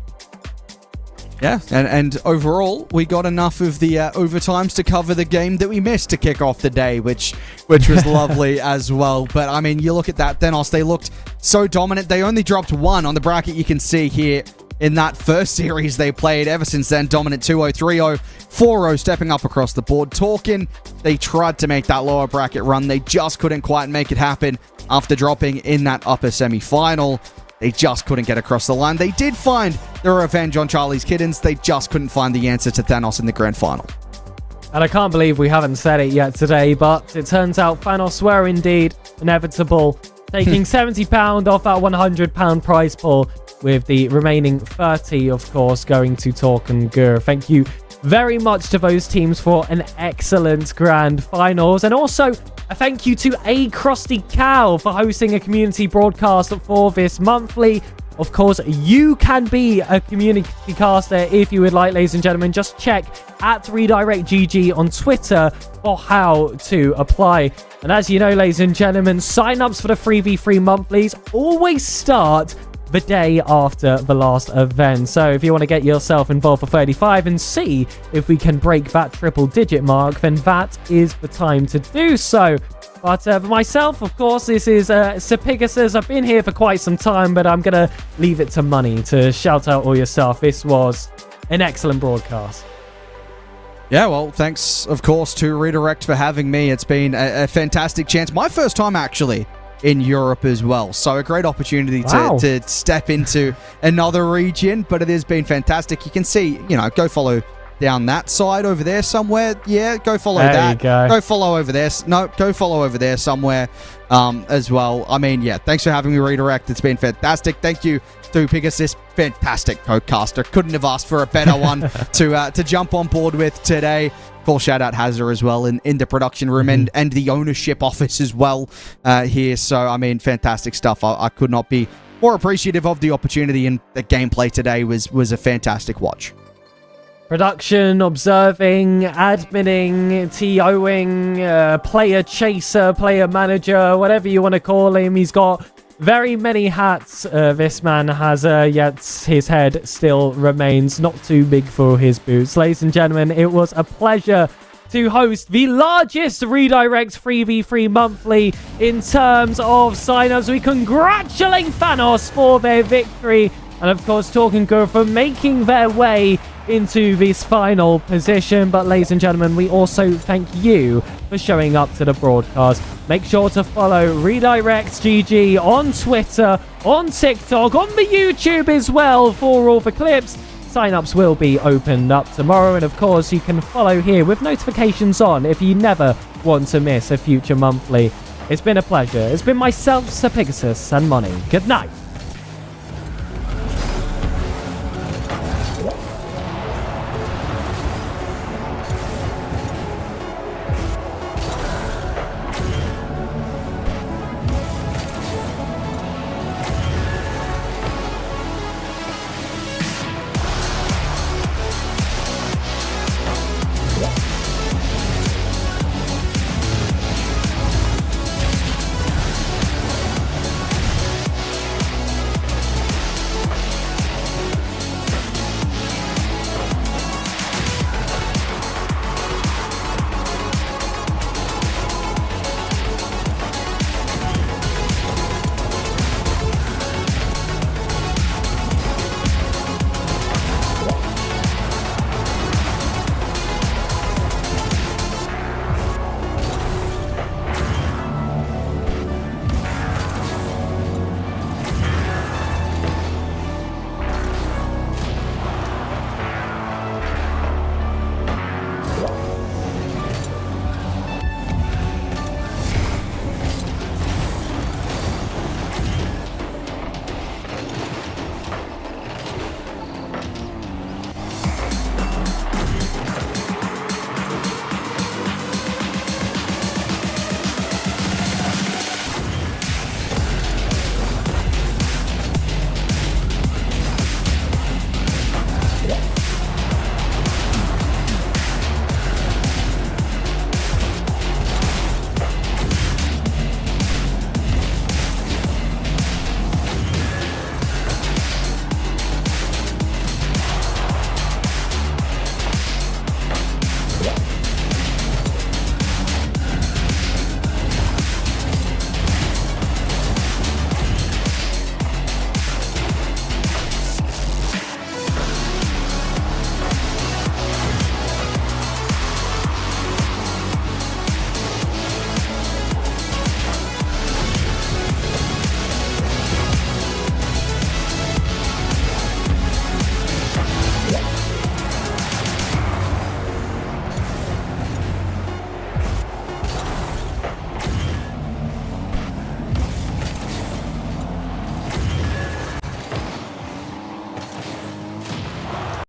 Yeah, and overall, we got enough of the overtimes to cover the game that we missed to kick off the day, which was lovely as well. But, I mean, you look at that, Thanos, they looked so dominant. They only dropped 1 on the bracket you can see here in that first series they played. Ever since then, dominant 2-0, 3-0, 4-0, stepping up across the board. Törken, they tried to make that lower bracket run. They just couldn't quite make it happen after dropping in that upper semi-final. They just couldn't get across the line. They did find the revenge on Charlie's Kittens. They just couldn't find the answer to Thanos in the grand final.
And I can't believe we haven't said it yet today, but it turns out Thanos were indeed inevitable, taking £70 off that £100 prize pool, with the remaining 30, of course, going to Torque and Gur. Thank you very much to those teams for an excellent grand finals. And also a thank you to A Krusty Cow for hosting a community broadcast for this monthly. Of course, you can be a community caster if you would like, ladies and gentlemen. Just check at RedirectGG on Twitter for how to apply. And as you know, ladies and gentlemen, sign-ups for the 3v3 monthlies always start the day after the last event. So if you want to get yourself involved for 35 and see if we can break that triple-digit mark, then that is the time to do so. But for myself, of course, this is Sir Pegasus. I've been here for quite some time, but I'm going to leave it to Money to shout out all your stuff. This was an excellent broadcast.
Yeah, well, thanks, of course, to Redirect for having me. It's been a fantastic chance. My first time, actually, in Europe as well. So a great opportunity
Wow.
to step into another region, but it has been fantastic. You can see, go follow down that side over there somewhere. Yeah, go follow
There
that.
you go.
Go follow over there. No, go follow over there somewhere as well. I mean, yeah, thanks for having me, Redirect. It's been fantastic. Thank you to Pegasus, fantastic co-caster. Couldn't have asked for a better one to jump on board with today. Full shout out Hazard as well in the production room and the ownership office as well here. So, I mean, fantastic stuff. I could not be more appreciative of the opportunity, and the gameplay today was a fantastic watch.
Production, observing, adminning, TOing, player chaser, player manager, whatever you want to call him. He's got very many hats, this man has, yet his head still remains not too big for his boots. Ladies and gentlemen, it was a pleasure to host the largest Redirect 3v3 monthly in terms of signups. We congratulate Thanos for their victory, and of course Torken Girl for making their way into this final position. But ladies and gentlemen, we also thank you for showing up to the broadcast. Make sure to follow Redirect GG on Twitter, on TikTok, on the YouTube as well for all the clips. Signups will be opened up tomorrow, and of course you can follow here with notifications on if you never want to miss a future monthly. It's been a pleasure. It's been myself, Sir Pegasus, and Money. Good night.